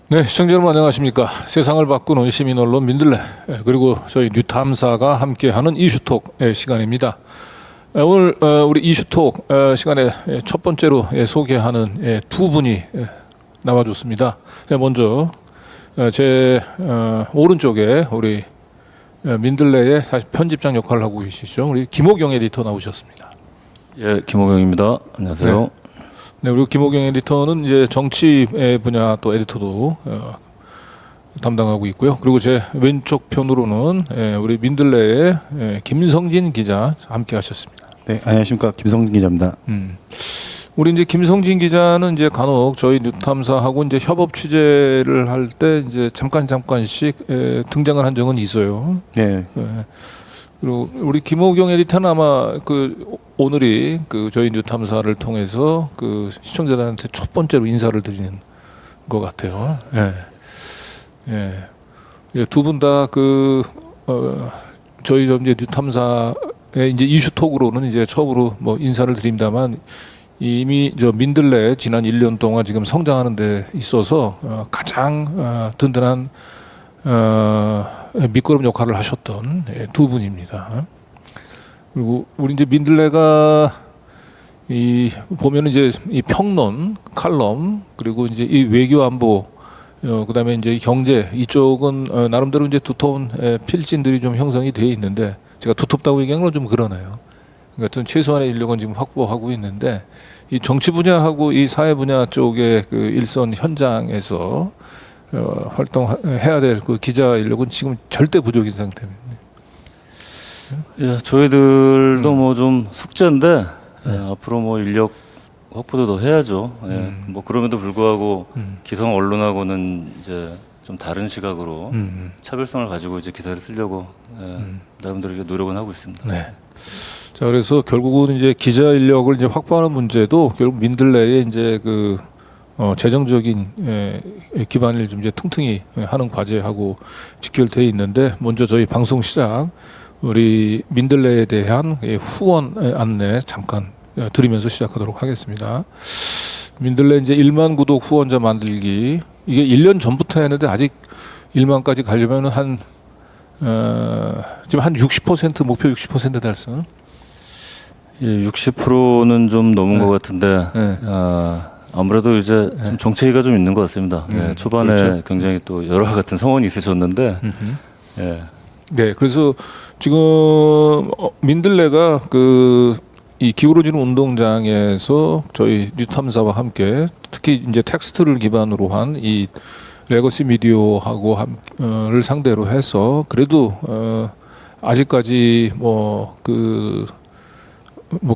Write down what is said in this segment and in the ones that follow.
네, 시청자 여러분 안녕하십니까. 세상을 바꾸는 시민 언론 민들레 그리고 저희 뉴탐사가 함께하는 이슈톡 시간입니다. 오늘 우리 이슈톡 시간에 첫 번째로 소개하는 두 분이 나와줬습니다. 먼저 제 오른쪽에 우리 민들레의 사실 편집장 역할을 하고 계시죠. 우리 김호경 에디터 나오셨습니다. 예, 김호경입니다. 안녕하세요. 네. 네, 그리고 김호경 에디터는 이제 정치 분야 또 에디터도 담당하고 있고요. 그리고 제 왼쪽 편으로는 우리 민들레의 김성진 기자 함께 하셨습니다. 네, 안녕하십니까. 김성진 기자입니다. 우리 이제 김성진 기자는 이제 간혹 저희 뉴탐사하고 이제 협업 취재를 할 때 이제 잠깐씩 등장을 한 적은 있어요. 네. 그리고 우리 김호경 에디터는 아마 오늘이 저희 뉴탐사를 통해서 시청자들한테 첫 번째로 인사를 드리는 것 같아요. 두 분 다 저희 이제 뉴탐사의 이제 이슈톡으로는 이제 처음으로 뭐 인사를 드립니다만 이미 저 민들레 지난 1년 동안 지금 성장하는 데 있어서 가장 든든한 밑거름 역할을 하셨던 두 분입니다. 그리고 우리 이제 민들레가 보면은 이제 이 평론, 칼럼 그리고 이제 이 외교 안보 그다음에 이제 경제 이쪽은 나름대로 이제 두터운 필진들이 좀 형성이 되어 있는데 제가 두텁다고 얘기하는 건 좀 그러네요. 그러니까 최소한의 인력은 지금 확보하고 있는데 이 정치 분야하고 이 사회 분야 쪽의 일선 현장에서 활동해야 될 기자 인력은 지금 절대 부족인 상태입니다. 예, 저희들도 뭐 좀 숙제인데 앞으로 뭐 인력 확보도 더 해야죠. 예, 뭐 그럼에도 불구하고 기성 언론하고는 이제 좀 다른 시각으로 차별성을 가지고 이제 기사를 쓰려고 나름대로 노력은 하고 있습니다. 네. 자, 그래서 결국은 이제 기자 인력을 이제 확보하는 문제도 결국 민들레의 이제 재정적인 기반을 좀 이제 튼튼히 하는 과제하고 직결되어 있는데 먼저 저희 방송 시작 우리 민들레에 대한 후원 안내 잠깐 드리면서 시작하도록 하겠습니다. 민들레 이제 1만 구독 후원자 만들기 이게 1년 전부터 했는데 아직 1만까지 가려면 지금 한 60% 목표 60% 달성. 예, 60%는 좀 넘은 것 같은데 아무래도 이제 좀 정체기가 좀 있는 것 같습니다. 예, 초반에 그렇죠. 굉장히 또 여러 같은 성원이 있으셨는데 예. 네, 그래서 지금 민들레가 이 기울어지는 운동장에서 저희 뉴탐사와 함께 특히 이제 텍스트를 기반으로 한 이 레거시 미디어하고를 상대로 해서 그래도 아직까지 뭐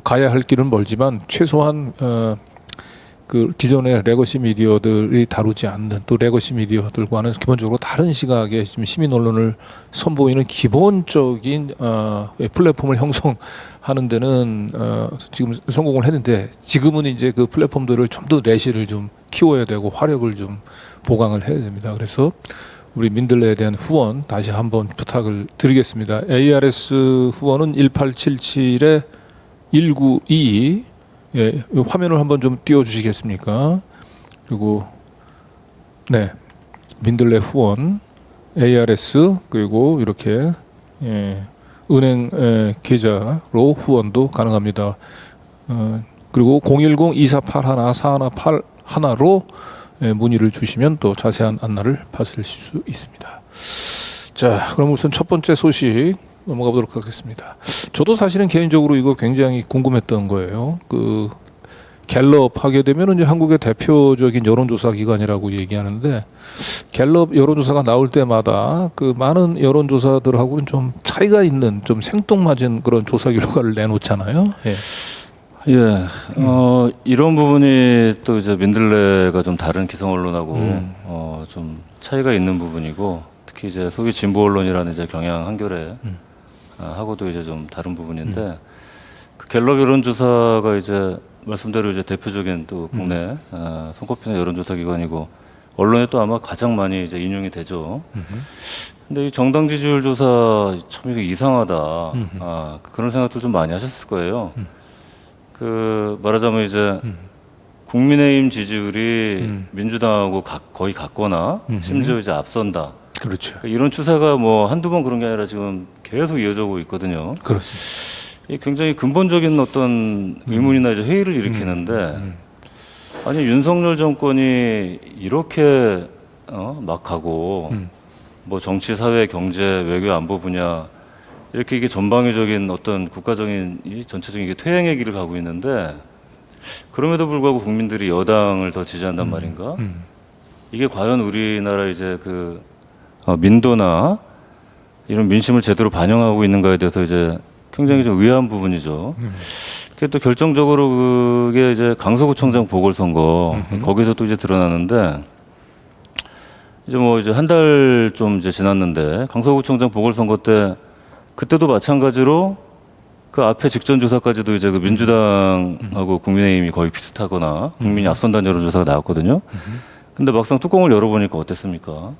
가야 할 길은 멀지만 최소한 기존의 레거시 미디어들이 다루지 않는 또 레거시 미디어들과는 기본적으로 다른 시각의 지금 시민 언론을 선보이는 기본적인 플랫폼을 형성하는 데는 지금 성공을 했는데 지금은 이제 그 플랫폼들을 좀 더 내실을 좀 키워야 되고 화력을 좀 보강을 해야 됩니다. 그래서 우리 민들레에 대한 후원 다시 한번 부탁을 드리겠습니다. ARS 후원은 1877에 1922 예, 화면을 한번 좀 띄워주시겠습니까? 그리고 네, 민들레 후원, ARS 그리고 이렇게 은행 계좌로 후원도 가능합니다. 그리고 010-2481-4181로 문의를 주시면 또 자세한 안내를 받으실 수 있습니다. 자, 그럼 우선 첫 번째 소식 넘어가 보도록 하겠습니다. 저도 사실은 개인적으로 이거 굉장히 궁금했던 거예요. 갤럽 하게 되면 이제 한국의 대표적인 여론조사 기관이라고 얘기하는데 갤럽 여론조사가 나올 때마다 많은 여론조사들하고는 좀 차이가 있는 좀 생뚱맞은 그런 조사 결과를 내놓잖아요. 예. 예, 이런 부분이 또 이제 민들레가 좀 다른 기성 언론하고 좀 차이가 있는 부분이고 특히 이제 소위 진보 언론이라는 이제 경향 한겨레 하고도 이제 좀 다른 부분인데 갤럽 여론조사가 이제 말씀대로 이제 대표적인 또 국내 손꼽히는 여론조사 기관이고 언론에 또 아마 가장 많이 이제 인용이 되죠. 근데 이 정당 지지율 조사 참 이게 이상하다. 그런 생각들 좀 많이 하셨을 거예요. 말하자면 이제 국민의힘 지지율이 민주당하고 거의 같거나 심지어 이제 앞선다. 그렇죠. 그러니까 이런 추세가 뭐 한두 번 그런 게 아니라 지금 계속 이어져 오고 있거든요. 그렇습니다. 이 굉장히 근본적인 어떤 의문이나 이제 회의를 일으키는데 아니 윤석열 정권이 이렇게 막하고 뭐 정치, 사회, 경제, 외교, 안보 분야 이렇게 이게 전방위적인 어떤 국가적인 이 전체적인 이게 퇴행의 길을 가고 있는데 그럼에도 불구하고 국민들이 여당을 더 지지한단 말인가? 이게 과연 우리나라 이제 그 민도나 이런 민심을 제대로 반영하고 있는가에 대해서 이제 굉장히 좀 의아한 부분이죠. 그게 또 결정적으로 그게 이제 강서구청장 보궐선거 거기서 또 이제 드러나는데 이제 뭐 이제 한 달 좀 이제 지났는데 강서구청장 보궐선거 때 그때도 마찬가지로 그 앞에 직전 조사까지도 이제 그 민주당하고 국민의힘이 거의 비슷하거나 국민이 앞선다는 여론조사가 나왔거든요. 근데 막상 뚜껑을 열어보니까 어땠습니까?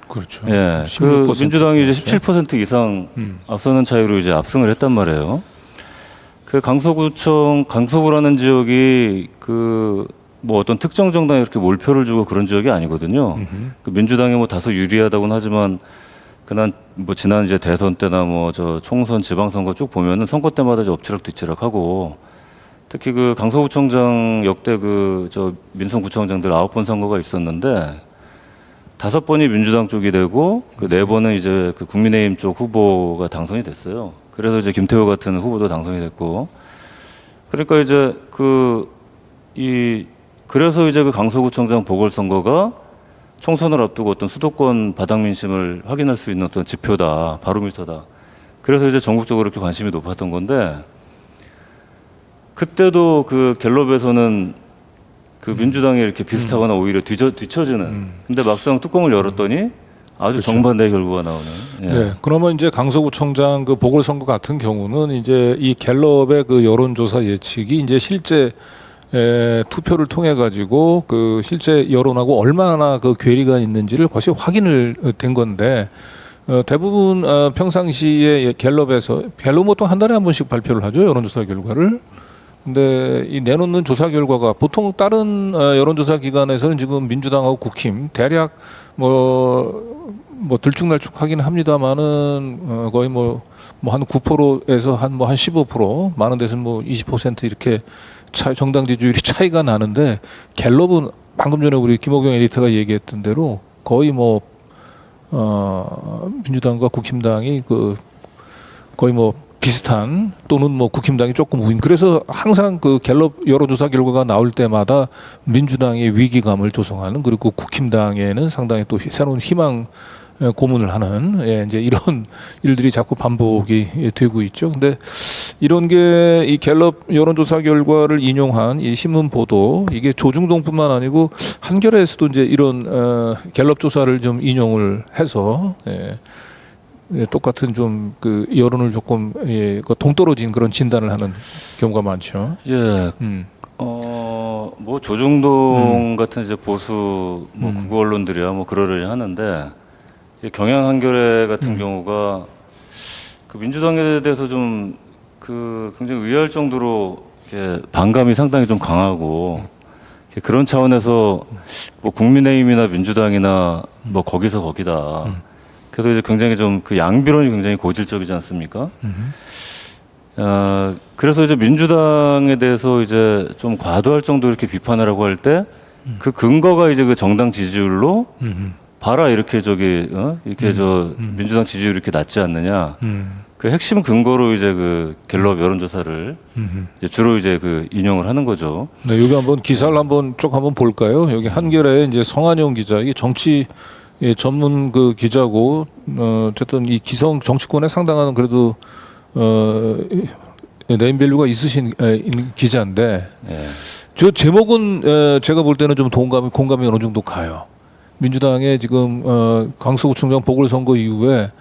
그렇죠. 예, 16% 그 민주당이 이제 17% 이상 앞서는 차이로 이제 압승을 했단 말이에요. 그 강서구라는 지역이 그 뭐 어떤 특정 정당에 이렇게 몰표를 주고 그런 지역이 아니거든요. 그 민주당이 뭐 다소 유리하다고는 하지만 뭐 지난 이제 대선 때나 뭐 저 총선 지방선거 쭉 보면은 선거 때마다 이제 엎치락뒤치락하고 특히 그 강서구청장 역대 그 저 민선구청장들 9번 선거가 있었는데 5번이 민주당 쪽이 되고 그 4번은 이제 그 국민의힘 쪽 후보가 당선이 됐어요. 그래서 이제 김태호 같은 후보도 당선이 됐고 그러니까 이제 그래서 이제 그 강서구청장 보궐선거가 총선을 앞두고 어떤 수도권 바닥 민심을 확인할 수 있는 어떤 지표다, 바로미터다. 그래서 이제 전국적으로 이렇게 관심이 높았던 건데 그때도 그 갤럽에서는 그 민주당이 이렇게 비슷하거나 오히려 뒤처지는. 근데 막상 뚜껑을 열었더니 아주 정반대의 결과가 나오는. 예. 네, 그러면 이제 강서구청장 그 보궐선거 같은 경우는 이제 이 갤럽의 그 여론조사 예측이 이제 실제 투표를 통해 가지고 그 실제 여론하고 얼마나 그 괴리가 있는지를 거의 확인을 된 건데 대부분 평상시에 갤럽은 보통 한 달에 한 번씩 발표를 하죠, 여론조사 결과를. 근데 이 내놓는 조사 결과가 보통 다른 여론조사 기관에서는 지금 민주당하고 국힘 대략 뭐 들쭉날쭉하긴 합니다만은 거의 뭐 한 9%에서 한 15% 많은 데서는 뭐 20% 이렇게 정당 지지율이 차이가 나는데 갤럽은 방금 전에 우리 김호경 에디터가 얘기했던 대로 거의 민주당과 국힘당이 거의 비슷한 또는 국힘당이 조금 우인. 그래서 항상 그 갤럽 여론조사 결과가 나올 때마다 민주당의 위기감을 조성하는 그리고 국힘당에는 상당히 또 새로운 희망 고문을 하는 이제 이런 일들이 자꾸 반복이 되고 있죠. 근데 이런 게 이 갤럽 여론조사 결과를 인용한 이 신문 보도 이게 조중동뿐만 아니고 한겨레에서도 이제 이런 갤럽 조사를 좀 인용을 해서 똑같은 좀 그 여론을 조금 동떨어진 그런 진단을 하는 경우가 많죠. 예. 뭐 조중동 같은 이제 보수 국어 언론들이야 뭐 그러려니 하는데 이 경향 한겨레 같은 경우가 그 민주당에 대해서 좀 그 굉장히 의아할 정도로 이렇게 반감이 상당히 좀 강하고 그런 차원에서 뭐 국민의힘이나 민주당이나 뭐 거기서 거기다. 그래서 이제 굉장히 좀 그 양비론이 굉장히 고질적이지 않습니까? 그래서 이제 민주당에 대해서 이제 좀 과도할 정도로 이렇게 비판을 하고 할 때 그 근거가 이제 그 정당 지지율로 봐라 이렇게 이렇게 민주당 지지율이 이렇게 낮지 않느냐. 그 핵심 근거로 이제 그 갤럽 여론조사를 이제 주로 이제 그 인용을 하는 거죠. 네, 여기 한번 기사를 한번 볼까요? 여기 한겨레 이제 성한용 기자, 이 정치 전문 그 기자고 어쨌든 이 기성 정치권에 상당한 그래도 네임밸류가 있으신 기자인데 저 제목은 제가 볼 때는 좀 공감이 어느 정도 가요. 민주당의 지금 강서구청장 보궐선거 이후에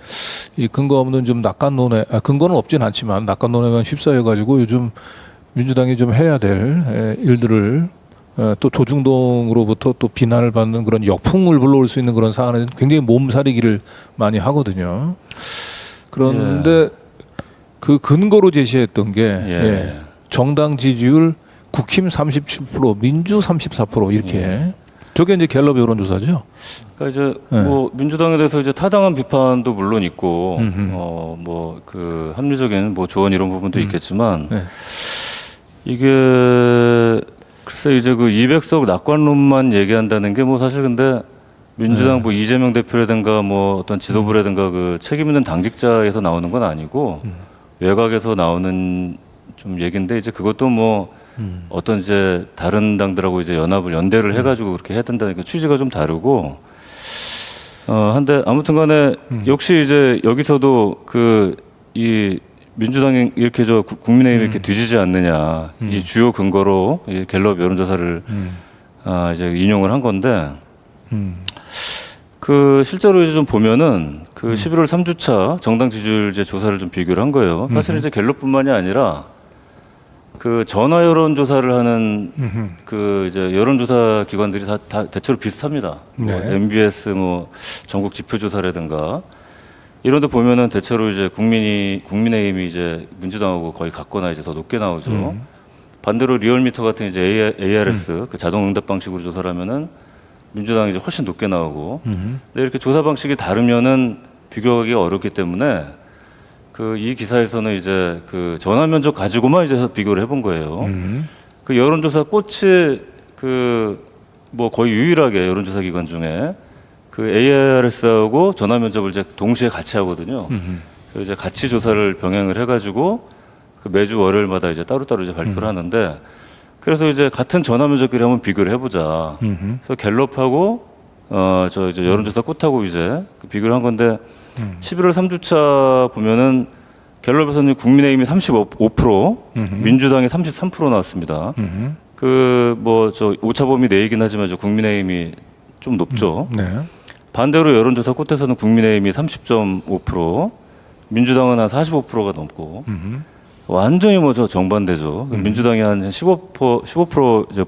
이 근거 없는 좀 낙관론에 근거는 없진 않지만 낙관론에만 휩싸여가지고 요즘 민주당이 좀 해야 될 일들을 또 조중동으로부터 또 비난을 받는 그런 역풍을 불러올 수 있는 그런 사안에 굉장히 몸살이기를 많이 하거든요. 그런데 그 근거로 제시했던 게 정당 지지율 국힘 37%, 민주 34% 이렇게. 저게 이제 갤럽 여론조사죠. 그러니까 이제 네. 뭐 민주당에 대해서 이제 타당한 비판도 물론 있고 음흠. 뭐 그 합리적인 뭐 조언 이런 부분도 있겠지만 네. 이게 글쎄 이제 그 200석 낙관론만 얘기한다는 게 뭐 사실 근데 민주당 뭐 이재명 대표라든가 뭐 어떤 지도부라든가 그 책임 있는 당직자에서 나오는 건 아니고 외곽에서 나오는 좀 얘기인데 이제 그것도 뭐 어떤 이제 다른 당들하고 이제 연대를 해가지고 그렇게 해야 된다는 그 취지가 좀 다르고 한데 아무튼간에 역시 이제 여기서도 그 이 민주당이 이렇게 저 국민의힘이 이렇게 뒤지지 않느냐 이 주요 근거로 이 갤럽 여론조사를 이제 인용을 한 건데 그 실제로 이제 좀 보면은 그 11월 3주차 정당 지지율제 조사를 좀 비교를 한 거예요. 사실 이제 갤럽뿐만이 아니라 그 전화 여론조사를 하는 그 이제 여론조사 기관들이 다 대체로 비슷합니다. 뭐 네. MBS 뭐 전국 지표조사라든가 이런 데 보면은 대체로 이제 국민의힘이 이제 민주당하고 거의 같거나 이제 더 높게 나오죠. 반대로 리얼미터 같은 이제 ARS 그 자동 응답 방식으로 조사를 하면은 민주당이 이제 훨씬 높게 나오고 근데 이렇게 조사 방식이 다르면은 비교하기가 어렵기 때문에 그 이 기사에서는 이제 그 전화 면접 가지고만 이제 비교를 해본 거예요. 그 여론조사 꽃이 그 뭐 거의 유일하게 여론조사 기관 중에 그 ARS하고 전화 면접을 이제 동시에 같이 하거든요. 그래서 이제 같이 조사를 병행을 해가지고 그 매주 월요일마다 이제 따로따로 이제 발표를 하는데 그래서 이제 같은 전화 면접끼리 한번 비교를 해보자. 그래서 갤럽하고 저 이제 여론조사 꽃하고 이제 그 비교를 한 건데 11월 3주차 보면은 갤럽에서는 국민의힘이 35%, 민주당이 33% 나왔습니다. 그 뭐 저 오차범위 내이긴 하지만 저 국민의힘이 좀 높죠. 네. 반대로 여론조사 꽃에서는 국민의힘이 30.5%, 민주당은 한 45%가 넘고 완전히 뭐 저 정반대죠. 민주당이 한 15% 이제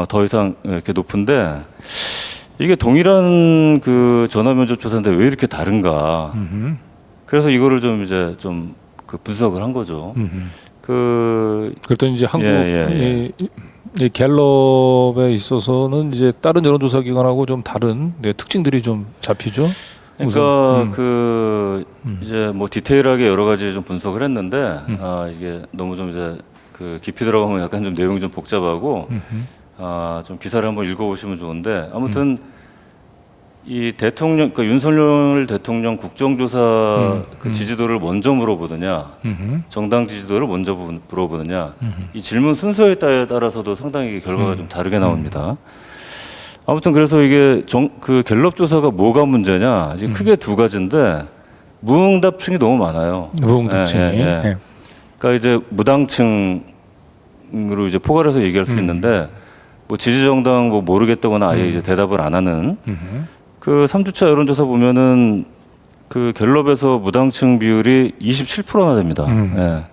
더 이상 이렇게 높은데 이게 동일한 그 전화 면접 조사인데 왜 이렇게 다른가? 그래서 이거를 좀 이제 좀 그 분석을 한 거죠. 그랬더니 이제 한국 예. 이 갤럽에 있어서는 이제 다른 여론조사 기관하고 좀 다른 특징들이 좀 잡히죠. 그러니까 그 이제 뭐 디테일하게 여러 가지 좀 분석을 했는데 이게 너무 좀 이제 그 깊이 들어가면 약간 좀 내용이 좀 복잡하고 좀 기사를 한번 읽어보시면 좋은데 아무튼 이 대통령 그러니까 윤석열 대통령 국정조사 그 지지도를 먼저 물어보느냐 정당 지지도를 먼저 물어보느냐 이 질문 순서에 따라서도 상당히 결과가 좀 다르게 나옵니다. 아무튼 그래서 이게 그 갤럽 조사가 뭐가 문제냐 이제 크게 두 가지인데 무응답층이 너무 많아요. 무응답층이. 예. 그러니까 이제 무당층으로 이제 포괄해서 얘기할 수 있는데 뭐 지지정당 뭐 모르겠다거나 아예 이제 대답을 안 하는 그 3주차 여론조사 보면은 그 갤럽에서 무당층 비율이 27%나 됩니다. 예.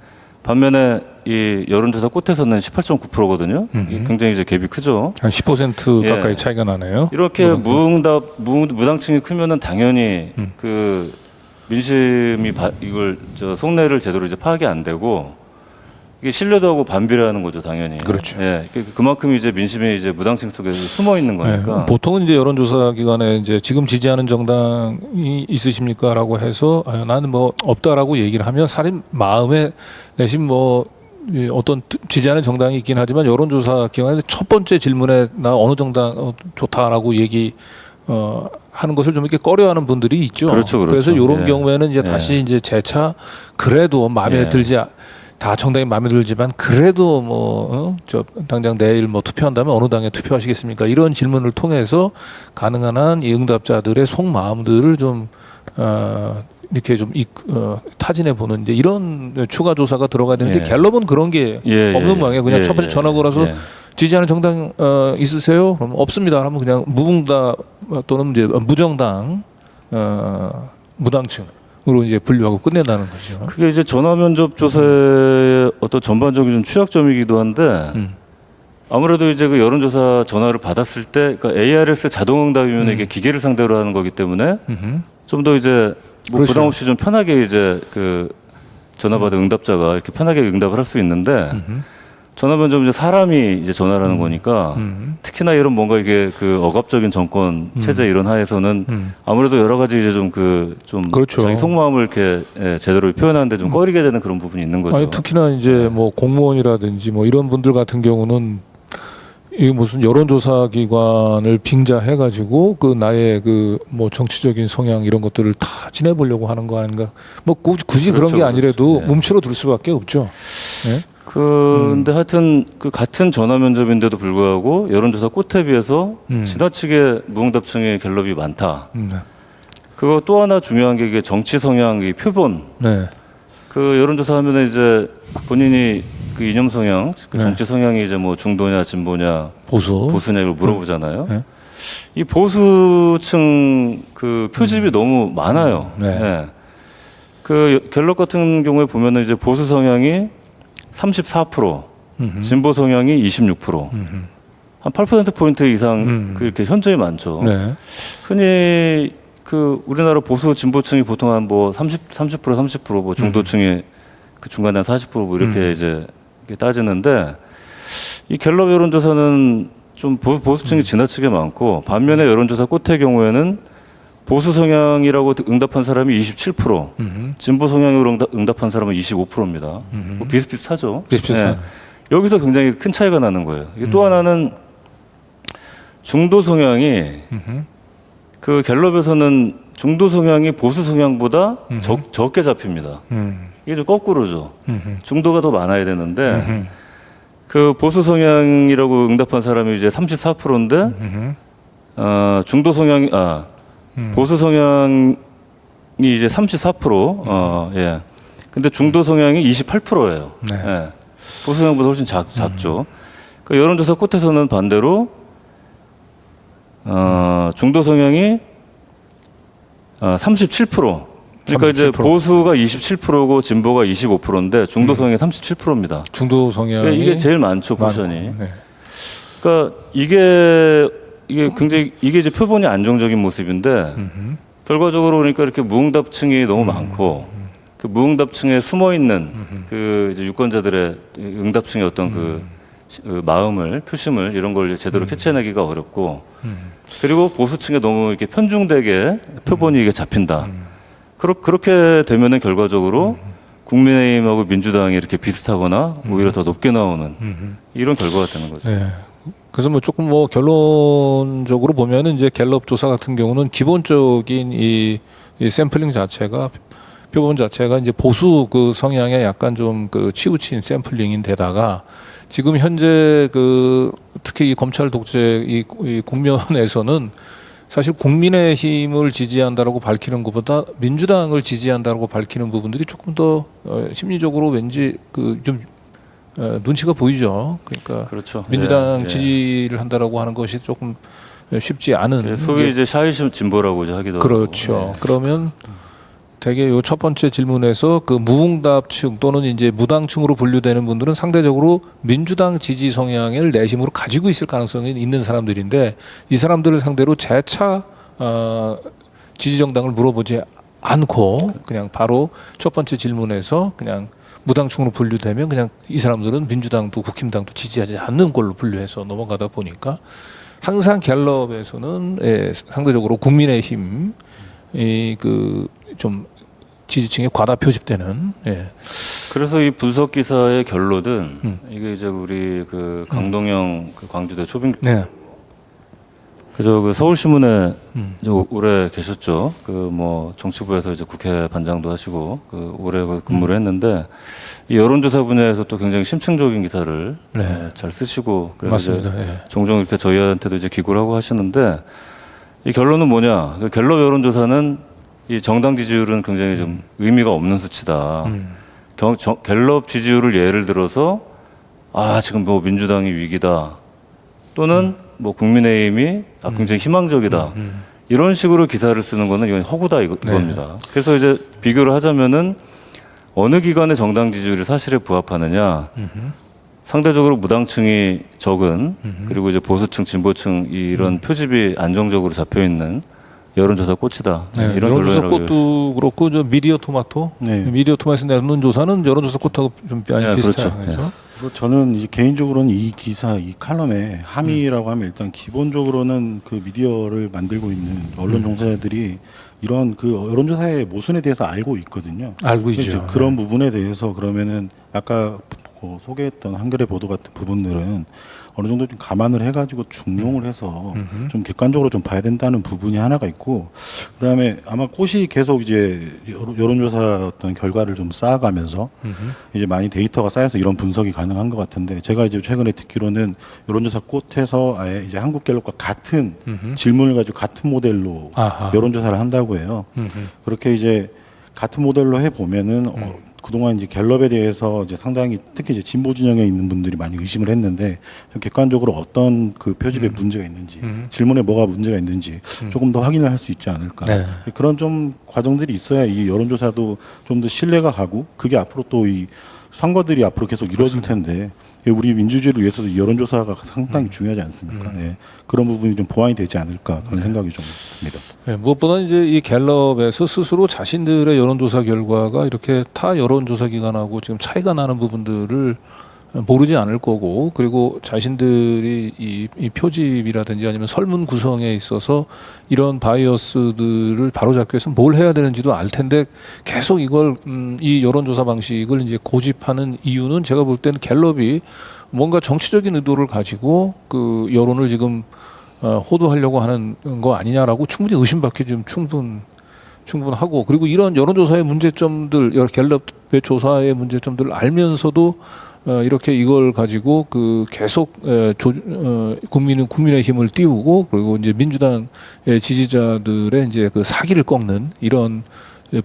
반면에 이 여론조사 꽃에서는 18.9%거든요. 굉장히 이제 갭이 크죠. 한 10% 예. 가까이 차이가 나네요. 이렇게 무당층이 크면은 당연히 그 민심이 이걸 저 속내를 제대로 이제 파악이 안 되고 이게 신뢰도하고 반비례하는 거죠, 당연히. 그렇죠. 예, 그만큼 이제 민심이 이제 무당층 속에서 숨어 있는 거니까. 보통은 이제 여론조사 기관에 이제 지금 지지하는 정당이 있으십니까라고 해서 나는 뭐 없다라고 얘기를 하면 사람 마음에 내심 뭐 어떤 지지하는 정당이 있긴 하지만 여론조사 기관의 첫 번째 질문에 나 어느 정당 좋다라고 얘기 하는 것을 좀 이렇게 꺼려하는 분들이 있죠. 그렇죠. 그래서 이런 예. 경우에는 이제 다시 이제 재차 그래도 마음에 들지 다 정당이 마음에 들지만 그래도 저 당장 내일 뭐 투표한다면 어느 당에 투표하시겠습니까? 이런 질문을 통해서 가능한 한 이 응답자들의 속마음들을 좀 이렇게 좀 타진해 보는 이제 이런 추가 조사가 들어가야 되는데 갤럽은 그런 게 없는 모양이에요. 그냥 첫 번째 전화 걸어서 지지하는 정당 있으세요? 그럼 없습니다. 그러면 그냥 무응답 또는 이제 무정당 무당층으로 이제 분류하고 끝낸다는 거죠. 그게 이제 전화 면접 조사의 어떤 전반적인 좀 취약점이기도 한데 아무래도 이제 그 여론조사 전화를 받았을 때 그러니까 ARS 자동응답이면 이게 기계를 상대로 하는 거기 때문에 좀 더 이제 뭐 그렇죠. 부담 없이 좀 편하게 이제 그 전화 받은 응답자가 이렇게 편하게 응답을 할 수 있는데 전화면접 이제 사람이 이제 전화를 하는 거니까 특히나 이런 뭔가 이게 그 억압적인 정권 체제 이런 하에서는 아무래도 여러 가지 이제 좀 그렇죠. 자기 속마음을 이렇게 제대로 표현하는데 좀 꺼리게 되는 그런 부분이 있는 거죠. 아니 특히나 이제 뭐 공무원이라든지 뭐 이런 분들 같은 경우는 이 무슨 여론조사 기관을 빙자해 가지고 그 나의 그 뭐 정치적인 성향 이런 것들을 다 지내보려고 하는 거 아닌가? 뭐 굳이 그런 그렇죠, 게 아니라도 그렇죠. 네. 뭉치러 둘 수밖에 없죠. 네? 근데 하여튼 그 같은 전화 면접인데도 불구하고 여론조사 꽃에 비해서 지나치게 무응답층의 갤럽이 많다. 네. 그거 또 하나 중요한 게 이게 정치 성향, 이 표본. 네. 그 여론조사 하면은 이제 본인이 그 이념 성향, 그 네. 정치 성향이 이제 뭐 중도냐, 진보냐, 보수냐 이걸 물어보잖아요. 네. 이 보수층 그 표집이 너무 많아요. 네. 네. 그 갤럽 같은 경우에 보면은 이제 보수 성향이 34%, 진보 성향이 26%, 한 8%포인트 이상 그렇게 현저히 많죠. 네. 흔히 그 우리나라 보수 진보층이 보통 한 뭐 30%, 뭐 중도층이 그 중간에 한 40%뭐 이렇게 이제 이렇게 따지는데 이 갤럽 여론조사는 좀 보수층이 지나치게 많고 반면에 여론조사 꽃의 경우에는 보수 성향이라고 응답한 사람이 27%, 진보 성향으로 응답한 사람은 25%입니다. 뭐 비슷비슷하죠. 비슷비슷하네. 네. 여기서 굉장히 큰 차이가 나는 거예요. 이게 또 하나는 중도 성향이 그 갤럽에서는 중도 성향이 보수 성향보다 적게 잡힙니다. 이게 좀 거꾸로죠. 중도가 더 많아야 되는데 그 보수 성향이라고 응답한 사람이 이제 34%인데 중도 성향이 보수 성향이 이제 34%, 예. 근데 중도 성향이 28%예요. 네. 예. 보수 성향보다 훨씬 작죠. 그 여론조사 꽃에서는 반대로 중도 성향이 37%. 그러니까 이제 37%. 보수가 27%고 진보가 25%인데 중도 성향이 37%입니다. 중도 성향이 이게 제일 많죠, 많고. 포션이. 네. 그러니까 이게 굉장히 이게 이제 표본이 안정적인 모습인데 결과적으로 그러니까 이렇게 무응답층이 너무 많고 그 무응답층에 숨어 있는 그 이제 유권자들의 응답층의 어떤 그 마음을 표심을 이런 걸 제대로 캐치해내기가 어렵고 그리고 보수층에 너무 이렇게 편중되게 표본이 이게 잡힌다. 그렇게 되면은 결과적으로 국민의힘하고 민주당이 이렇게 비슷하거나 오히려 더 높게 나오는 이런 결과가 되는 거죠. 네. 그래서 뭐 조금 뭐 결론적으로 보면은 이제 갤럽 조사 같은 경우는 기본적인 이 샘플링 자체가 표본 자체가 이제 보수 그 성향에 약간 좀 그 치우친 샘플링인데다가 지금 현재 그 특히 이 검찰 독재 이 국면에서는 사실 국민의힘을 지지한다라고 밝히는 것보다 민주당을 지지한다라고 밝히는 부분들이 조금 더 심리적으로 왠지 그 좀 눈치가 보이죠. 그러니까 그렇죠. 민주당 예. 지지를 한다라고 하는 것이 조금 쉽지 않은 소위 이제 샤이심 진보라고 이제 하기도 그렇죠. 하고. 예. 그러면 대개 요 첫 번째 질문에서 그 무응답층 또는 이제 무당층으로 분류되는 분들은 상대적으로 민주당 지지 성향을 내심으로 가지고 있을 가능성이 있는 사람들인데 이 사람들을 상대로 재차 지지 정당을 물어보지 않고 그냥 바로 첫 번째 질문에서 그냥 무당층으로 분류되면 그냥 이 사람들은 민주당도 국힘당도 지지하지 않는 걸로 분류해서 넘어가다 보니까 항상 갤럽에서는 상대적으로 국민의힘 그 좀 지지층에 과다 표집되는. 그래서 이 분석 기사의 결론은 이게 이제 우리 그 강동영 그 광주대 초빙 네. 그저 그 서울신문에 이제 오래 계셨죠. 그 뭐 정치부에서 이제 국회 반장도 하시고 그 오래 근무를 했는데 이 여론조사 분야에서 또 굉장히 심층적인 기사를 네. 잘 쓰시고 그래서 맞습니다. 이제 종종 이렇게 저희한테도 이제 기고를 하고 하시는데 이 결론은 뭐냐? 그 갤럽 여론조사는 이 정당 지지율은 굉장히 좀 의미가 없는 수치다. 갤럽 지지율을 예를 들어서 지금 뭐 민주당이 위기다 또는 뭐 국민의힘이 굉장히 희망적이다. 이런 식으로 기사를 쓰는 거는 이건 허구다 이겁니다. 그래서 이제 비교를 하자면은 어느 기관의 정당 지지율이 사실에 부합하느냐. 상대적으로 무당층이 적은 그리고 이제 보수층, 진보층 이런 표집이 안정적으로 잡혀 있는 여론조사 꽃이다. 네, 이런 여론조사 결론이라고 꽃도 그렇고 저 미디어 토마토, 네. 미디어 토마토에서 내는 조사는 여론조사 꽃하고 좀 많이 네, 비슷해요. 그렇죠. 그렇죠? 그리고 저는 이제 개인적으로는 이 기사, 이 칼럼에 함의라고 하면 일단 기본적으로는 그 미디어를 만들고 있는 언론 종사자들이 이런 그 여론조사의 모순에 대해서 알고 있거든요. 알고 있죠. 그래서 그런 부분에 대해서 그러면은 아까 소개했던 한겨레 보도 같은 부분들은 어느 정도 좀 감안을 해가지고 중용을 해서 좀 객관적으로 좀 봐야 된다는 부분이 하나가 있고, 그다음에 아마 꽃이 계속 이제 여론조사 어떤 결과를 좀 쌓아가면서 이제 많이 데이터가 쌓여서 이런 분석이 가능한 것 같은데, 제가 이제 최근에 듣기로는 여론조사 꽃에서 아예 이제 한국갤럽과 같은 질문을 가지고 같은 모델로 아하. 여론조사를 한다고 해요. 그렇게 이제 같은 모델로 해 보면은 그동안 이제 갤럽에 대해서 이제 상당히 특히 이제 진보 진영에 있는 분들이 많이 의심을 했는데, 좀 객관적으로 어떤 그 표집에 문제가 있는지, 질문에 뭐가 문제가 있는지 조금 더 확인을 할 수 있지 않을까. 네. 그런 좀 과정들이 있어야 이 여론조사도 좀 더 신뢰가 가고, 그게 앞으로 또 이 선거들이 앞으로 계속 이루어질 텐데, 우리 민주주의를 위해서도 이 여론조사가 상당히 중요하지 않습니까? 예. 그런 부분이 좀 보완이 되지 않을까 그런 생각이 좀 듭니다. 네, 무엇보다 이제 이 갤럽에서 스스로 자신들의 여론조사 결과가 이렇게 타 여론조사 기관하고 지금 차이가 나는 부분들을 모르지 않을 거고, 그리고 자신들이 이 표집이라든지 아니면 설문 구성에 있어서 이런 바이어스들을 바로잡기 위해서 뭘 해야 되는지도 알 텐데, 계속 이걸 이 여론조사 방식을 이제 고집하는 이유는 제가 볼 때는 갤럽이 뭔가 정치적인 의도를 가지고 그 여론을 지금 호도하려고 하는 거 아니냐라고 충분히 의심받기 좀 충분하고, 그리고 이런 여론조사의 문제점들, 갤럽의 조사의 문제점들을 알면서도 이렇게 이걸 가지고 그 계속 국민의 힘을 띄우고, 그리고 이제 민주당 지지자들의 이제 그 사기를 꺾는 이런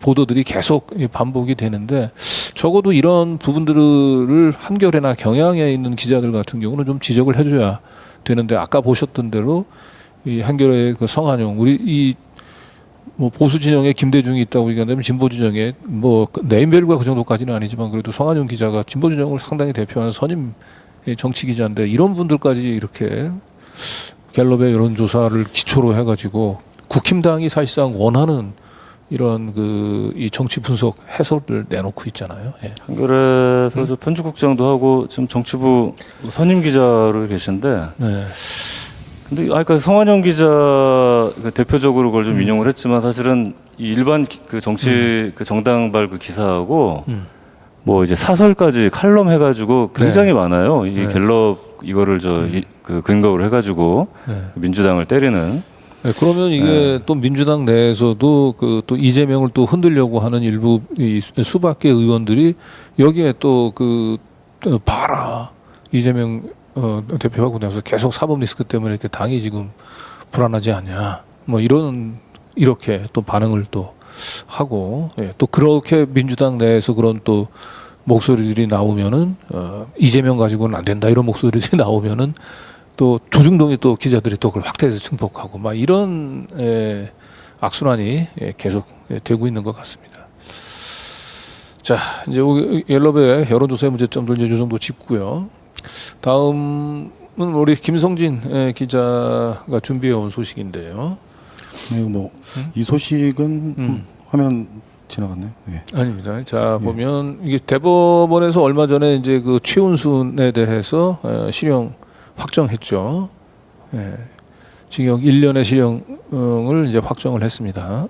보도들이 계속 반복이 되는데, 적어도 이런 부분들을 한겨레나 경향에 있는 기자들 같은 경우는 좀 지적을 해줘야 되는데, 아까 보셨던 대로 이 한겨레의 그 성한용, 우리 이 뭐 보수 진영에 김대중이 있다고 얘기한다면 진보 진영에 뭐 네임벨과 그 정도까지는 아니지만 그래도 성한용 기자가 진보 진영을 상당히 대표하는 선임 정치 기자인데, 이런 분들까지 이렇게 갤럽의 여론조사를 기초로 해가지고 국힘당이 사실상 원하는 이런 그 이 정치 분석 해설을 내놓고 있잖아요. 예. 한겨레에서 저 편집국장도 하고 지금 정치부 선임 기자로 계신데, 네. 근데 아까 성환영 기자 대표적으로 그걸 좀 인용을 했지만, 사실은 이 일반 그 정치 그 정당발 그 기사하고 뭐 이제 사설까지 칼럼 해가지고 굉장히 많아요. 이 갤럽 이거를 그 근거로 해가지고 민주당을 때리는. 네, 그러면 이게 또 민주당 내에서도 그 또 이재명을 또 흔들려고 하는 일부 이 수박계 의원들이 여기에 또 그 봐라, 이재명 대표하고 나서 계속 사법 리스크 때문에 이렇게 당이 지금 불안하지 않냐, 뭐 이렇게 또 반응을 또 하고, 예, 또 그렇게 민주당 내에서 그런 또 목소리들이 나오면은 이재명 가지고는 안 된다 이런 목소리들이 나오면은 또 조중동이 또 기자들이 또 그걸 확대해서 증폭하고 막 이런 악순환이 계속 되고 있는 것 같습니다. 자, 이제 갤럽의 여론조사의 문제점들 이제 이 정도 짚고요. 다음은 우리 김성진 기자가 준비해 온 소식인데요. 네, 뭐 이 소식은 화면 지나갔네요. 네. 아닙니다. 자, 보면 이게 대법원에서 얼마 전에 이제 그 최은순에 대해서 실형 확정했죠. 예. 징역 1년의 실형을 이제 확정을 했습니다.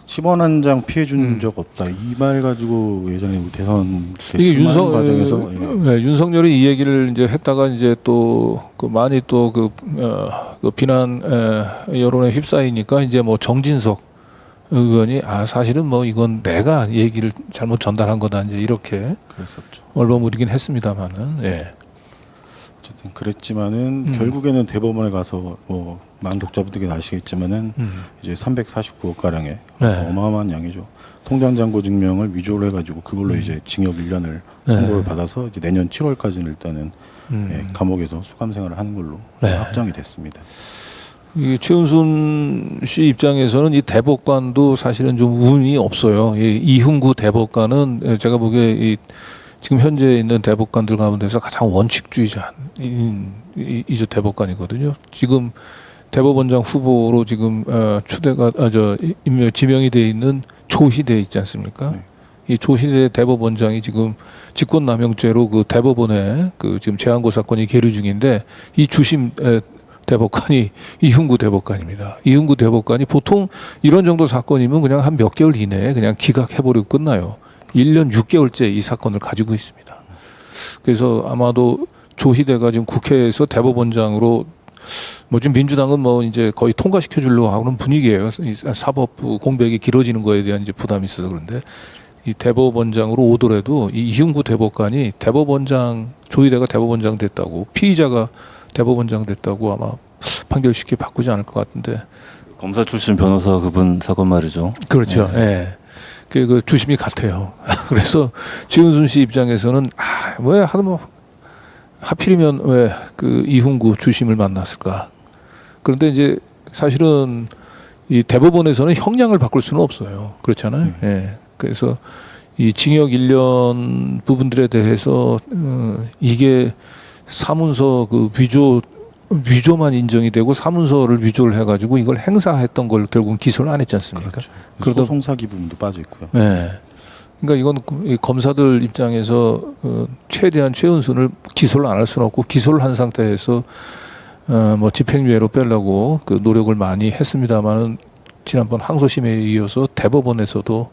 10원 한 장 피해 준 적 없다. 이 말 가지고 예전에 대선 이게 과정에서 윤석열이 이 얘기를 이제 했다가 이제 또 그 많이 또 그 비난 여론에 휩싸이니까 이제 뭐 정진석 의원이 사실은 뭐 이건 내가 얘기를 잘못 전달한 거다 이제 이렇게 그랬었죠. 얼버무리긴 했습니다만은, 예. 어쨌든 그랬지만은 결국에는 대법원에 가서 뭐 많은 독자분들이 아시겠지만은 이제 349억 가량의 어마어마한 양이죠. 통장 잔고 증명을 위조를 해가지고 그걸로 이제 징역 1년을 선고를 받아서 이제 내년 7월까지는 일단은 감옥에서 수감 생활을 하는 걸로 확정이 됐습니다. 이 최은순 씨 입장에서는 이 대법관도 사실은 좀 운이 없어요. 이 이흥구 대법관은 제가 보기에 이 지금 현재 있는 대법관들 가운데서 가장 원칙주의자 이제 대법관이거든요. 지금 대법원장 후보로 지금 추대가 지명이 돼 있는 조희대 있지 않습니까? 네. 이 조희대 대법원장이 지금 직권남용죄로 그 대법원에 그 지금 재항고 사건이 계류 중인데 이 주심 대법관이 이훈구 대법관입니다. 이훈구 대법관이 보통 이런 정도 사건이면 그냥 한 몇 개월 이내에 그냥 기각해버리고 끝나요. 1년 6개월째 이 사건을 가지고 있습니다. 그래서 아마도 조희대가 지금 국회에서 대법원장으로 뭐 지금 민주당은 뭐 이제 거의 통과시켜 주려고 하는 분위기예요. 이 사법부 공백이 길어지는 거에 대한 이제 부담이 있어서 그런데 이 대법원장으로 오더라도 이 이훈구 대법관이 조희대가 대법원장 됐다고 피의자가 대법원장 됐다고 아마 판결 쉽게 바꾸지 않을 것 같은데. 검사 출신 변호사 그분 사건 말이죠. 그렇죠. 예. 그 주심이 같아요. 그래서 지은순 씨 입장에서는 왜 하도 하필이면 왜 그 이훈구 주심을 만났을까? 그런데 이제 사실은 이 대법원에서는 형량을 바꿀 수는 없어요. 그렇잖아요. 예. 그래서 이 징역 1년 부분들에 대해서 이게 사문서 그 위조만 인정이 되고 사문서를 위조를 해가지고 이걸 행사했던 걸 결국은 기소를 안 했지 않습니까? 그렇죠. 그러다 소송 사기 부분도 빠져 있고요. 네. 그러니까 이건 이 검사들 입장에서 최대한 최은순을 기소를 안 할 수는 없고 기소를 한 상태에서 뭐 집행유예로 빼려고 그 노력을 많이 했습니다만은 지난번 항소심에 이어서 대법원에서도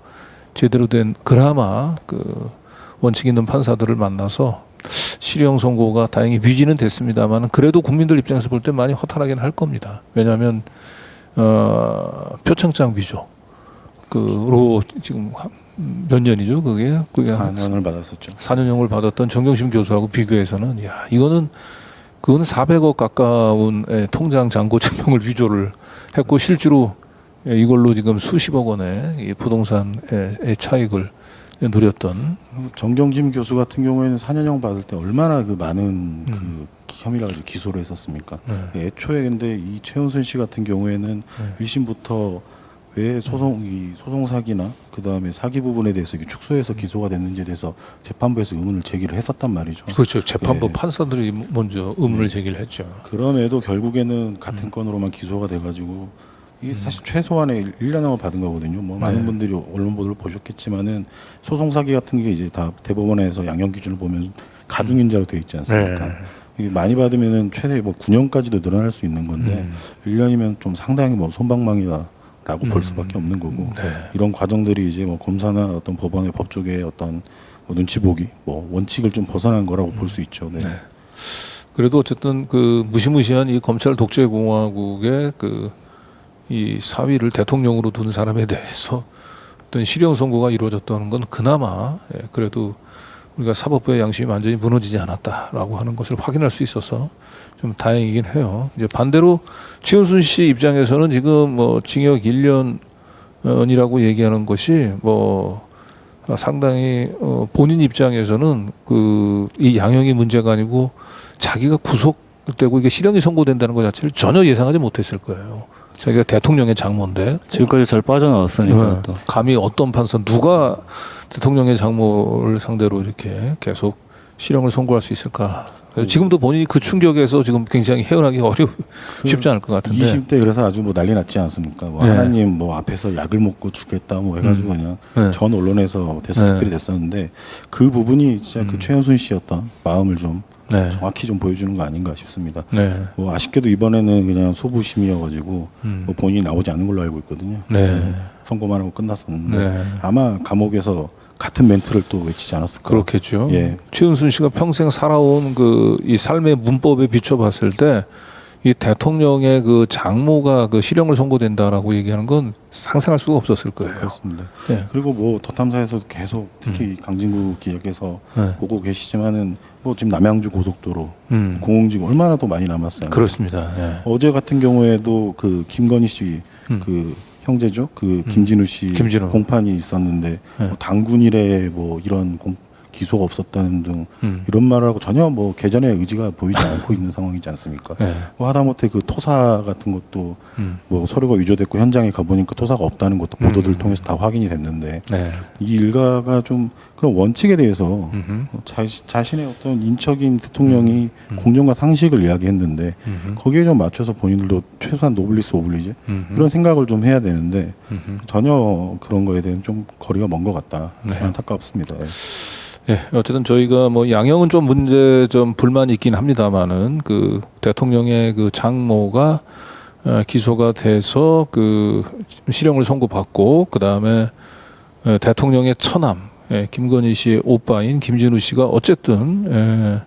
제대로 된 그나마 그 원칙 있는 판사들을 만나서 실형 선고가 다행히 위지는 됐습니다만 그래도 국민들 입장에서 볼 때 많이 허탈하긴 할 겁니다. 왜냐하면 표창장 위조 그로 지금 몇 년이죠 그게 4년을 받았었죠. 4년형을 받았던 정경심 교수하고 비교해서는 그거는 400억 가까운 통장 잔고 증명을 위조를 했고 실제로 이걸로 지금 수십억 원의 이 부동산의 차익을 누렸던. 정경심 교수 같은 경우에는 4년형 받을 때 얼마나 그 많은 그 혐의를 가지고 기소를 했었습니까? 애초에 근데 이 최은순 씨 같은 경우에는 1심부터 왜 소송 사기나 그 다음에 사기 부분에 대해서 축소해서 기소가 됐는지에 대해서 재판부에서 의문을 제기를 했었단 말이죠. 그렇죠. 재판부 판사들이 먼저 의문을 제기를 했죠. 그럼에도 결국에는 같은 건으로만 기소가 돼가지고 이게 사실 최소한의 1년형을 받은 거거든요. 뭐 많은 분들이 언론 보도를 보셨겠지만은 소송 사기 같은 게 이제 다 대법원에서 양형 기준을 보면 가중인자로 되어 있지 않습니까? 이게 많이 받으면은 최대 뭐 9년까지도 늘어날 수 있는 건데 1년이면 좀 상당히 뭐 솜방망이다라고 볼 수밖에 없는 거고 이런 과정들이 이제 뭐 검사나 어떤 법원의 법조계의 어떤 뭐 눈치 보기, 뭐 원칙을 좀 벗어난 거라고 볼 수 있죠. 네. 그래도 어쨌든 그 무시무시한 이 검찰 독재 공화국의 이 사위를 대통령으로 둔 사람에 대해서 어떤 실형 선고가 이루어졌다는 건 그나마 그래도 우리가 사법부의 양심이 완전히 무너지지 않았다라고 하는 것을 확인할 수 있어서 좀 다행이긴 해요. 이제 반대로 최은순 씨 입장에서는 지금 뭐 징역 1년이라고 얘기하는 것이 뭐 상당히 본인 입장에서는 이 양형이 문제가 아니고 자기가 구속되고 이게 실형이 선고된다는 것 자체를 전혀 예상하지 못했을 거예요. 자기가 대통령의 장모인데 지금까지 잘 빠져나왔으니까 또 감히 어떤 판사 누가 대통령의 장모를 상대로 이렇게 계속 실형을 선고할 수 있을까? 지금도 본인이 그 충격에서 지금 굉장히 헤어나기 쉽지 않을 것 같은데. 20대 그래서 아주 뭐 난리 났지 않습니까? 뭐 하나님 뭐 앞에서 약을 먹고 죽겠다 뭐 해가지고 그냥 전 언론에서 대스특필이 됐었는데 그 부분이 진짜 그 최은순 씨였던 마음을 좀 정확히 좀 보여주는 거 아닌가 싶습니다. 뭐 아쉽게도 이번에는 그냥 소부심이어가지고 뭐 본인이 나오지 않는 걸로 알고 있거든요. 선고만 하고 끝났었는데 아마 감옥에서 같은 멘트를 또 외치지 않았을까. 그렇겠죠. 최은순 씨가 평생 살아온 이 삶의 문법에 비춰봤을 때 이 대통령의 그 장모가 실형을 선고된다라고 얘기하는 건 상상할 수가 없었을 거예요. 그렇습니다. 그리고 뭐 더 탐사에서 계속 특히 강진구 기자께서 보고 계시지만은 뭐 지금 남양주 고속도로 공공지구 얼마나 더 많이 남았어요. 그렇습니다. 어제 같은 경우에도 그 김건희 씨 그 형제죠. 그 김진우 씨 김진우. 공판이 있었는데 뭐 당군일에 뭐 이런 기소가 없었다는 등 이런 말을 하고 전혀 뭐 개전의 의지가 보이지 않고 있는 상황이지 않습니까? 네. 뭐 하다못해 그 토사 같은 것도 뭐 서류가 위조됐고 현장에 가보니까 토사가 없다는 것도 보도들 통해서 다 확인이 됐는데 네. 이 일가가 좀 그런 원칙에 대해서 자신의 어떤 인적인 대통령이 공정과 상식을 이야기했는데 거기에 좀 맞춰서 본인들도 최소한 노블리스 오블리주 이런 생각을 좀 해야 되는데 전혀 그런 거에 대한 좀 거리가 먼 것 같다. 네. 안타깝습니다. 예. 예, 어쨌든 저희가 뭐 양형은 좀 문제 좀 불만이 있긴 합니다만은 그 대통령의 그 장모가 기소가 돼서 그 실형을 선고받고 그 다음에 대통령의 처남 김건희 씨의 오빠인 김진우 씨가 어쨌든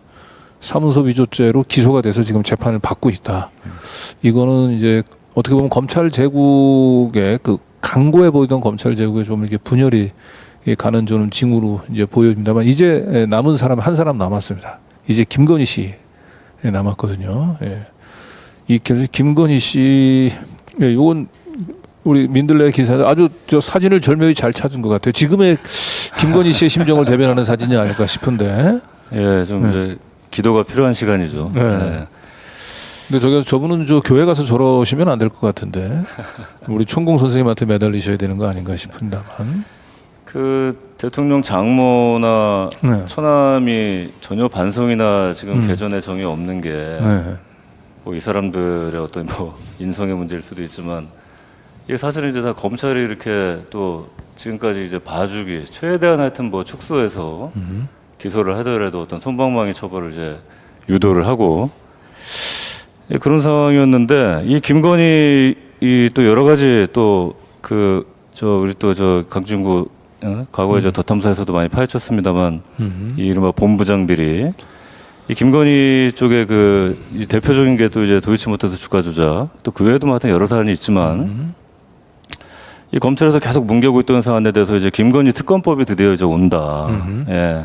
사문서 위조죄로 기소가 돼서 지금 재판을 받고 있다. 이거는 이제 어떻게 보면 검찰 제국의 그 강고해 보이던 검찰 제국에 좀 이렇게 분열이 가는 좀 징후로 이제 보여집니다만 이제 남은 사람 한 사람 남았습니다. 이제 김건희 씨 남았거든요. 예. 이 김건희 씨, 이건 우리 민들레 기사 아주 저 사진을 절묘히 잘 찾은 것 같아요. 지금의 김건희 씨의 심정을 대변하는 사진이 아닐까 싶은데. 예, 좀 이제 기도가 필요한 시간이죠. 네. 예. 근데 저분은 저 교회 가서 저러시면 안 될 것 같은데 우리 천공 선생님한테 매달리셔야 되는 거 아닌가 싶은다만. 그 대통령 장모나 네. 처남이 전혀 반성이나 지금 개전의 정이 없는 게 뭐 이 네. 사람들의 어떤 뭐 인성의 문제일 수도 있지만 이게 사실은 이제 다 검찰이 이렇게 또 지금까지 이제 봐주기 최대한 하여튼 뭐 축소해서 기소를 하더라도 어떤 솜방망이 처벌을 이제 유도를 하고 예, 그런 상황이었는데 이 김건희 이 또 여러 가지 또 그 저 우리 또 저 강진구 과거에 저 더 탐사에서도 많이 파헤쳤습니다만 이 이른바 본부장 비리 이 김건희 쪽에 그 이 대표적인 게 또 이제 도이치모터스 주가 조작 또 그 외에도 뭐 하여튼 여러 사안이 있지만 이 검찰에서 계속 뭉개고 있던 사안에 대해서 이제 김건희 특검법이 드디어 이제 온다. 예.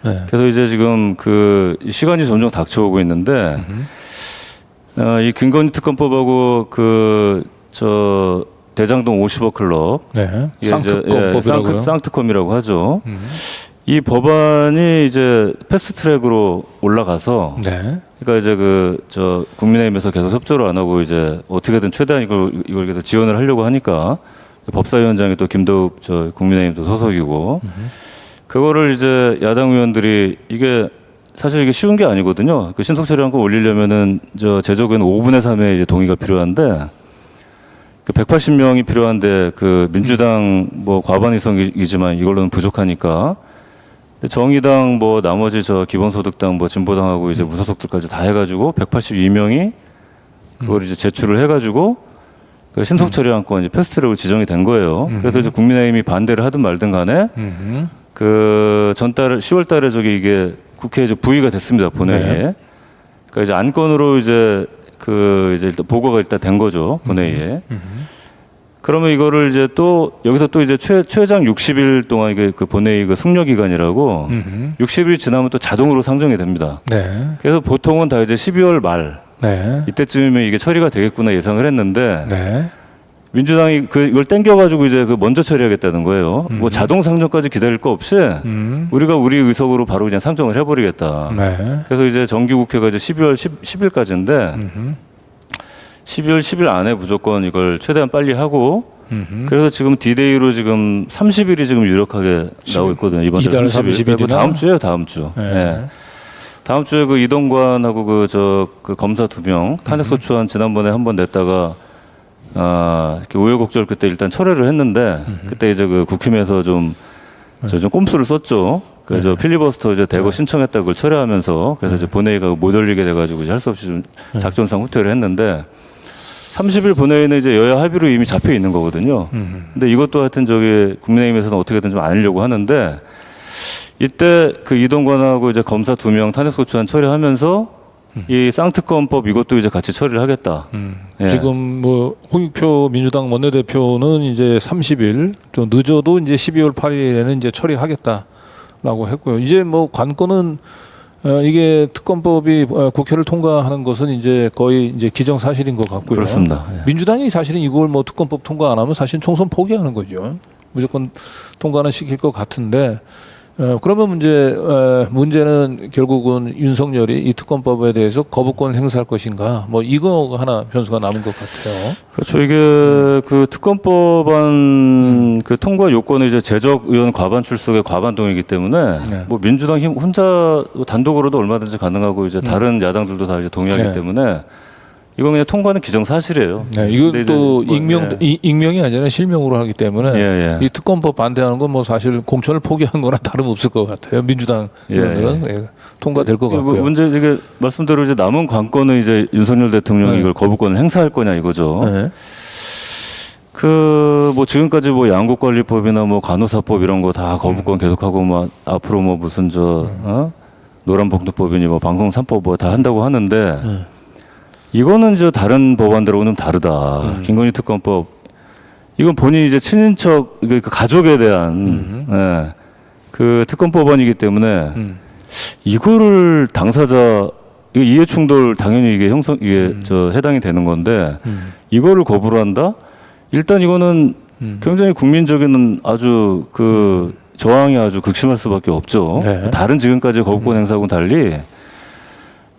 네. 그래서 이제 지금 그 시간이 점점 닥쳐오고 있는데 이 김건희 특검법하고 그 저 대장동 50억 클럽 네. 이게 이제, 쌍특검법이라고요. 쌍특검이라고 하죠. 이 법안이 이제 패스트트랙으로 올라가서 네. 그러니까 이제 그 저 국민의힘에서 계속 협조를 안 하고 이제 어떻게든 최대한 이걸 계속 지원을 하려고 하니까 법사위원장이 또 김도읍 저 국민의힘도 소속이고 그거를 이제 야당 의원들이 이게 사실 이게 쉬운 게 아니거든요. 그 신속 처리한 거 올리려면은 저 제적은 5분의 3의 이제 동의가 필요한데 그 180명이 필요한데 그 민주당 뭐 과반 이상이지만 이걸로는 부족하니까 정의당 뭐 나머지 저 기본소득당 뭐 진보당하고 이제 무소속들까지 다 해가지고 182명이 그걸 이제 제출을 해가지고 그 신속 처리안건 이제 패스트트랙으로 지정이 된 거예요. 그래서 이제 국민의힘이 반대를 하든 말든 간에 그 전달 10월달에 저기 이게 국회에 이제 부의가 됐습니다 본회의에. 네. 그러니까 이제 안건으로 이제 그 이제 일단 보고가 일단 된 거죠 본회의에. 그러면 이거를 이제 또 여기서 또 이제 최장 60일 동안 이게 그 본회의 그 숙려 기간이라고 60일 지나면 또 자동으로 상정이 됩니다. 네. 그래서 보통은 다 이제 12월 말 네. 이때쯤이면 이게 처리가 되겠구나 예상을 했는데 네. 민주당이 그 이걸 땡겨가지고 이제 그 먼저 처리하겠다는 거예요. 뭐 자동 상정까지 기다릴 거 없이 우리가 우리 의석으로 바로 그냥 상정을 해버리겠다. 네. 그래서 이제 정기국회가 이제 12월 10일까지인데 12월 10일 안에 무조건 이걸 최대한 빨리 하고 그래서 지금 D-Day로 지금 30일이 지금 유력하게 나오고 있거든요. 이번 달 이달 30일. 30일이나? 다음 주에요, 다음 주. 네. 예. 다음 주에 그 이동관하고 그 검사 2명 탄핵소추안 지난번에 한 번 냈다가 이렇게 우여곡절 그때 일단 철회를 했는데 그때 이제 그 국힘에서 좀 꼼수를 썼죠. 그래서 필리버스터 이제 대거 신청했다 그걸 철회하면서 그래서 이제 본회의가 못 열리게 돼가지고 이제 할 수 없이 좀 작전상 후퇴를 했는데 30일 본회의는 이제 여야 합의로 이미 잡혀 있는 거거든요. 근데 이것도 하여튼 저기 국민의힘에서는 어떻게든 좀 안 하려고 하는데 이때 그 이동관하고 이제 검사 2명 탄핵소추안 처리하면서 이 쌍특검법 이것도 이제 같이 처리를 하겠다. 예. 지금 뭐 홍익표 민주당 원내대표는 이제 30일 또 늦어도 이제 12월 8일에는 이제 처리하겠다라고 했고요. 이제 뭐 관건은 이게 특검법이 국회를 통과하는 것은 이제 거의 이제 기정사실인 것 같고요. 그렇습니다. 예. 민주당이 사실은 이걸 뭐 특검법 통과 안 하면 사실 총선 포기하는 거죠. 무조건 통과는 시킬 것 같은데 그러면 문제는 결국은 윤석열이 이 특검법에 대해서 거부권을 행사할 것인가? 뭐 이거 하나 변수가 남은 것 같아요. 그렇죠. 이게 그 특검법안 그 통과 요건은 이제 재적 의원 과반 출석의 과반동이기 때문에 네. 뭐 민주당 힘 혼자 단독으로도 얼마든지 가능하고 이제 다른 야당들도 다 이제 동의하기 네. 때문에 이건 그냥 통과는 기정사실이에요. 네, 근데 이건 이제 또 뭐, 익명이 아니라 실명으로 하기 때문에 예, 예. 이 특검법 반대하는 건 뭐 사실 공천을 포기한 거나 다름없을 것 같아요. 민주당 의원들은 예, 통과될 것 같고요. 문제 이게 말씀대로 이제 남은 관건은 이제 윤석열 대통령이 네. 이걸 거부권을 행사할 거냐 이거죠. 네. 그 뭐 지금까지 뭐 양국관리법이나 뭐 간호사법 이런 거 다 거부권 계속하고 뭐 앞으로 뭐 무슨 노란봉투법이니 뭐 방송 3법 뭐 다 한다고 하는데 이거는 이제 다른 법안들하고는 다르다. 김건희 특검법 이건 본인이 이제 친인척 그 가족에 대한 예, 그 특검법안이기 때문에 이거를 당사자 이거 이해충돌 당연히 이게 이게 해당이 되는 건데 이거를 거부를 한다? 일단 이거는 굉장히 국민적인 아주 그 저항이 아주 극심할 수밖에 없죠. 네. 다른 지금까지 거부권 행사하고는 달리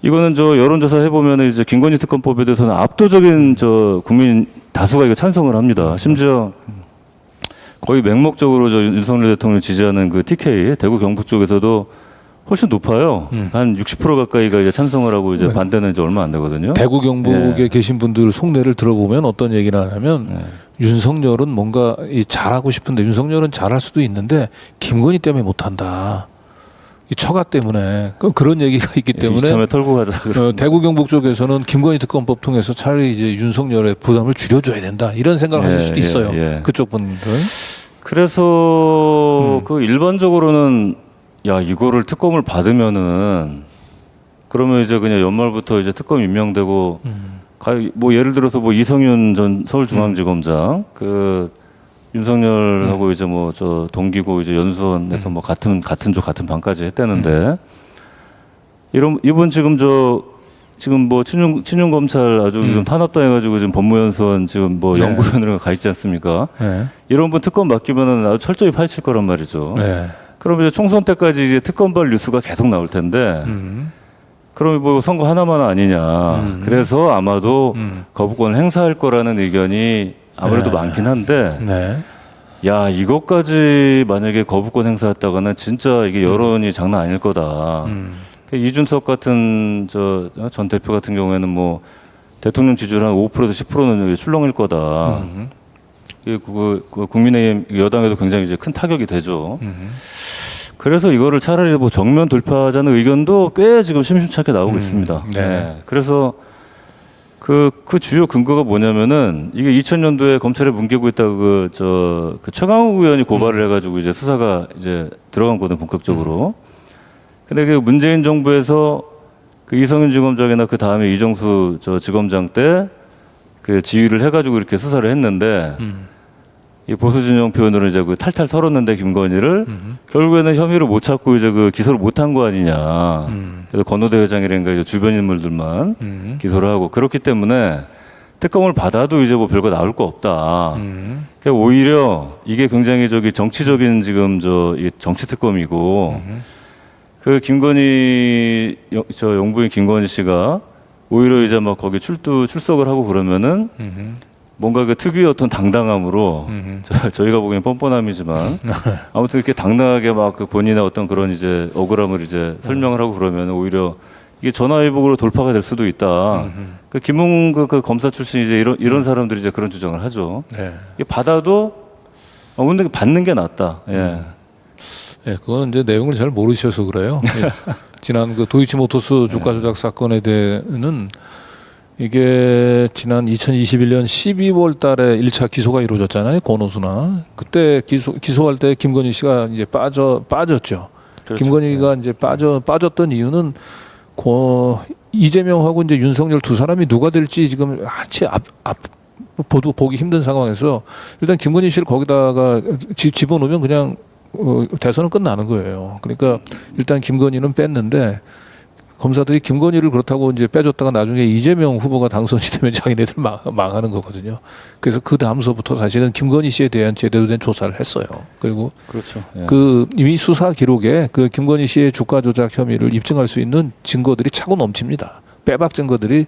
이거는 여론조사 해보면 이제 김건희 특검법에 대해서는 압도적인 국민 다수가 이거 찬성을 합니다. 심지어 거의 맹목적으로 윤석열 대통령을 지지하는 그 TK 대구 경북 쪽에서도 훨씬 높아요. 한 60% 가까이가 이제 찬성을 하고 이제 반대는 이제 얼마 안 되거든요. 대구 경북에 계신 분들 속내를 들어보면 어떤 얘기를 하냐면 윤석열은 뭔가 잘하고 싶은데 윤석열은 잘할 수도 있는데 김건희 때문에 못한다. 이 처가 때문에 그런 얘기가 있기 때문에 이참에 털고 가자. 대구 경북 쪽에서는 김건희 특검법 통해서 차라리 이제 윤석열의 부담을 줄여줘야 된다 이런 생각을 하실 수도 있어요. 그쪽 분들. 그래서 그 일반적으로는 야 이거를 특검을 받으면은 그러면 이제 그냥 연말부터 이제 특검 임명되고 뭐 예를 들어서 뭐 이성윤 전 서울중앙지검장 그 윤석열하고 이제 뭐 동기고 이제 연수원에서 뭐 같은 조 같은 반까지 했다는데 이분 지금 지금 뭐 친윤 검찰 아주 지금 탄압당해가지고 지금 법무연수원 지금 뭐 연구위원으로 가 있지 않습니까? 이런 분 특검 맡기면은 아주 철저히 파헤칠 거란 말이죠. 그럼 이제 총선 때까지 이제 특검발 뉴스가 계속 나올 텐데. 그럼 뭐 선거 하나만 아니냐. 그래서 아마도 거부권을 행사할 거라는 의견이 아무래도 많긴 한데, 야 이것까지 만약에 거부권 행사했다가는 진짜 이게 여론이 장난 아닐 거다. 이준석 같은 전 대표 같은 경우에는 뭐 대통령 지지율 한 5%에서 10%는 출렁일 거다. 그 국민의힘 여당에도 굉장히 이제 큰 타격이 되죠. 그래서 이거를 차라리 뭐 정면 돌파하자는 의견도 꽤 지금 심심찮게 나오고 있습니다. 그래서 그 주요 근거가 뭐냐면은 이게 2000년도에 검찰에 뭉개고 있다고 그 최강욱 의원이 고발을 해가지고 이제 수사가 이제 들어간 거든 본격적으로. 근데 그 문재인 정부에서 그 이성윤 지검장이나 그 다음에 이정수 지검장 때 그 지휘를 해가지고 이렇게 수사를 했는데 이 보수 진영 표현으로 이제 그 탈탈 털었는데 김건희를 결국에는 혐의를 못 찾고 이제 그 기소를 못한 거 아니냐. 그래서 권오대 회장이라든가 이제 주변 인물들만 기소를 하고 그렇기 때문에 특검을 받아도 이제 뭐 별거 나올 거 없다. 그러니까 오히려 이게 굉장히 정치적인 지금 이 정치 특검이고 그 김건희 영부인 김건희 씨가 오히려 이제 막 거기 출석을 하고 그러면은 뭔가 그 특유의 어떤 당당함으로 저희가 보기엔 뻔뻔함이지만 아무튼 이렇게 당당하게 막 그 본인의 어떤 그런 이제 억울함을 이제 설명을 하고 그러면 오히려 이게 전화위복으로 돌파가 될 수도 있다. 그 김웅 그 검사 출신 이제 이런 사람들이 이제 그런 주장을 하죠. 이게 받아도 근데 받는 게 낫다. 그거는 이제 내용을 잘 모르셔서 그래요. 지난 그 도이치모터스 주가 조작 사건에 대해는 이게 지난 2021년 12월 달에 1차 기소가 이루어졌잖아요. 권오수나. 그때 기소할 때 김건희 씨가 이제 빠졌죠. 그렇죠. 김건희가 이제 빠졌던 이유는 이재명하고 이제 윤석열 두 사람이 누가 될지 지금 한치 보기 힘든 상황에서 일단 김건희 씨를 거기다가 집어넣으면 그냥 대선은 끝나는 거예요. 그러니까 일단 김건희는 뺐는데 검사들이 김건희를 그렇다고 이제 빼줬다가 나중에 이재명 후보가 당선이 되면 자기네들 망하는 거거든요. 그래서 그 다음서부터 사실은 김건희 씨에 대한 제대로 된 조사를 했어요. 그리고 그렇죠. 예. 그 이미 수사 기록에 그 김건희 씨의 주가 조작 혐의를 입증할 수 있는 증거들이 차고 넘칩니다. 빼박 증거들이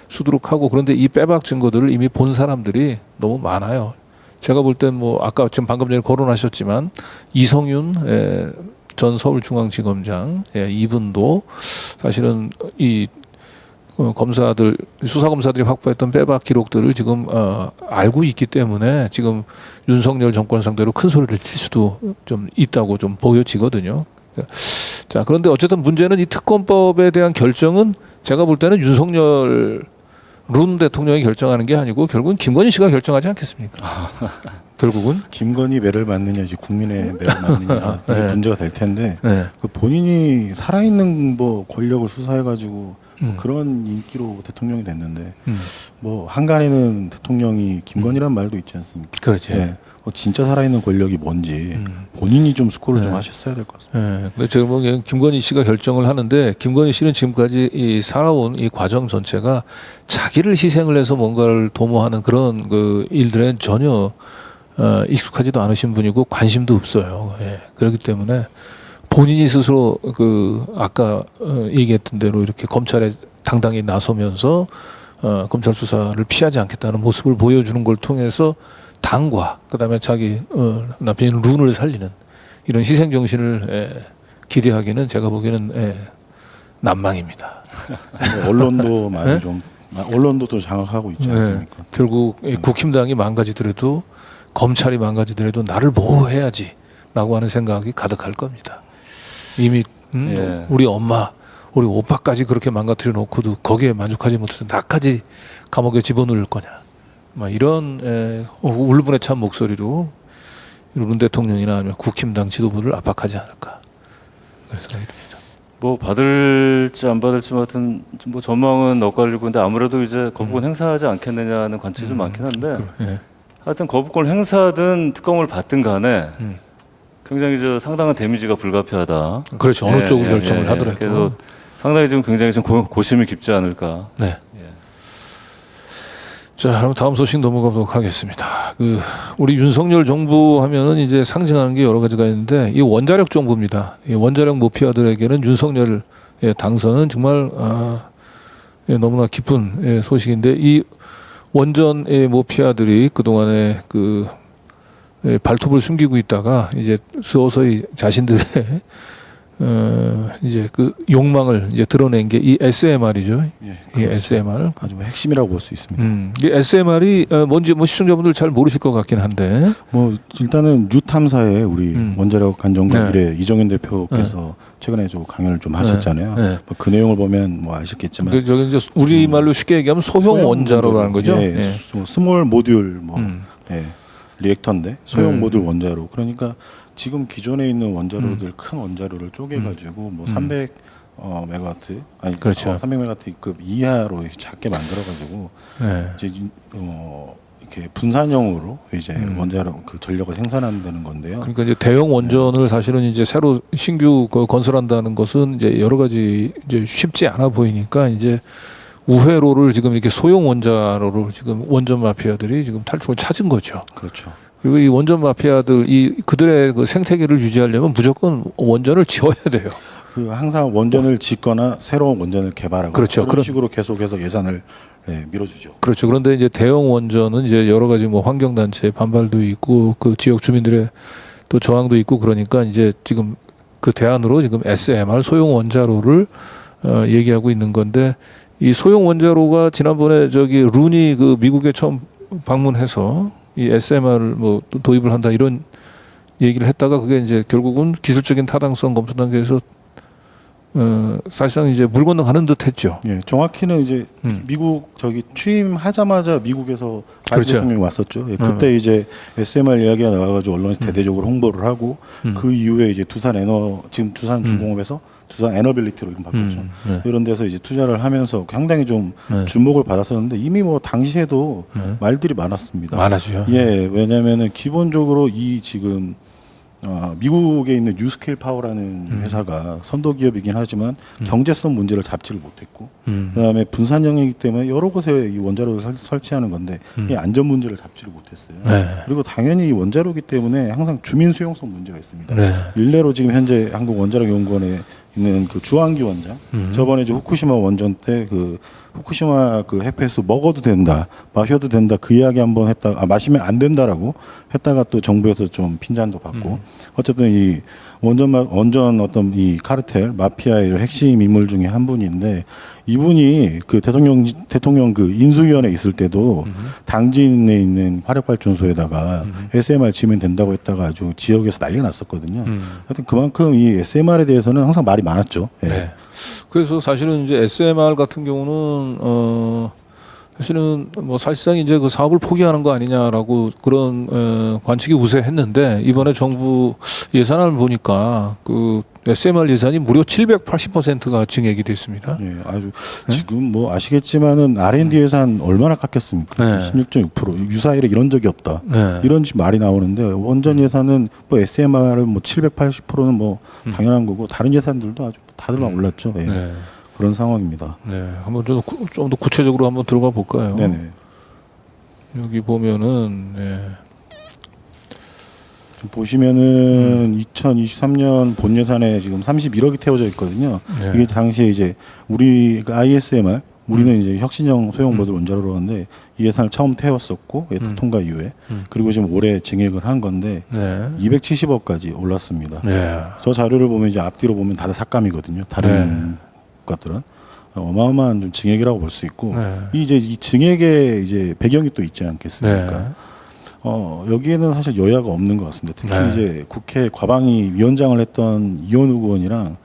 수두룩하고, 그런데 이 빼박 증거들을 이미 본 사람들이 너무 많아요. 제가 볼 땐 뭐 아까 지금 방금 전에 거론하셨지만 이성윤 전 서울중앙지검장 이분도 사실은 이 검사들 수사 검사들이 확보했던 빼박 기록들을 지금 알고 있기 때문에 지금 윤석열 정권 상대로 큰 소리를 칠 수도 좀 있다고 좀 보여지거든요. 자, 그런데 어쨌든 문제는 이 특검법에 대한 결정은 제가 볼 때는 윤석열 룬 대통령이 결정하는 게 아니고 결국은 김건희 씨가 결정하지 않겠습니까? 결국은 김건희 매를 맞느냐 이제 국민의 매를 맞느냐 이게 네. 문제가 될 텐데 네. 그 본인이 살아있는 뭐 권력을 수사해가지고 뭐 그런 인기로 대통령이 됐는데 뭐 한간에는 대통령이 김건희란 말도 있지 않습니까? 그렇지. 예. 진짜 살아있는 권력이 뭔지 본인이 좀 스코를 좀 하셨어야 될 것 같습니다. 네. 근데 제가 보기엔 김건희 씨가 결정을 하는데 김건희 씨는 지금까지 이 살아온 이 과정 전체가 자기를 희생을 해서 뭔가를 도모하는 그런 그 일들에 전혀 익숙하지도 않으신 분이고 관심도 없어요. 예. 그렇기 때문에 본인이 스스로 그 아까 얘기했던 대로 이렇게 검찰에 당당히 나서면서 검찰 수사를 피하지 않겠다는 모습을 보여주는 걸 통해서 당과 그다음에 자기 남편인 룬을 살리는 이런 희생 정신을 기대하기는 제가 보기에는 난망입니다. 언론도 많이 네? 좀 언론도 또 장악하고 있지 않습니까? 결국 국힘당이 망가지더라도 검찰이 망가지더라도 나를 보호해야지라고 하는 생각이 가득할 겁니다. 이미 예. 우리 엄마, 우리 오빠까지 그렇게 망가뜨려 놓고도 거기에 만족하지 못해서 나까지 감옥에 집어넣을 거냐. 막 이런 울분에 찬 목소리로 룬 대통령이나 아니면 국힘당 지도부를 압박하지 않을까 그런 생각이 듭니다. 뭐 받을지 안 받을지 같은 뭐 전망은 엇갈리고 근데 아무래도 이제 거부권 행사하지 않겠느냐는 관측이 좀 많긴 한데 예. 하여튼 거부권 행사든 특검을 받든 간에 굉장히 상당한 데미지가 불가피하다. 그렇죠. 어느 예, 쪽으로 예, 결정을 예, 하더라도. 그래서 상당히 지금 굉장히 좀 고심이 깊지 않을까. 네. 예. 자, 그럼 다음 소식 넘어가도록 하겠습니다. 우리 윤석열 정부 하면은 이제 상징하는 게 여러 가지가 있는데 이 원자력 정부입니다. 이 원자력 모피아들에게는 윤석열 당선은 정말 너무나 기쁜 소식인데 이 원전 모피아들이 그 동안에 발톱을 숨기고 있다가 이제 서서히 자신들의 이제 그 욕망을 이제 드러낸 게 이 SMR이죠. 예, 이 SMR. 아주 핵심이라고 볼 수 있습니다. 이 SMR이 뭔지 뭐 시청자분들 잘 모르실 것 같긴 한데. 뭐 일단은 뉴탐사에 우리 원자력 안전관 네. 미래 이정현 대표께서 최근에 좀 강연을 좀 하셨잖아요. 네. 뭐그 내용을 보면 뭐 아시겠지만 근데 저기 이제 우리 말로 쉽게 얘기하면 소형 원자로라는 거죠. 예, 예. 스몰 모듈 뭐 음. 리액터인데 소형 모듈 원자로. 그러니까 지금 기존에 있는 원자로들 큰 원자로를 쪼개가지고 뭐 300 메가와트 아니 그렇죠. 300메가와트급 이하로 작게 만들어가지고 네. 이제 이렇게 분산형으로 이제 원자로 그 전력을 생산한다는 건데요. 그러니까 이제 대형 원전을 사실은 이제 새로 신규 건설한다는 것은 이제 여러 가지 이제 쉽지 않아 보이니까 이제 우회로를 지금 이렇게 소형 원자로를 지금 원전 마피아들이 지금 탈출을 찾은 거죠. 그렇죠. 그리고 이 원전 마피아들 그들의 그 생태계를 유지하려면 무조건 원전을 지어야 돼요. 그 항상 원전을 짓거나 새로운 원전을 개발하고 그렇죠. 그런 식으로 계속해서 예산을 밀어주죠. 그렇죠. 그런데 이제 대형 원전은 이제 여러 가지 뭐 환경단체 반발도 있고 그 지역 주민들의 또 저항도 있고 그러니까 이제 지금 그 대안으로 지금 SMR 소형 원자로를 얘기하고 있는 건데 이 소형 원자로가 지난번에 저기 룬이 그 미국에 처음 방문해서 이 SMR을 뭐 도입을 한다 이런 얘기를 했다가 그게 이제 결국은 기술적인 타당성 검토 단계에서 사실상 이제 물 건너가는 듯했죠. 예, 정확히는 이제 미국 저기 취임하자마자 미국에서 바이든 그렇죠. 대통령이 왔었죠. 예, 그때 이제 SMR 이야기가 나와가지고 언론에서 대대적으로 홍보를 하고 그 이후에 이제 지금 두산 중공업에서 두산 에너빌리티로 이름 바꿨죠. 네. 이런 데서 이제 투자를 하면서 상당히 좀 네. 주목을 받았었는데 이미 뭐 당시에도 말들이 많았습니다. 많아져요. 예, 왜냐면은 기본적으로 이 지금 미국에 있는 뉴스케일 파워라는 회사가 선도 기업이긴 하지만 경제성 문제를 잡지를 못했고, 그다음에 분산 영역이기 때문에 여러 곳에 이 원자로를 설치하는 건데 이 안전 문제를 잡지를 못했어요. 네. 그리고 당연히 이 원자로이기 때문에 항상 주민 수용성 문제가 있습니다. 네. 일례로 지금 현재 한국원자력연구원에 있는 그 주한기 원장, 저번에 이제 후쿠시마 원전 때 그 후쿠시마 그 핵폐수 먹어도 된다, 마셔도 된다 그 이야기 한번 했다, 마시면 안 된다라고 했다가 또 정부에서 좀 핀잔도 받고, 어쨌든 이 원전 어떤 이 카르텔 마피아의 핵심 인물 중에 한 분인데, 이분이 그 대통령 그 인수위원회 있을 때도 당진에 있는 화력발전소에다가 SMR 지면 된다고 했다가 아주 지역에서 난리가 났었거든요. 하여튼 그만큼 이 SMR에 대해서는 항상 말이 많았죠. 예. 네. 그래서 사실은 이제 SMR 같은 경우는 사실은 뭐 사실상 이제 그 사업을 포기하는 거 아니냐라고 그런 관측이 우세했는데, 이번에 정부 예산을 보니까 그 SMR 예산이 무려 780%가 증액이 됐습니다. 예, 아주 지금 뭐 아시겠지만은 R&D 예산 얼마나 깎였습니까? 네. 16.6% 유사일에 이런 적이 없다. 네. 이런 말이 나오는데, 원전 예산은 뭐 SMR은 뭐 780%는 뭐 당연한 거고, 다른 예산들도 아주 다들 막 올랐죠. 예. 네. 그런 상황입니다. 네. 한번 좀 더 구체적으로 한번 들어가 볼까요? 네네. 여기 보면은 네. 지금 보시면은 2023년 본 예산에 지금 31억이 태워져 있거든요. 네. 이게 당시에 이제 우리 그 ISMR, 우리는 이제 혁신형 소형 모듈 원자로로 하는데 이 예산을 처음 태웠었고, 예타 통과 이후에 그리고 지금 올해 증액을 한 건데 네. 270억까지 올랐습니다. 네. 저 자료를 보면 이제 앞뒤로 보면 다들 삭감이거든요. 다른 것들은 어마어마한 좀 증액이라고 볼 수 있고, 네. 이 증액의 이제 배경이 또 있지 않겠습니까? 네. 여기에는 사실 여야가 없는 것 같습니다. 특히 네. 이제 국회 과방위 위원장을 했던 이현우 의원이랑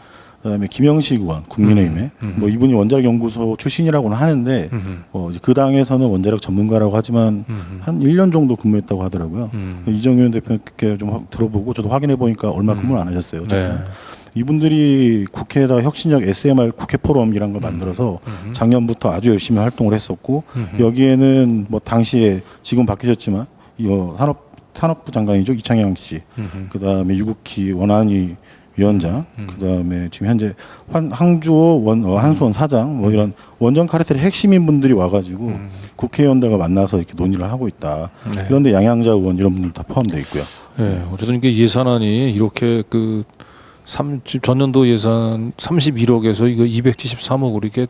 그다음에 김영식 의원, 국민의힘에 뭐 이분이 원자력 연구소 출신이라고는 하는데 이제 그 당에서는 원자력 전문가라고 하지만 한 1년 정도 근무했다고 하더라고요. 이정현 대표께 좀 들어보고 저도 확인해 보니까 얼마 근무를 안 하셨어요. 어쨌든. 네. 이분들이 국회에다 혁신력 SMR 국회 포럼이라는 걸 만들어서 작년부터 아주 열심히 활동을 했었고, 여기에는 뭐 당시에 지금 바뀌셨지만 이거 산업부 장관이죠, 이창양 씨, 그다음에 유국희 원안위 위원장, 그다음에 지금 현재 항주호 한수원 사장, 뭐 이런 원전 카르텔의 핵심인 분들이 와가지고 국회의원들과 만나서 이렇게 논의를 하고 있다. 네. 그런데 양양자 의원 이런 분들 다 포함되어 있고요. 네. 어쨌든 이게 예산안이 이렇게 그 전년도 예산 31억에서 이거 273억으로 이렇게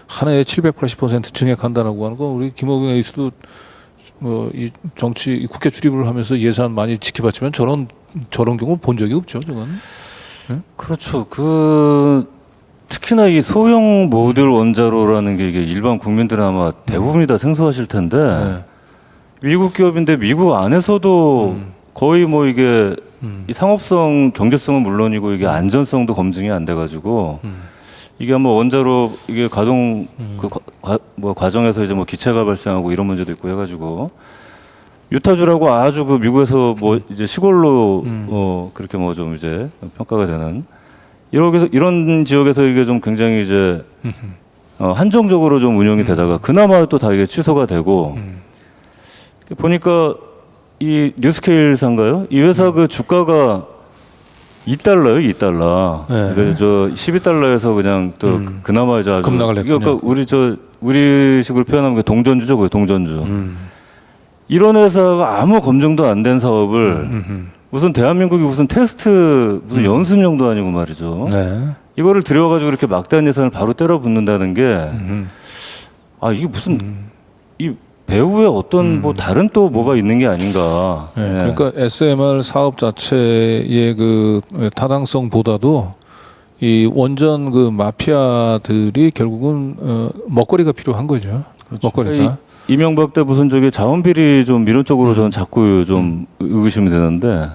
한 해에 780% 증액한다라고 하는 거, 우리 김호경 에이스도 뭐 이 정치 국회 출입을 하면서 예산 많이 지켜봤지만 저런 경우 본 적이 없죠, 저건. 그렇죠. 특히나 이 소형 모듈 원자로라는 게 이게 일반 국민들은 아마 대부분이 다 생소하실 텐데, 네. 미국 기업인데 미국 안에서도 거의 뭐 이게 이 상업성, 경제성은 물론이고 이게 안전성도 검증이 안 돼가지고 이게 아마 원자로 이게 가동 뭐 과정에서 이제 뭐 기체가 발생하고 이런 문제도 있고 해가지고 유타주라고 아주 그 미국에서 뭐 이제 시골로 그렇게 뭐 좀 이제 평가가 되는 이런 지역에서 이게 좀 굉장히 이제 한정적으로 좀 운영이 되다가 그나마 또 다 이게 취소가 되고 보니까 이 뉴스케일사인가요? 이 회사 그 주가가 $2요, $2. 네. 그래서 저 12달러에서 그냥 또 그나마 이제 아주 급락을 했군요. 그러니까 우리식으로 표현하면 그 동전주죠, 그 동전주. 이런 회사가 아무 검증도 안 된 사업을 무슨 대한민국이 무슨 테스트 무슨 연습용도 아니고 말이죠. 네. 이거를 들여가지고 이렇게 막대한 예산을 바로 때려 붓는다는 게 이게 무슨 이 배후에 어떤 뭐 다른 또 뭐가 있는 게 아닌가. 네. 예. 그러니까 SMR 사업 자체의 그 타당성보다도 이 원전 그 마피아들이 결국은 먹거리가 필요한 거죠. 그렇죠. 먹거리가. 이명박 때 무슨 저기 자원비리 좀 이런 쪽으로 저는 자꾸 좀 의구심이 드는데.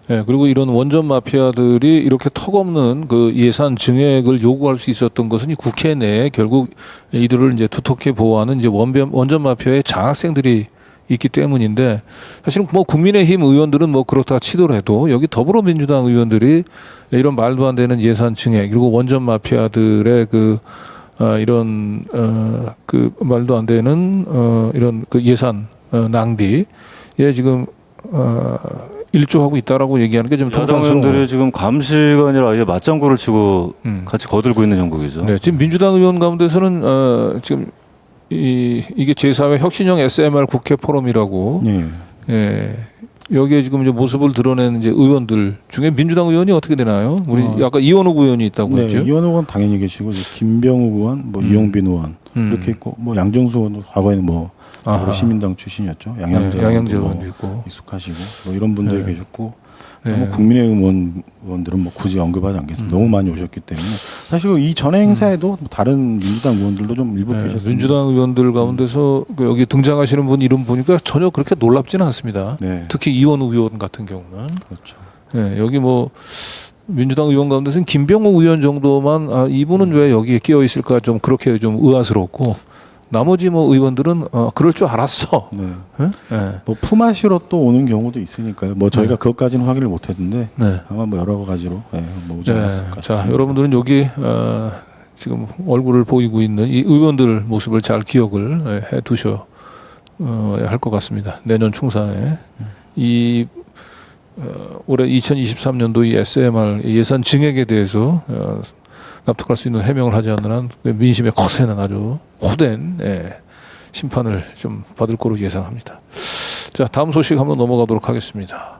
예, 그리고 이런 원전 마피아들이 이렇게 턱없는 그 예산 증액을 요구할 수 있었던 것은 이 국회 내에 결국 이들을 이제 두텁게 보호하는 이제 원전 마피아의 장학생들이 있기 때문인데, 사실은 뭐 국민의힘 의원들은 뭐 그렇다 치더라도 여기 더불어민주당 의원들이 이런 말도 안 되는 예산 증액 그리고 원전 마피아들의 이런 그 말도 안 되는 이런 그 예산 낭비에 지금 일조하고 있다라고 얘기하는 게 좀 야당 통상스러워요. 의원들이 지금 감시가 아니라 아예 맞장구를 치고 같이 거들고 있는 형국이죠. 네, 지금 민주당 의원 가운데서는 지금 이게 제4회 혁신형 SMR 국회 포럼이라고 예. 예, 여기에 지금 이제 모습을 드러낸 이제 의원들 중에 민주당 의원이 어떻게 되나요? 우리 아까 이원욱 의원이 있다고 네, 했죠. 이원욱 의원 당연히 계시고 이제 김병욱 의원, 뭐 이용빈 의원 이렇게 있고 뭐 양정수 의원도 과거에는 뭐 아하. 시민당 출신이었죠. 양양재 네, 양양재 의원도 의원도 있고. 익숙하시고 뭐 이런 분들이 네. 계셨고 네. 뭐 국민의힘 의원들은 뭐 굳이 언급하지 않겠습니다. 너무 많이 오셨기 때문에 사실 이 전에 행사에도 다른 민주당 의원들도 좀 일부 네, 계셨습니다. 민주당 의원들 가운데서 그 여기 등장하시는 분 이름 보니까 전혀 그렇게 놀랍지는 않습니다. 네, 특히 이원욱 의원 같은 경우는 그렇죠. 예, 여기 뭐 민주당 의원 가운데서는 김병욱 의원 정도만 이분은 왜 여기에 끼어 있을까 좀 그렇게 좀 의아스럽고 나머지 뭐 의원들은 그럴 줄 알았어. 네. 예? 예. 뭐 품앗이로 또 오는 경우도 있으니까요. 뭐 저희가 그것까지는 확인을 못했는데 네. 아마 뭐 여러 가지로 뭐 오지 네. 않았을까 자, 싶습니다. 여러분들은 여기 지금 얼굴을 보이고 있는 이 의원들 모습을 잘 기억을 해 두셔야 할 것 같습니다. 내년 충산에 이 올해 2023년도 이 SMR 예산 증액에 대해서 납득할 수 있는 해명을 하지 않는 한 민심의 거세는 아주 호된 심판을 좀 받을 거로 예상합니다. 자, 다음 소식 한번 넘어가도록 하겠습니다.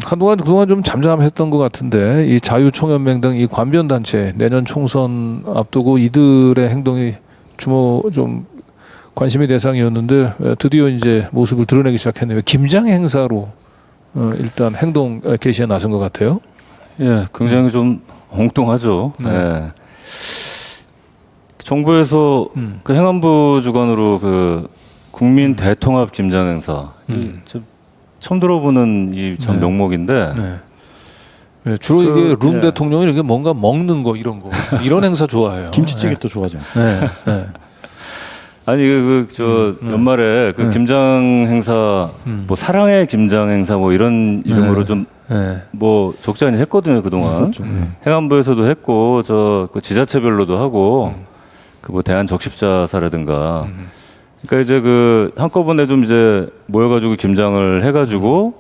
그동안 좀 잠잠했던 것 같은데 이 자유총연맹 등 이 관변 단체 내년 총선 앞두고 이들의 행동이 좀 관심의 대상이었는데 드디어 이제 모습을 드러내기 시작했네요. 김장 행사로 일단 행동 개시에 나선 것 같아요. 예, 굉장히 좀 엉뚱하죠. 네. 예. 정부에서 그 행안부 주관으로 그 국민 대통합 김장 행사 처음 들어보는 이 참 네. 명목인데 네. 네, 주로 이게 룸 예. 대통령이 이렇게 뭔가 먹는 거 이런 거 이런 행사 좋아해요. 김치찌개 또 좋아하지 않습니까? 네. 네. 아니 저 연말에 그 김장 행사 뭐 사랑의 김장 행사 뭐 이런 이름으로 좀 네. 뭐 적지 않게 했거든요 그동안. 있었죠. 네. 행안부에서도 했고 그 지자체별로도 하고 그 뭐 대한 적십자사라든가. 그러니까 이제 그 한꺼번에 좀 이제 모여가지고 김장을 해가지고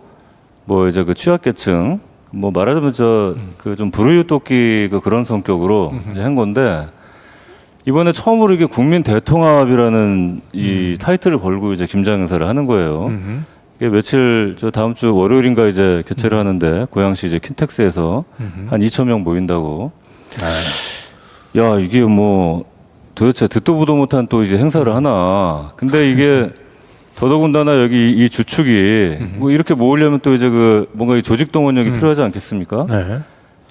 뭐 이제 그 취약계층 뭐 말하자면 그 좀 불우이웃돕기 그런 성격으로 이제 한 건데 이번에 처음으로 이게 국민 대통합이라는 이 타이틀을 걸고 이제 김장 행사를 하는 거예요. 이게 며칠 다음 주 월요일인가 이제 개최를 하는데 고양시 이제 킨텍스에서 한 2,000명 모인다고. 야 이게 뭐 도대체 듣도 보도 못한 또 이제 행사를 하나. 근데 이게 더더군다나 여기 이 주축이 뭐 이렇게 모으려면 또 이제 그 뭔가 이 조직 동원력이 필요하지 않겠습니까? 네.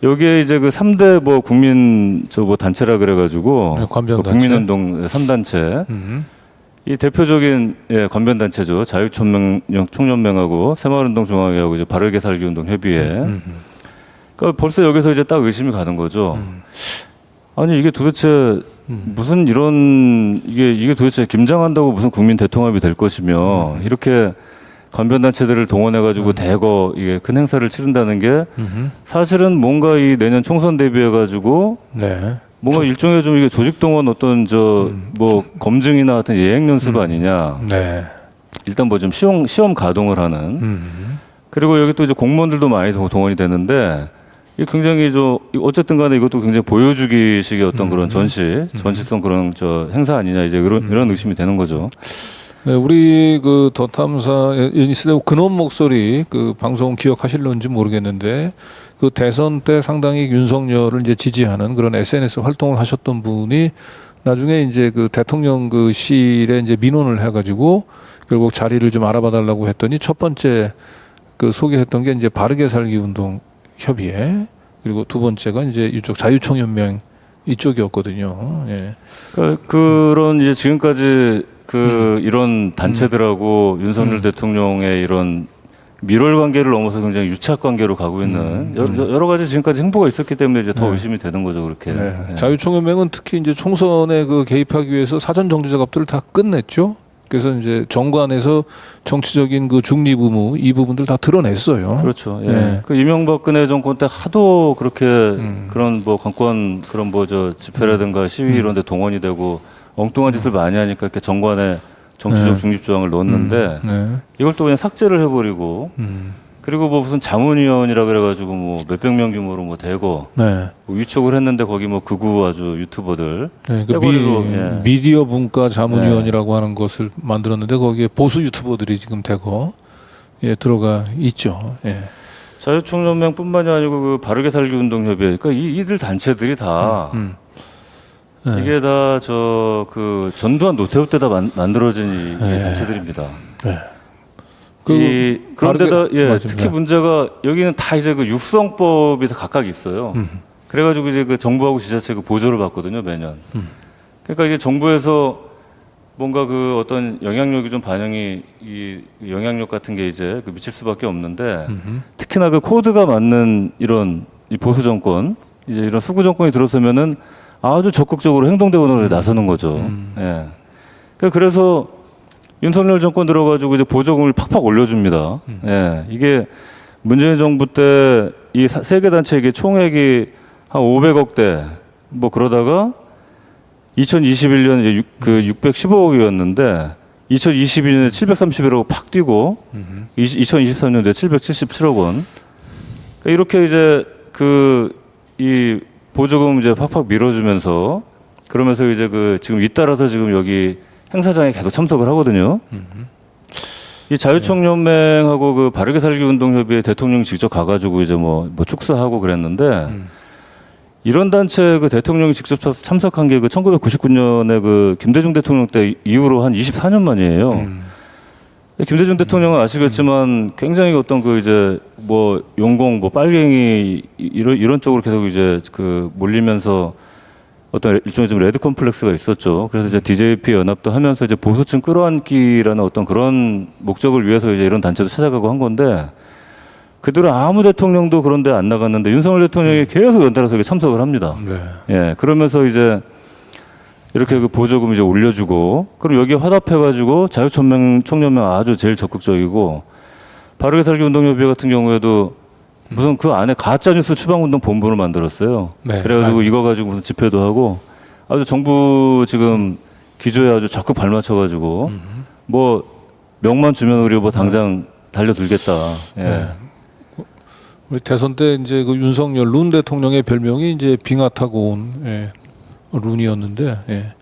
여기에 이제 그 3대 뭐 국민 뭐 단체라 그래가지고 네, 관변 그 단체. 국민운동 3단체 이 대표적인 관변 단체죠. 자유총연맹하고 새마을운동 중앙회하고 이제 바르게 살기 운동 협의회. 그러니까 벌써 여기서 이제 딱 의심이 가는 거죠. 아니 이게 도대체 무슨 이게 도대체 김장한다고 무슨 국민 대통합이 될 것이며 이렇게 관변 단체들을 동원해 가지고 대거 이게 큰 행사를 치른다는 게 사실은 뭔가 이 내년 총선 대비해 가지고 네. 뭔가 일종의 좀 이게 조직 동원 어떤 뭐 검증이나 하여튼 예행 연습 아니냐. 네. 일단 뭐 좀 시험 가동을 하는. 그리고 여기 또 이제 공무원들도 많이 동원이 되는데 이게 굉장히 어쨌든 간에 이것도 굉장히 보여주기식의 어떤 그런 전시성 그런 행사 아니냐 이제 이런 의심이 되는 거죠. 네, 우리 그 더탐사 인시대 근원 목소리 그 방송 기억하실런지 모르겠는데 그 대선 때 상당히 윤석열을 이제 지지하는 그런 SNS 활동을 하셨던 분이 나중에 이제 그 대통령 그 실에 이제 민원을 해가지고 결국 자리를 좀 알아봐 달라고 했더니 첫 번째 그 소개했던 게 이제 바르게 살기 운동 협의회 그리고 두 번째가 이제 이쪽 자유총연맹 이쪽이었거든요. 예. 그러니까 그런 이제 지금까지 이런 단체들하고 윤석열 대통령의 이런 밀월 관계를 넘어서 굉장히 유착 관계로 가고 있는 여러 가지 지금까지 행보가 있었기 때문에 이제 더 의심이 되는 거죠 그렇게. 네. 네. 자유총연맹은 특히 이제 총선에 그 개입하기 위해서 사전 정지 작업들을 다 끝냈죠. 그래서 이제 정관에서 정치적인 그 중립 의무 이 부분들 다 드러냈어요. 그렇죠. 예. 네. 그 이명박근혜 정권 때 하도 그렇게 그런 뭐 관권 그런 뭐 집회라든가 시위 이런 데 동원이 되고 엉뚱한 짓을 많이 하니까 이렇게 정관에 정치적 중립 조항을 넣었는데 네. 이걸 또 그냥 삭제를 해버리고 그리고 뭐 무슨 자문위원이라 그래가지고 뭐 몇백 명 규모로 뭐 대거 네. 뭐 위촉을 했는데 거기 뭐 극우 아주 유튜버들 네, 그 떼거리로, 예. 미디어 분과 자문위원이라고 하는 것을 만들었는데 거기에 보수 유튜버들이 지금 대거 들어가 있죠. 예. 자유총연맹뿐만이 아니고 그 바르게 살기 운동협의회, 그러니까 이들 단체들이 다 네. 이게 다 저 그 전두환 노태우 때다 만들어진 이 네. 단체들입니다. 네. 그런데다 예, 맞습니다. 특히 문제가 여기는 다 이제 그 육성법이 다 각각 있어요. 그래가지고 이제 그 정부하고 지자체 그 보조를 받거든요 매년. 그러니까 이제 정부에서 뭔가 그 어떤 영향력이 좀 반영이 이 영향력 같은 게 이제 그 미칠 수밖에 없는데 특히나 그 코드가 맞는 이런 이 보수 정권 이제 이런 수구 정권이 들어서면은 아주 적극적으로 행동대원으로 나서는 거죠. 예. 그래서 윤석열 정권 들어가지고 이제 보조금을 팍팍 올려줍니다. 예. 이게 문재인 정부 때 이 세 개 단체 이게 총액이 한 500억대 뭐 그러다가 2021년 이제 그 615억이었는데 2022년에 731억 팍 뛰고 2023년도에 777억 원. 그러니까 이렇게 이제 그 이 보조금 이제 팍팍 밀어주면서 그러면서 이제 그 지금 잇따라서 지금 여기 행사장에 계속 참석을 하거든요. 이 자유총연맹하고 그 바르게 살기 운동협의회 대통령이 직접 가가지고 이제 뭐 축사하고 그랬는데 이런 단체 그 대통령이 직접 참석한 게 그 1999년에 그 김대중 대통령 때 이후로 한 24년 만이에요. 김대중 대통령은 아시겠지만 굉장히 어떤 그 이제 뭐 용공 뭐 빨갱이 이런 쪽으로 계속 이제 그 몰리면서 어떤 일종의 좀 레드 컴플렉스가 있었죠. 그래서 이제 DJP 연합도 하면서 이제 보수층 끌어안기라는 어떤 그런 목적을 위해서 이제 이런 단체도 찾아가고 한 건데 그들은 아무 대통령도 그런데 안 나갔는데 윤석열 대통령이 계속 연달아서 여기 참석을 합니다. 네. 예, 그러면서 이제 이렇게 그 보조금 이제 올려주고 그리고 여기에 화답해가지고 자유총연맹 아주 제일 적극적이고 바르게 살기 운동협의회 같은 경우에도 무슨 그 안에 가짜뉴스 추방운동 본부를 만들었어요. 네. 그래가지고 이거 가지고 무슨 집회도 하고 아주 정부 지금 기조에 아주 적극 발맞춰가지고 뭐 명만 주면 우리 뭐 당장 달려들겠다. 예. 네. 우리 대선 때 이제 그 윤석열 룬 대통령의 별명이 이제 빙하 타고 온 룬이었는데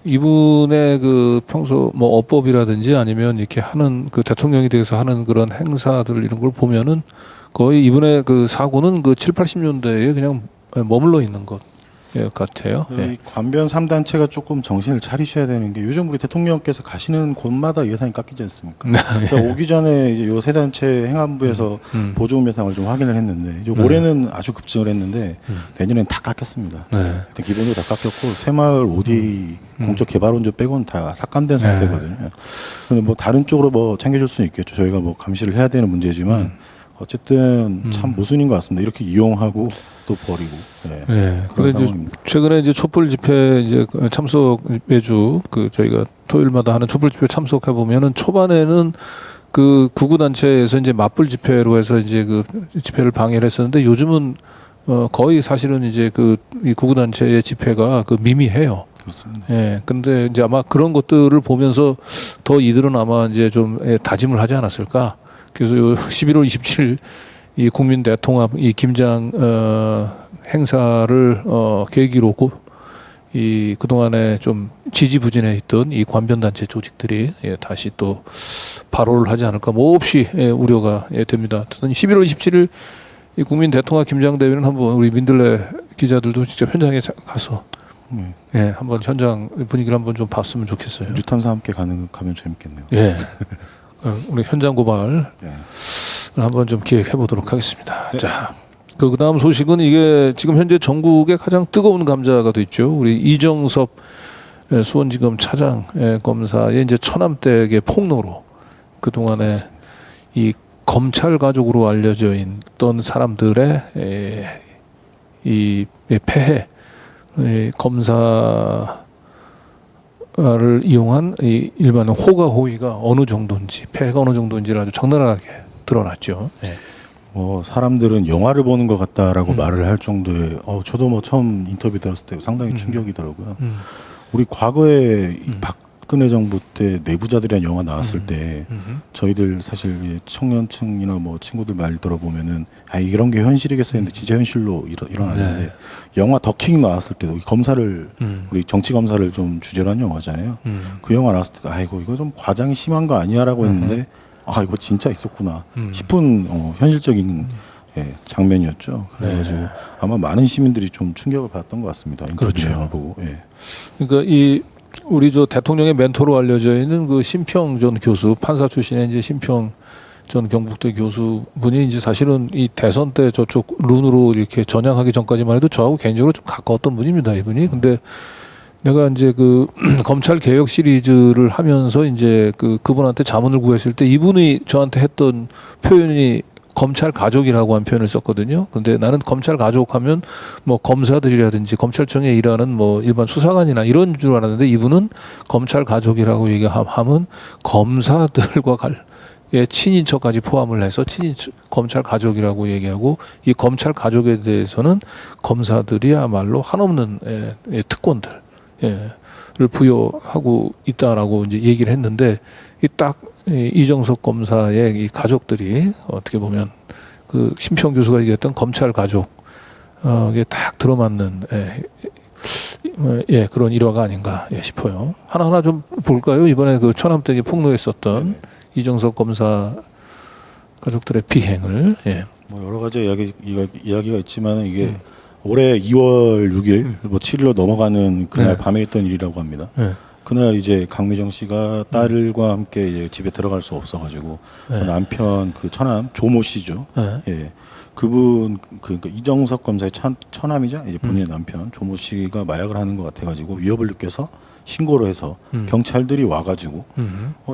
이분의 그 평소 뭐 어법이라든지 아니면 이렇게 하는 그 대통령이 돼서 하는 그런 행사들 이런 걸 보면은 거의 이분의 그 사고는 그 7, 80년대에 그냥 머물러 있는 것 같아요. 이 관변 3단체가 조금 정신을 차리셔야 되는 게 요즘 우리 대통령께서 가시는 곳마다 예산이 깎이지 않습니까? 제가 오기 전에 이제 요 세 단체 행안부에서 보조금 예산을 좀 확인을 했는데 이제 올해는 아주 급증을 했는데 내년에는 다 깎였습니다. 일단 기본으로 다 깎였고 새마을 OD 공적개발원조 빼고는 다 삭감된 상태거든요. 근데 뭐 다른 쪽으로 뭐 챙겨줄 수는 있겠죠. 저희가 뭐 감시를 해야 되는 문제지만 어쨌든 참 모순인 것 같습니다. 이렇게 이용하고 또 버리고. 그런데 이제 최근에 이제 촛불 집회 이제 참석 매주 그 저희가 토요일마다 하는 촛불 집회 참석해 보면은 초반에는 그 구구 단체에서 이제 맞불 집회로 해서 이제 그 집회를 방해를 했었는데 요즘은 거의 사실은 이제 그 이 구구 단체의 집회가 그 미미해요. 그렇습니다. 근데 이제 아마 그런 것들을 보면서 더 이들은 아마 이제 좀 다짐을 하지 않았을까. 그래서 11월 27일 이 국민 대통합 이 김장 행사를 계기로 이 그동안에 좀 지지부진해 있던 이 관변단체 조직들이 다시 또 발호를 하지 않을까 몹시 우려가 됩니다. 11월 27일 이 국민 대통합 김장 대회는 한번 우리 민들레 기자들도 직접 현장에 가서 한번 현장 분위기를 한번 좀 봤으면 좋겠어요. 뉴탐사 함께 가면 재밌겠네요. 우리 현장 고발 한번 좀 기획해 보도록 하겠습니다. 자, 그 다음 소식은 이게 지금 현재 전국의 가장 뜨거운 감자가 됐죠. 우리 이정섭 수원지검 차장 검사의 이제 처남댁의 폭로로 그 동안에 이 검찰 가족으로 알려져 있던 사람들의 이 폐해 검사 를 이용한 이 일반은 호가 호의가 어느 정도인지 폐해가 어느 정도인지를 아주 적나라하게 드러났죠. 뭐 사람들은 영화를 보는 것 같다라고 말을 할 정도의 저도 뭐 처음 인터뷰 들었을 때 상당히 충격이더라고요. 우리 과거에 박근혜 정부 때 내부자들이라는 영화 나왔을 때 저희들 사실 이 청년층이나 뭐 친구들 말 들어보면은 아 이런 게 현실이겠어 했는데 진짜 현실로 일어났는데 네. 영화 더킹 나왔을 때도 이 검사를 우리 정치 검사를 좀 주제로 한 영화잖아요. 그 영화 나왔을 때도 아이고 이거 좀 과장이 심한 거 아니야라고 했는데 아 이거 진짜 있었구나 싶은 현실적인 예, 장면이었죠. 그래가지고 네. 아마 많은 시민들이 좀 충격을 받았던 것 같습니다. 인터뷰 그렇죠. 내용을 보고. 예. 그러니까 이 우리 저 대통령의 멘토로 알려져 있는 그 심평 전 교수, 판사 출신의 이제 심평 전 경북대 교수분이 이제 사실은 이 대선 때 저쪽 룬으로 이렇게 전향하기 전까지만 해도 저하고 개인적으로 좀 가까웠던 분입니다, 이분이. 근데 내가 이제 그 검찰 개혁 시리즈를 하면서 이제 그분한테 자문을 구했을 때 이분이 저한테 했던 표현이 검찰 가족이라고 한 표현을 썼거든요. 근데 나는 검찰 가족하면 뭐 검사들이라든지 검찰청에 일하는 뭐 일반 수사관이나 이런 줄 알았는데 이분은 검찰 가족이라고 얘기하면 검사들과 친인척까지 포함을 해서 검찰 가족이라고 얘기하고 이 검찰 가족에 대해서는 검사들이야말로 한없는 특권들 를 부여하고 있다라고 이제 얘기를 했는데 이정석 검사의 이 가족들이 어떻게 보면 그 심평 교수가 얘기했던 검찰 가족에 딱 들어맞는 그런 일화가 아닌가 싶어요. 하나하나 좀 볼까요? 이번에 그 천암댁에 폭로했었던 이정석 검사 가족들의 비행을 뭐 여러 가지 이야기가 있지만 이게 올해 2월 6일, 뭐 7일로 넘어가는 그날 밤에 있던 일이라고 합니다. 그날 이제 강미정 씨가 딸과 함께 이제 집에 들어갈 수 없어가지고 남편 그 처남 조모 씨죠. 예, 그분 그러니까 이정석 검사의 처남이자 이제 본인의 남편 조모 씨가 마약을 하는 것 같아가지고 위협을 느껴서 신고를 해서 경찰들이 와가지고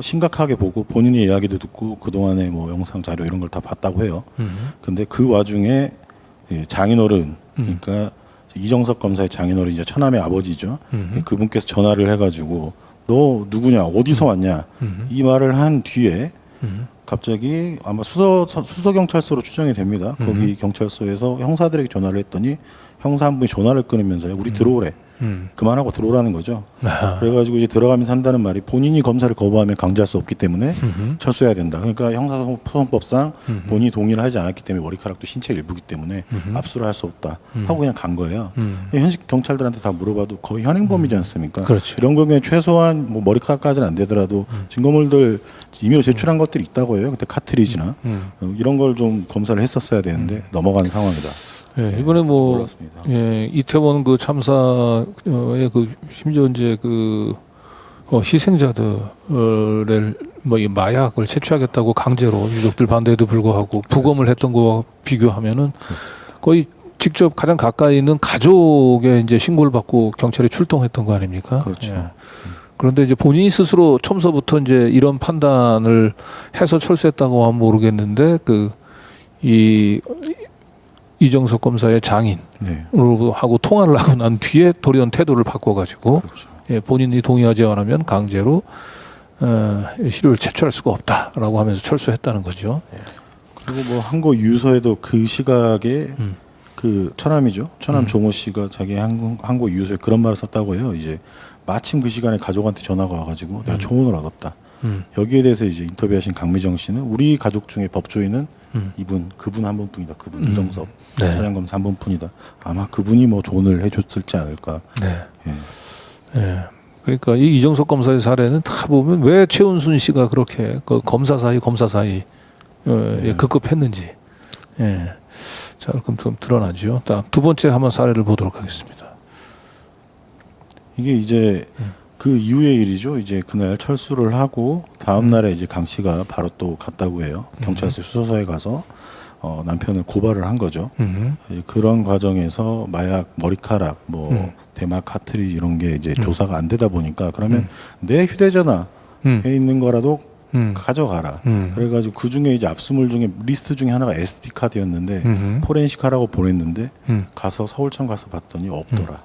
심각하게 보고 본인의 이야기도 듣고 그 동안에 뭐 영상 자료 이런 걸 다 봤다고 해요. 근데 그 와중에 장인어른 그러니까 이정석 검사의 장인어른 이제 처남의 아버지죠. 그분께서 전화를 해가지고 너 누구냐 어디서 왔냐 이 말을 한 뒤에 갑자기 아마 수서 경찰서로 추정이 됩니다. 거기 경찰서에서 형사들에게 전화를 했더니 형사 한 분이 전화를 끊으면서요. 우리 들어오래. 그만하고 들어오라는 거죠. 그래가지고 이제 들어가면서 한다는 말이 본인이 검사를 거부하면 강제할 수 없기 때문에 철수해야 된다. 그러니까 형사소송법상 본인이 동의를 하지 않았기 때문에 머리카락도 신체 일부기 때문에 압수를 할 수 없다 하고 그냥 간 거예요. 현직 경찰들한테 다 물어봐도 거의 현행범이지 않습니까? 그렇죠. 이런 경우에 최소한 뭐 머리카락까지는 안 되더라도 증거물들 임의로 제출한 것들이 있다고 해요. 그때 카트리지나 이런 걸 좀 검사를 했었어야 되는데 넘어가는 상황이다. 이번에 뭐 몰랐습니다. 이태원 그 참사의 그 심지어 이제 그 희생자들을 뭐 이 마약을 채취하겠다고 강제로 유족들 반대에도 불구하고 부검을 했던 거와 비교하면은 거의 직접 가장 가까이 있는 가족의 이제 신고를 받고 경찰이 출동했던 거 아닙니까? 그렇죠. 그런데 이제 본인이 스스로 처음서부터 이제 이런 판단을 해서 철수했다고 하면 모르겠는데 이정석 검사의 장인으로 하고 통화를 하고 난 뒤에 돌연 태도를 바꿔가지고 그렇죠. 본인이 동의하지 않으면 강제로 시료를 채취할 수가 없다라고 하면서 철수했다는 거죠. 그리고 뭐 한국 유서에도 그 시각에 그 처남이죠. 처남 조모 씨가 자기 한국 유서에 그런 말을 썼다고 해요. 이제 마침 그 시간에 가족한테 전화가 와가지고 내가 조언을 얻었다. 여기에 대해서 이제 인터뷰하신 강미정 씨는 우리 가족 중에 법조인은 그분 한 분뿐이다. 그분 이정석 차장검사 한 분뿐이다. 아마 그분이 뭐 조언을 해줬을지 않을까. 그러니까 이 이정석 검사의 사례는 다 보면 왜 최은순 씨가 그렇게 그 검사 사이 급급했는지. 자, 그럼 좀 드러나죠. 두 번째 한번 사례를 보도록 하겠습니다. 이게 이제 그 이후의 일이죠. 이제 그날 철수를 하고 다음 날에 이제 강 씨가 바로 또 갔다고 해요. 경찰서 수사서에 가서 남편을 고발을 한 거죠. 그런 과정에서 마약, 머리카락, 뭐 대마 카트리지 이런 게 이제 조사가 안 되다 보니까 그러면 내 휴대전화에 있는 거라도 가져가라. 그래가지고 그 중에 이제 압수물 중에 리스트 중에 하나가 SD 카드였는데 포렌식하라고 보냈는데 가서 서울청 가서 봤더니 없더라.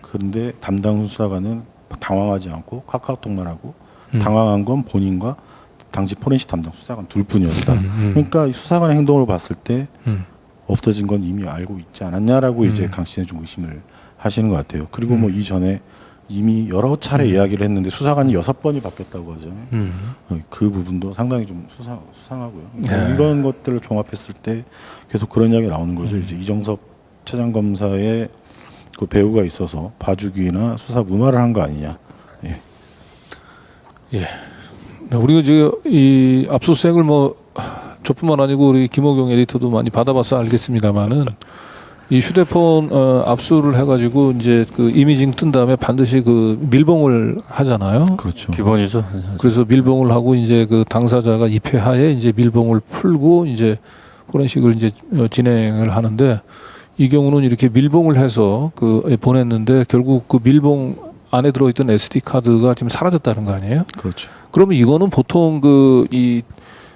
그런데 담당 수사관은 당황하지 않고 카카오톡만 하고 당황한 건 본인과 당시 포렌식 담당 수사관 둘뿐이었다. 그러니까 수사관의 행동을 봤을 때 없어진 건 이미 알고 있지 않았냐라고 이제 강 씨는 좀 의심을 하시는 것 같아요. 그리고 뭐 이전에 이미 여러 차례 이야기를 했는데 수사관이 6번이 바뀌었다고 하잖아요. 그 부분도 상당히 좀 수상하고요. 네. 이런 것들을 종합했을 때 계속 그런 이야기가 나오는 거죠. 이제 이정섭 차장검사의 그 배우가 있어서 봐주기나 수사 무마를 한 거 아니냐. 예. 예. 네, 우리가 지금 이 압수수색을 뭐 저뿐만 아니고 우리 김호경 에디터도 많이 받아봐서 알겠습니다만은 이 휴대폰 압수를 해가지고 이제 그 이미징 뜬 다음에 반드시 그 밀봉을 하잖아요. 그렇죠. 기본이죠. 그래서 밀봉을 하고 이제 그 당사자가 입회하에 이제 밀봉을 풀고 이제 포렌식을 이제 진행을 하는데 이 경우는 이렇게 밀봉을 해서 그 보냈는데 결국 그 밀봉 안에 들어있던 SD 카드가 지금 사라졌다는 거 아니에요? 그렇죠. 그러면 이거는 보통 그 이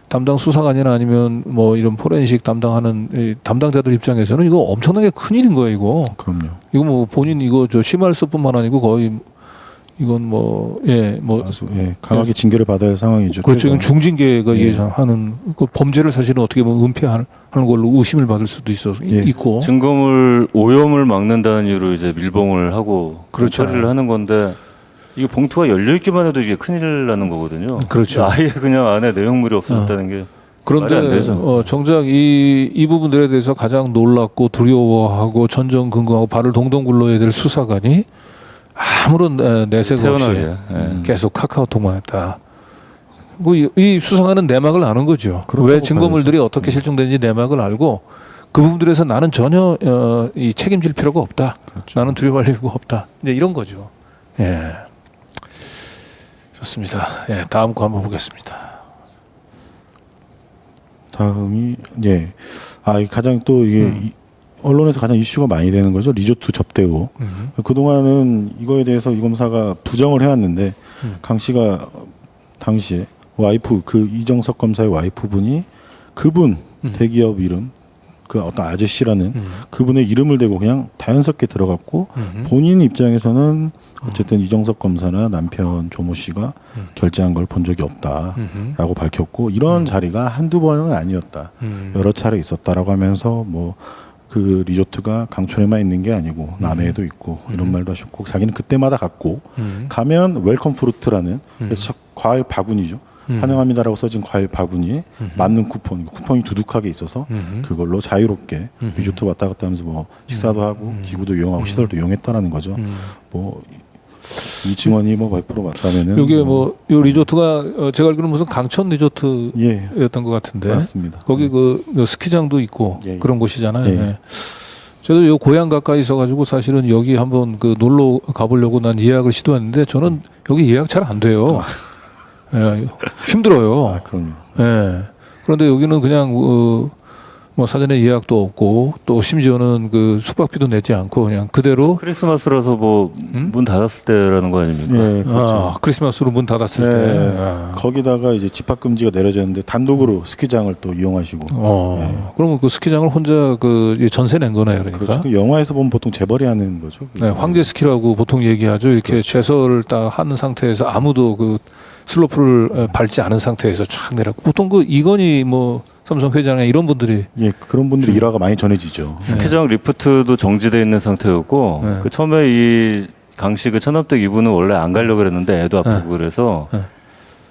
담당 수사관이나 아니면 뭐 이런 포렌식 담당하는 이 담당자들 입장에서는 이거 엄청나게 큰 일인 거예요, 이거. 그럼요. 이거 뭐 본인 이거 저 심할서뿐만 아니고 거의 이건 뭐 예 뭐 아주 강하게 징계를 받아야 할 상황이죠. 그렇죠. 이건 중징계가 예. 예상하는 그 범죄를 사실은 어떻게 보면 은폐하는 걸로 의심을 받을 수도 예. 있고. 증거물 오염을 막는다는 이유로 이제 밀봉을 하고 그렇죠. 처리를 하는 건데 이게 봉투가 열려 있기만 해도 이게 큰일 나는 거거든요. 그렇죠. 아예 그냥 안에 내용물이 없어졌다는 게 말이 안 그런데 되죠. 정작 이 부분들에 대해서 가장 놀랍고 두려워하고 전전긍긍하고 발을 동동 굴러야 될 수사관이 아무런 내색 없이 태연하게. 계속 카카오톡만 했다. 뭐 이 수사관은 내막을 아는 거죠. 왜 그렇다고 증거물들이 어떻게 실종되는지 내막을 알고 그 부분들에서 나는 전혀 이 책임질 필요가 없다. 그렇죠. 나는 두려워할 이유가 없다. 이제 이런 거죠. 예. 좋습니다. 예, 다음 거 한번 보겠습니다. 다음이 가장 또 이게 언론에서 가장 이슈가 많이 되는 거죠. 리조트 접대 의혹. 그동안은 이거에 대해서 이 검사가 부정을 해왔는데 강 씨가 당시에 와이프 그 이정석 검사의 와이프분이 그분 대기업 이름 그 어떤 아저씨라는 그분의 이름을 대고 그냥 자연스럽게 들어갔고 본인 입장에서는 어쨌든 이정석 검사나 남편 조모 씨가 결제한 걸 본 적이 없다라고 밝혔고 이런 자리가 한두 번은 아니었다. 여러 차례 있었다라고 하면서 뭐 그 리조트가 강촌에만 있는 게 아니고 남해에도 있고 이런 말도 하셨고 자기는 그때마다 갔고 가면 웰컴 프루트라는 그래서 과일 바구니죠. 환영합니다라고 써진 과일 바구니에 맞는 쿠폰이 두둑하게 있어서 그걸로 자유롭게 리조트 왔다 갔다 하면서 뭐 식사도 하고 기구도 이용하고 시설도 이용했다라는 거죠. 뭐 이 증언이 뭐 100% 맞다면은 이게 뭐 이 리조트가 제가 알기로는 무슨 강천 리조트였던 것 같은데 맞습니다. 거기 그 스키장도 있고 예. 그런 곳이잖아요. 예. 예. 저도 요 고향 가까이 있어가지고 사실은 여기 한번 그 놀러 가보려고 난 예약을 시도했는데 저는 여기 예약 잘 안 돼요. 예, 힘들어요. 그럼요. 예. 그런데 여기는 그냥 뭐 사전에 예약도 없고 또 심지어는 그 숙박비도 내지 않고 그냥 그대로 크리스마스라서 뭐 문 닫았을 때라는 거 아닙니까? 예, 그렇죠. 크리스마스로 문 닫았을 네. 때. 거기다가 이제 집합 금지가 내려졌는데 단독으로 스키장을 또 이용하시고. 그러면 그 스키장을 혼자 그 전세 낸 거네요, 그러니까. 그렇죠. 그 영화에서 보면 보통 재벌이 하는 거죠. 네, 황제 스키라고 보통 얘기하죠. 이렇게 그렇죠. 제설을 딱 한 상태에서 아무도 그 슬로프를 밟지 않은 상태에서 쫙 내려고. 보통 그 이건희 뭐 삼성 회장이나 이런 분들이 그런 분들이 일화가 많이 전해지죠. 스키장 리프트도 정지돼 있는 상태였고 네. 그 처음에 이 강씨 그 천암댁 이분은 원래 안 가려고 그랬는데 애도 아프고 그래서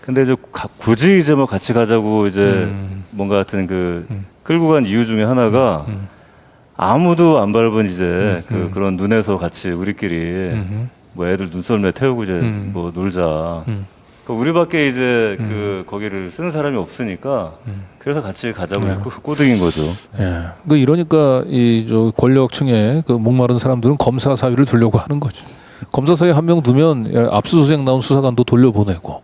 근데 이제 굳이 이제 뭐 같이 가자고 이제 뭔가 같은 그 끌고 간 이유 중에 하나가 아무도 안 밟은 이제 그런 눈에서 같이 우리끼리 뭐 애들 눈썰매 태우고 이제 뭐 놀자. 우리밖에 이제 그 거기를 쓰는 사람이 없으니까 그래서 같이 가자고 꼬드긴 거죠. 예. 그 이러니까 이 저 권력층에 그 목마른 사람들은 검사 사위를 두려고 하는 거죠. 검사 사위 한 명 두면 압수수색 나온 수사관도 돌려보내고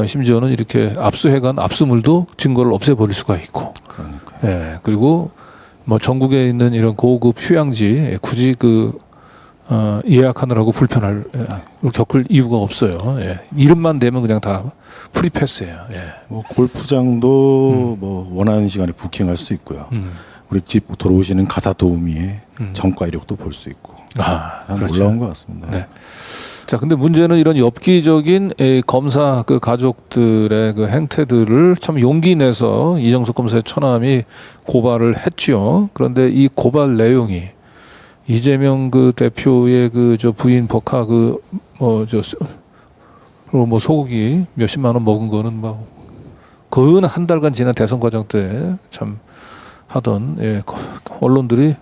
심지어는 이렇게 압수해간 압수물도 증거를 없애버릴 수가 있고. 그러니까요. 예. 그리고 뭐 전국에 있는 이런 고급 휴양지 굳이 그 예약하느라고 불편할 겪을 이유가 없어요. 예. 이름만 대면 그냥 다 프리패스예요. 예. 뭐 골프장도 뭐 원하는 시간에 부킹할 수 있고요. 우리 집 들어오시는 가사 도우미의 전과 이력도 볼 수 있고. 그렇죠. 놀라운 것 같습니다. 네. 자, 근데 문제는 이런 엽기적인 검사 그 가족들의 그 행태들을 참 용기 내서 이정석 검사의 처남이 고발을 했죠. 그런데 이 고발 내용이 이재명 그 대표의 그 저 부인 버카 뭐 소고기 몇십만 원 먹은 거는 막 근 한 달간 지난 대선 과정 때 참 하던 언론들이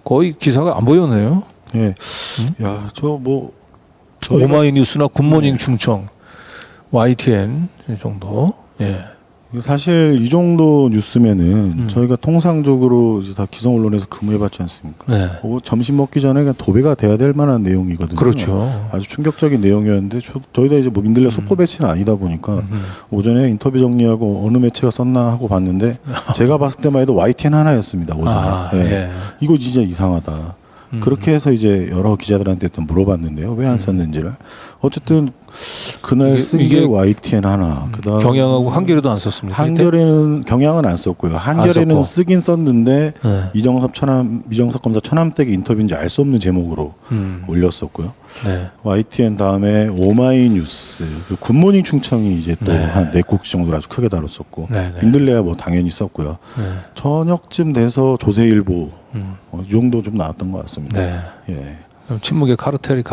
거의 기사가 안 보였네요. 예. 야, 저 뭐 오마이뉴스나 굿모닝 충청, YTN 이 정도. 예. 사실 이 정도 뉴스면은 저희가 통상적으로 이제 다 기성 언론에서 근무해봤지 않습니까? 네. 점심 먹기 전에 그냥 도배가 돼야 될 만한 내용이거든요. 그렇죠. 아주 충격적인 내용이었는데 저희가 이제 뭐 민들레 속보 배치는 아니다 보니까 오전에 인터뷰 정리하고 어느 매체가 썼나 하고 봤는데 제가 봤을 때만 해도 YTN 하나였습니다. 오전에. 예. 이거 진짜 이상하다. 그렇게 해서 이제 여러 기자들한테 또 물어봤는데요. 왜 안 썼는지를. 어쨌든 그날 쓴 게 YTN 하나. 그다음 경향하고 한겨레도 안 썼습니다. 한겨레는 경향은 안 썼고요. 한겨레는 썼고. 쓰긴 썼는데 네. 이정섭 검사 천암댁의 인터뷰인지 알 수 없는 제목으로 올렸었고요. 네. YTN 다음에 오마이뉴스, 그 굿모닝 충청이 이제 또 네. 한 4곡 정도로 아주 크게 다뤘었고 네, 네. 민들레야 뭐 당연히 썼고요. 네. 저녁쯤 돼서 조세일보 이 정도 좀 나왔던 것 같습니다. 네. 예. 그럼 침묵의 카르텔이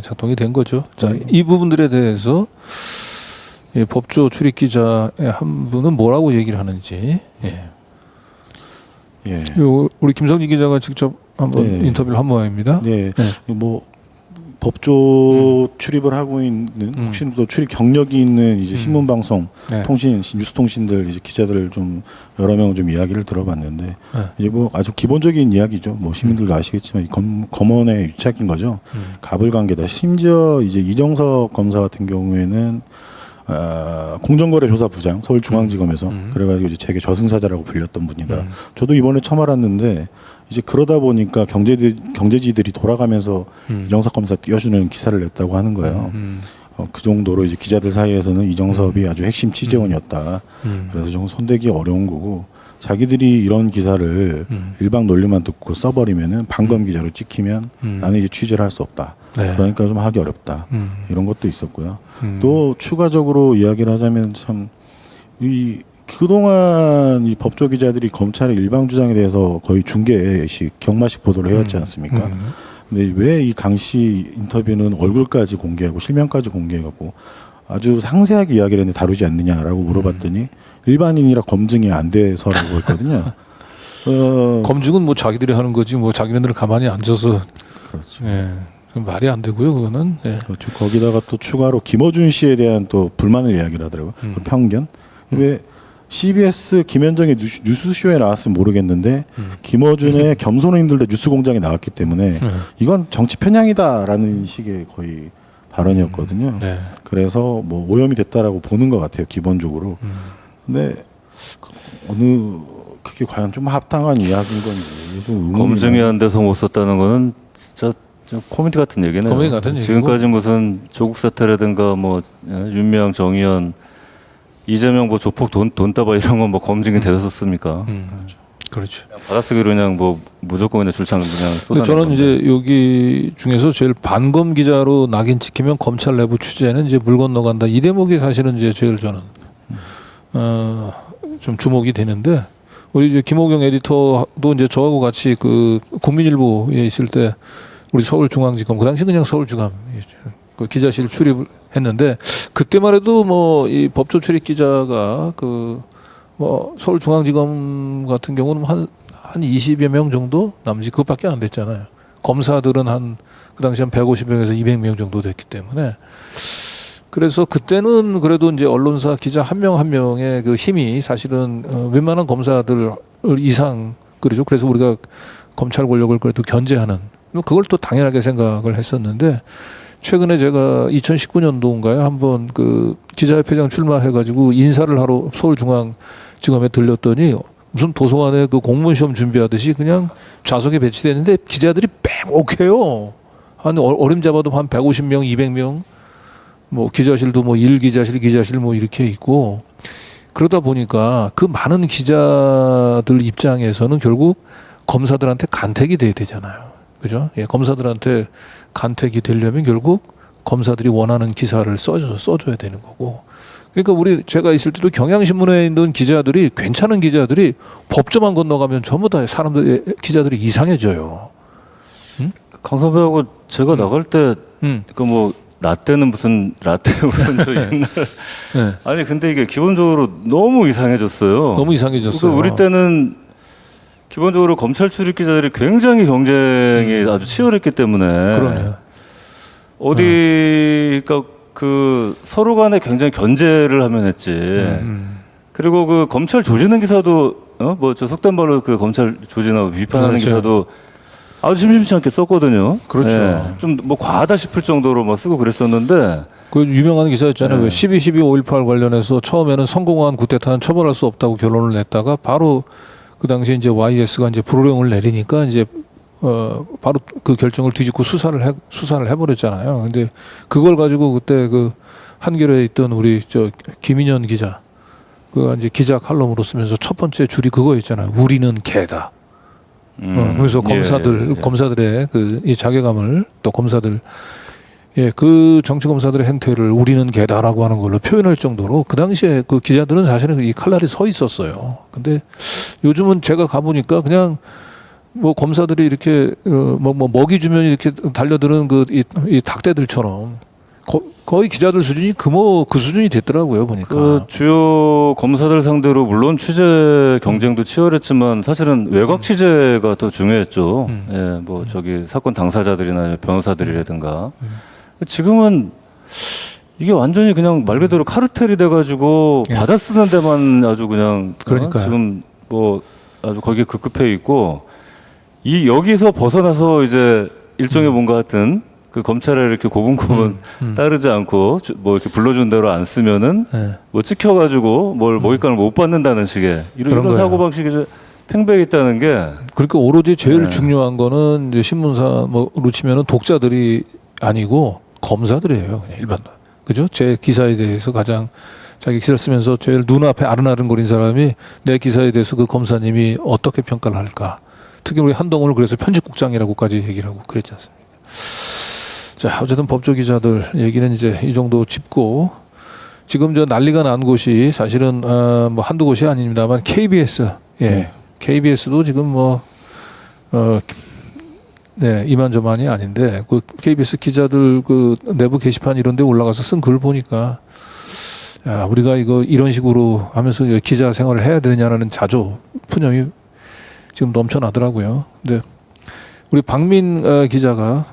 작동이 된 거죠. 자, 이 부분들에 대해서 법조 출입 기자의 한 분은 뭐라고 얘기를 하는지. 예. 예. 우리 김성기 기자가 직접 한번 네. 인터뷰를 한 모양입니다. 네. 뭐 법조 출입을 하고 있는 혹시 또 출입 경력이 있는 이제 신문 방송, 네. 통신, 뉴스통신들 이제 기자들 좀 여러 명 좀 이야기를 들어봤는데 네. 이제 뭐 아주 기본적인 이야기죠. 뭐 시민들도 아시겠지만 이 검언의 유착인 거죠. 가불관계다. 심지어 이제 이정석 검사 같은 경우에는 공정거래조사부장 서울중앙지검에서 그래가지고 이제 제게 저승사자라고 불렸던 분이다. 저도 이번에 처음 알았는데 이제 그러다 보니까 경제지들이 돌아가면서 이정석 검사 띄워주는 기사를 냈다고 하는 거예요. 그 정도로 이제 기자들 사이에서는 이정섭이 아주 핵심 취재원이었다. 그래서 좀 손대기 어려운 거고 자기들이 이런 기사를 일방 논리만 듣고 써버리면은 방검 기자로 찍히면 나는 이제 취재를 할 수 없다. 네. 그러니까 좀 하기 어렵다. 이런 것도 있었고요. 또 추가적으로 이야기를 하자면 참 이 그동안 이 법조 기자들이 검찰의 일방 주장에 대해서 거의 중계식 경마식 보도를 해왔지 않습니까? 근데 왜 이 강 씨 인터뷰는 얼굴까지 공개하고 실명까지 공개하고 아주 상세하게 이야기를 했는데 다루지 않느냐라고 물어봤더니 일반인이라 검증이 안 돼서라고 했거든요. 검증은 뭐 자기들이 하는 거지 뭐 자기네들은 가만히 앉아서 그렇죠. 예. 말이 안 되고요. 그거는 예. 그렇죠. 거기다가 또 추가로 김어준 씨에 대한 또 불만을 이야기를 하더라고요. 그 편견. 왜 CBS 김현정의 뉴스쇼에 나왔으면 모르겠는데 김어준의 겸손인들도 뉴스공장에 나왔기 때문에 이건 정치 편향이다라는 식의 거의 발언이었거든요. 네. 그래서 뭐 오염이 됐다라고 보는 것 같아요. 기본적으로. 근데 그게 과연 좀 합당한 이야기인 건지 좀 의문이 검증이 나요. 안 돼서 못 썼다는 거는 진짜 좀 코미디 같은 얘기네요. 코미디 같은 얘기고. 지금까지 무슨 조국 사태라든가 뭐 윤미향, 정의연, 이재명 뭐 조폭 돈 따봐 이런 건 뭐 검증이 돼서 썼습니까? 그렇죠. 받아쓰기로 그냥 뭐 무조건 그냥 줄창 그냥 근데 쏟아내는 저는 건데. 이제 여기 중에서 제일 반검 기자로 낙인 찍히면 검찰 내부 취재는 이제 물 건너간다. 이 대목이 사실은 이제 제일 저는 좀 주목이 되는데 우리 이제 김호경 에디터도 이제 저하고 같이 그 국민일보에 있을 때 우리 서울중앙지검 그 당시 그냥 서울중앙 그 기자실 출입을 했는데 그때만 해도 뭐 이 법조 출입 기자가 그 뭐 서울중앙지검 같은 경우는 한 20여 명 정도 남지 그것밖에 안 됐잖아요. 검사들은 그 당시 한 150명에서 200명 정도 됐기 때문에 그래서 그때는 그래도 이제 언론사 기자 한 명 한 명의 그 힘이 사실은 웬만한 검사들 이상 그러죠. 그래서 우리가 검찰 권력을 그래도 견제하는 그걸 또 당연하게 생각을 했었는데 최근에 제가 2019년도인가요? 한번 그 기자협회장 출마해가지고 인사를 하러 서울중앙지검에 들렸더니 무슨 도서관에 그 공무원 시험 준비하듯이 그냥 좌석에 배치됐는데 기자들이 빼곡해요. 한 어림잡아도 한 150명, 200명. 뭐 기자실도 뭐 1기자실 뭐 이렇게 있고 그러다 보니까 그 많은 기자들 입장에서는 결국 검사들한테 간택이 돼야 되잖아요. 그죠? 예, 검사들한테 간택이 되려면 결국 검사들이 원하는 기사를 써줘야 되는 거고. 그러니까 제가 있을 때도 경향신문에 있는 기자들이 괜찮은 기자들이 법조만 건너가면 전부 다 기자들이 이상해져요. 강선배하고 제가 나갈 때 그 뭐 라떼는 무슨 저 옛날 네. 아니 근데 이게 기본적으로 너무 이상해졌어요. 너무 이상해졌어요. 그러니까 우리 때는 기본적으로 검찰 출입 기자들이 굉장히 경쟁이 아주 치열했기 때문에 그럼요. 어디 그러니까 그 서로 간에 굉장히 견제를 하면 했지. 그리고 그 검찰 조지는 기사도 뭐 저 속된 말로 그 검찰 조지나 비판하는 그렇죠. 기사도 아주 심심치 않게 썼거든요. 그렇죠. 좀 뭐 과하다 싶을 정도로 막 쓰고 그랬었는데 그 유명한 기사였잖아요. 네. 왜 12.12.5.18 관련해서 처음에는 성공한 쿠데타는 처벌할 수 없다고 결론을 냈다가 바로 그 당시에 이제 YS가 이제 불호령을 내리니까 이제 바로 그 결정을 뒤집고 수사를 해버렸잖아요. 근데 그걸 가지고 그때 그 한겨레에 있던 우리 저 김인현 기자 그 이제 기자 칼럼으로 쓰면서 첫 번째 줄이 그거였잖아요. 우리는 개다. 그래서 검사들의 그 이 자괴감을 또 검사들 그 정치 검사들의 행태를 우리는 개다라고 하는 걸로 표현할 정도로 그 당시에 그 기자들은 사실은 이 칼날이 서 있었어요. 근데 요즘은 제가 가보니까 그냥 뭐 검사들이 이렇게 뭐 먹이 주면 이렇게 달려드는 그 이 닭대들처럼 거의 기자들 수준이 그 수준이 됐더라고요 보니까. 그 주요 검사들 상대로 물론 취재 경쟁도 치열했지만 사실은 외곽 취재가 더 중요했죠. 예, 뭐 저기 사건 당사자들이나 변호사들이라든가. 지금은 이게 완전히 그냥 말 그대로 카르텔이 돼가지고 예. 받아 쓰는 데만 아주 그냥 그러니까요. 지금 뭐 아주 거기에 급급해 있고 이 여기서 벗어나서 이제 일종의 뭔가 같은 그 검찰에 이렇게 고분고분 따르지 않고 뭐 이렇게 불러준 대로 안 쓰면은 네. 뭐 찍혀가지고 뭘 먹잇감을 못 받는다는 식의 그런 이런 거예요. 사고 방식이 이제 팽배해 있다는 게 그러니까 오로지 제일 네. 중요한 거는 이제 신문사 뭐로 치면은 독자들이 아니고 검사들이에요. 그냥 일반. 그죠? 제 기사에 대해서 가장 자기 기사를 쓰면서 제일 눈앞에 아른아른거린 사람이 내 기사에 대해서 그 검사님이 어떻게 평가를 할까. 특히 우리 한동훈을 그래서 편집국장이라고까지 얘기를 하고 그랬지 않습니까? 자, 어쨌든 법조 기자들 얘기는 이제 이 정도 짚고 지금 저 난리가 난 곳이 사실은 뭐 한두 곳이 아닙니다만 KBS, KBS도 지금 뭐 이만저만이 아닌데 그 KBS 기자들 그 내부 게시판 이런 데 올라가서 쓴 글 보니까 야, 우리가 이거 이런 식으로 하면서 기자 생활을 해야 되느냐라는 자조, 푸념이 지금 넘쳐나더라고요. 근데 우리 박민 기자가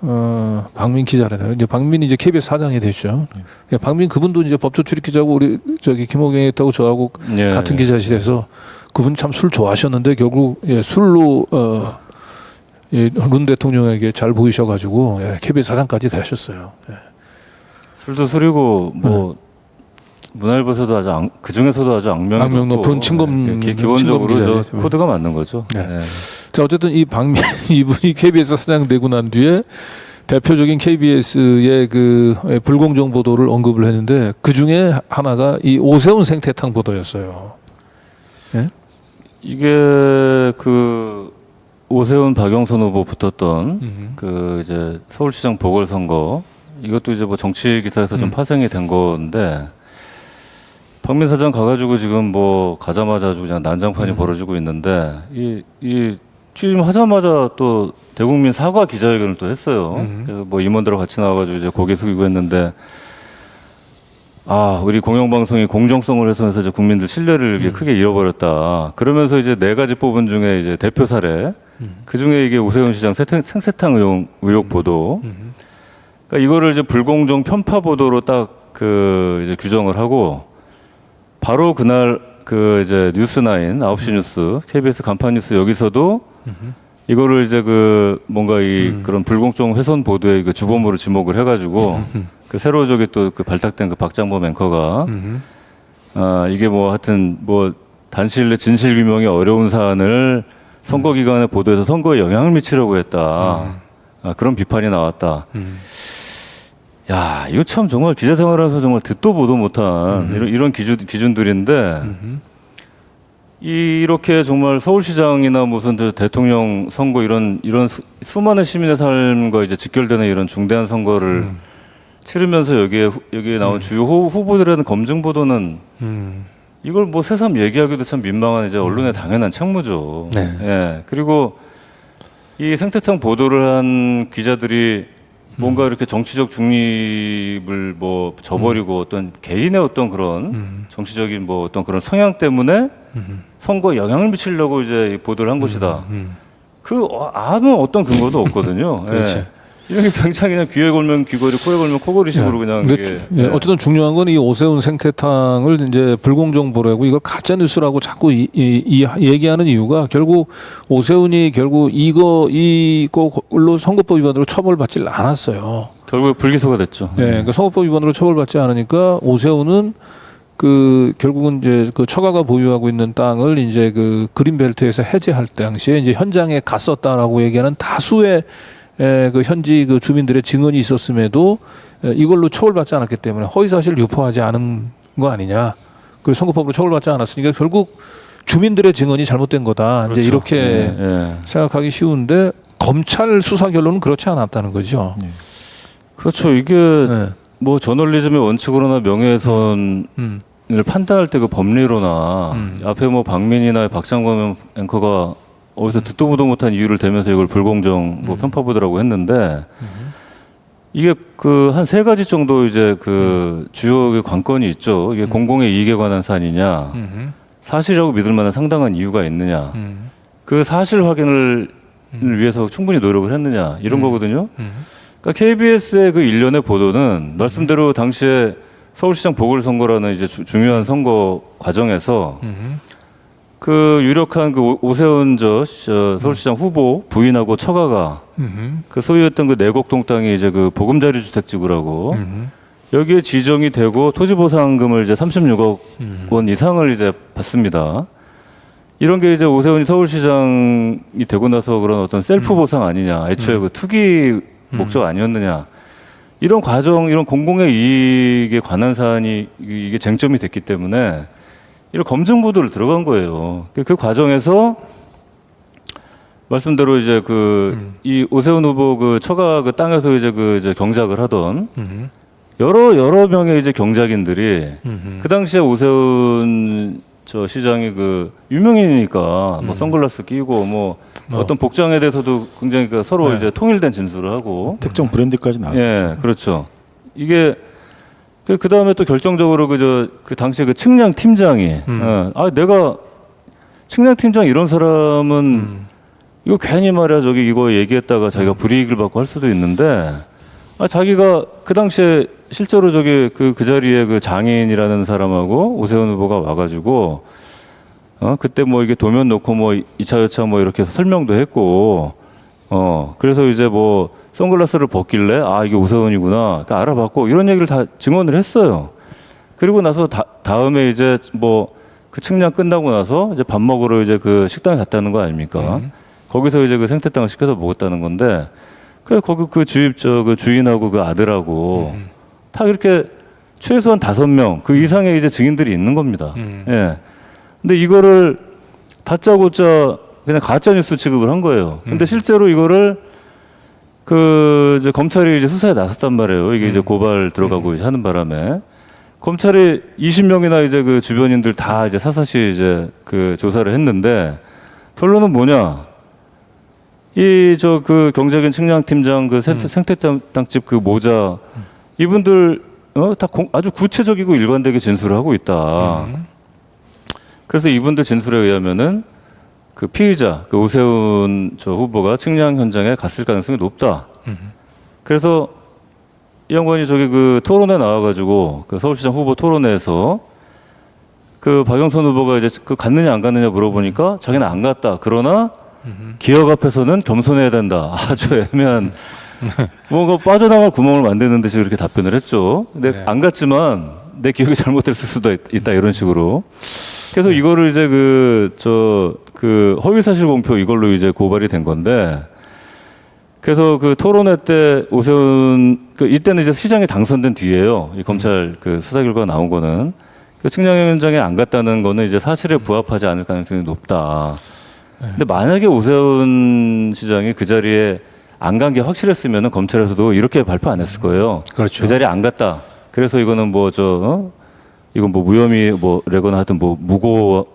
박민 기자라네요. 이제 박민이 이제 KBS 사장이 됐죠. 박민 그분도 이제 법조 출입 기자고 우리 저기 김호경이었다고 저하고 예. 같은 기자실에서 그분 참 술 좋아하셨는데 결국 술로 문 대통령에게 잘 보이셔가지고 KBS 사장까지 되셨어요. 술도 술이고 뭐 문화일보에서도 아주 그 중에서도 아주 악명 높은 친검 기본적으로 친검 저 코드가 맞는 거죠. 네. 예. 자 어쨌든 이 박민 이분이 KBS 사장 되고 난 뒤에 대표적인 KBS의 그 불공정 보도를 언급을 했는데 그 중에 하나가 이 오세훈 생태탕 보도였어요. 예? 이게 그 오세훈 박영선 후보 붙었던 그 이제 서울시장 보궐선거 이것도 이제 뭐 정치 기사에서 좀 파생이 된 건데 박민 사장 가가지고 지금 뭐 가자마자 아주 그냥 난장판이 벌어지고 있는데 이 취임하자마자 또 대국민 사과 기자회견을 또 했어요. 그래서 뭐 임원들하고 같이 나와가지고 이제 고개 숙이고 했는데 아 우리 공영방송이 공정성을 훼손해서 이제 국민들 신뢰를 이렇게 크게 잃어버렸다. 그러면서 이제 4가지 뽑은 중에 이제 대표 사례 그 중에 이게 오세훈 시장 생태탕 의혹 보도. 그러니까 이거를 이제 불공정 편파 보도로 딱 그 이제 규정을 하고 바로 그날 그 이제 뉴스9 9시 뉴스 KBS 간판 뉴스 여기서도 이거를 이제 그 뭔가 이 그런 불공정 훼손 보도의 그 주범으로 지목을 해가지고 그 새로 저기 또 그 발탁된 그 박장범 앵커가 아 이게 뭐 하여튼 뭐 단시일 내 진실 규명이 어려운 사안을 선거 기간에 보도해서 선거에 영향을 미치려고 했다. 아, 그런 비판이 나왔다. 야 이거 참 정말 기자 생활에서 정말 듣도 보도 못한 이런 기준들인데 이렇게 정말 서울시장이나 무슨 대통령 선거 이런 수많은 시민의 삶과 이제 직결되는 이런 중대한 선거를 치르면서 여기에 나온 주요 후보들에 대한 검증 보도는 이걸 뭐 새삼 얘기하기도 참 민망한 이제 언론의 당연한 책무죠. 네. 예. 그리고 이 생태탕 보도를 한 기자들이 뭔가 이렇게 정치적 중립을 뭐 저버리고 어떤 개인의 어떤 그런 정치적인 뭐 어떤 그런 성향 때문에 선거에 영향을 미치려고 이제 보도를 한 것이다. 그 아무 어떤 근거도 없거든요. 그렇지. 예. 이런 게 굉장히 그냥 귀에 걸면 귀걸이, 코에 걸면 코걸이식으로 그냥 근데 이게 예, 어쨌든 중요한 건 이 오세훈 생태탕을 이제 불공정보라고 이거 가짜 뉴스라고 자꾸 얘기하는 이유가 결국 오세훈이 결국 이거로 선거법 위반으로 처벌받지 않았어요. 결국 불기소가 됐죠. 예, 그러니까 선거법 위반으로 처벌받지 않으니까 오세훈은 그 결국은 이제 그 처가가 보유하고 있는 땅을 이제 그 그린벨트에서 해제할 당시에 이제 현장에 갔었다라고 얘기하는 다수의 그 현지 그 주민들의 증언이 있었음에도 이걸로 처벌받지 않았기 때문에 허위사실을 유포하지 않은 거 아니냐. 그리고 선거법으로 처벌받지 않았으니까 결국 주민들의 증언이 잘못된 거다. 그렇죠. 이제 이렇게 예. 생각하기 쉬운데 검찰 수사 결론은 그렇지 않았다는 거죠. 그렇죠. 이게 네. 뭐 저널리즘의 원칙으로나 명예훼손을 판단할 때 그 법리로나 앞에 뭐 박민이나 박장관 앵커가 어디서 듣도 보도 못한 이유를 대면서 이걸 불공정 뭐 편파 보도라고 했는데 이게 그 한 세 가지 정도 이제 그 주요 관건이 있죠. 이게 공공의 이익에 관한 사안이냐, 사실이라고 믿을 만한 상당한 이유가 있느냐, 그 사실 확인을 위해서 충분히 노력을 했느냐 이런 거거든요. 그러니까 KBS의 그 일련의 보도는 말씀대로 당시에 서울시장 보궐선거라는 이제 중요한 선거 과정에서 그 유력한 그 오세훈 서울시장 후보 부인하고 처가가 그 소유했던 그 내곡동 땅이 이제 그 보금자리 주택지구라고 여기에 지정이 되고 토지보상금을 이제 36억 원 이상을 이제 받습니다. 이런 게 이제 오세훈이 서울시장이 되고 나서 그런 어떤 셀프 보상 아니냐, 애초에 그 투기 목적 아니었느냐, 이런 과정, 이런 공공의 이익에 관한 사안이 이게 쟁점이 됐기 때문에 이런 검증 보도를 들어간 거예요. 그 과정에서 말씀대로 이제 이 오세훈 후보 그 처가 그 땅에서 이제 경작을 하던 여러 명의 이제 경작인들이 그 당시에 오세훈 시장이 그 유명인이니까 뭐 선글라스 끼고 뭐 어떤 복장에 대해서도 굉장히 서로 이제 통일된 진술을 하고 특정 브랜드까지 나왔었죠. 예, 그렇죠. 이게 그 다음에 또 결정적으로 그 당시에 그 측량 팀장이 내가 측량 팀장 이런 사람은 이거 괜히 말이야 이거 얘기했다가 자기가 불이익을 받고 할 수도 있는데 자기가 그 당시에 실제로 그 자리에 그 장인이라는 사람하고 오세훈 후보가 와가지고 그때 뭐 이게 도면 놓고 뭐 2차 여차 뭐 이렇게 해서 설명도 했고 그래서 이제 뭐 선글라스를 벗길래 이게 오세훈이구나 그러니까 알아봤고 이런 얘기를 다 증언을 했어요. 그리고 나서 다음에 이제 뭐 그 측량 끝나고 나서 이제 밥 먹으러 이제 그 식당에 갔다는 거 아닙니까? 거기서 이제 그 생태탕을 시켜서 먹었다는 건데 거기 그 그 주인하고 그 아들하고 다 이렇게 최소한 5명 그 이상의 이제 증인들이 있는 겁니다. 예. 근데 이거를 다짜고짜 그냥 가짜 뉴스 취급을 한 거예요. 근데 실제로 이거를 이제 검찰이 이제 수사에 나섰단 말이에요. 이게 이제 고발 들어가고 이제 하는 바람에 검찰이 20명이나 이제 그 주변인들 다 이제 사사시 이제 그 조사를 했는데 결론은 뭐냐? 그 경작인 측량팀장 그 생태땅집 그 모자 이분들 다 아주 구체적이고 일관되게 진술을 하고 있다. 그래서 이분들 진술에 의하면은 그 피의자 그 오세훈 후보가 측량 현장에 갔을 가능성이 높다. 그래서 이 양반이 그 토론회 나와가지고 그 서울시장 후보 토론회에서 그 박영선 후보가 이제 갔느냐 안 갔느냐 물어보니까 자기는 안 갔다. 그러나 기억 앞에서는 겸손해야 된다. 아주 애매한 뭔가 빠져나갈 구멍을 만드는 듯이 그렇게 답변을 했죠. 근데 네. 안 갔지만 내 기억이 잘못됐을 수도 있다 이런 식으로. 그래서 이거를 이제 그 허위사실 공표 이걸로 이제 고발이 된 건데. 그래서 그 토론회 때 오세훈 이때는 이제 시장에 당선된 뒤에요. 이 검찰 그 수사 결과가 나온 거는 그 측량 현장에 안 갔다는 거는 이제 사실에 부합하지 않을 가능성이 높다. 근데 만약에 오세훈 시장이 그 자리에 안 간 게 확실했으면은 검찰에서도 이렇게 발표 안 했을 거예요. 그렇죠. 그 자리에 안 갔다. 그래서 이거는 이건 뭐 무혐의 뭐래거나 하여튼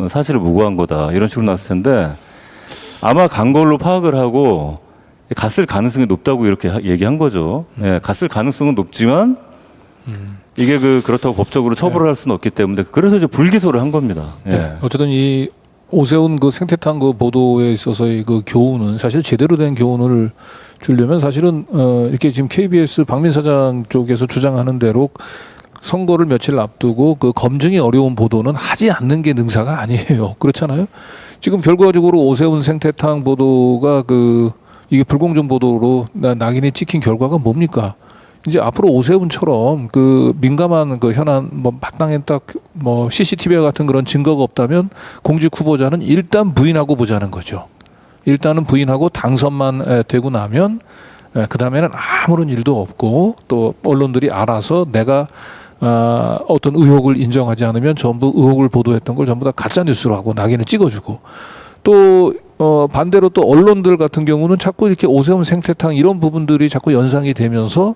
사실을 무고한 거다. 이런 식으로 나왔을 텐데 아마 간 걸로 파악을 하고 갔을 가능성이 높다고 이렇게 얘기한 거죠. 예, 갔을 가능성은 높지만 이게 그렇다고 법적으로 처벌을 할 수는 없기 때문에 그래서 이제 불기소를 한 겁니다. 예. 네. 어쨌든 이 오세훈 그 생태탕 그 보도에 있어서의 그 교훈은 사실 제대로 된 교훈을 주려면 사실은 이렇게 지금 KBS 박민 사장 쪽에서 주장하는 대로 선거를 며칠 앞두고 그 검증이 어려운 보도는 하지 않는 게 능사가 아니에요. 그렇잖아요. 지금 결과적으로 오세훈 생태탕 보도가 이게 불공정 보도로 낙인이 찍힌 결과가 뭡니까? 이제 앞으로 오세훈처럼 그 민감한 그 현안 마땅히 딱 CCTV 같은 그런 증거가 없다면 공직 후보자는 일단 부인하고 보자는 거죠. 일단은 부인하고 당선만 되고 나면 그 다음에는 아무런 일도 없고 또 언론들이 알아서 내가 어떤 의혹을 인정하지 않으면 전부 의혹을 보도했던 걸 전부 다 가짜 뉴스로 하고 낙인을 찍어주고 또 반대로 또 언론들 같은 경우는 자꾸 이렇게 오세훈 생태탕 이런 부분들이 자꾸 연상이 되면서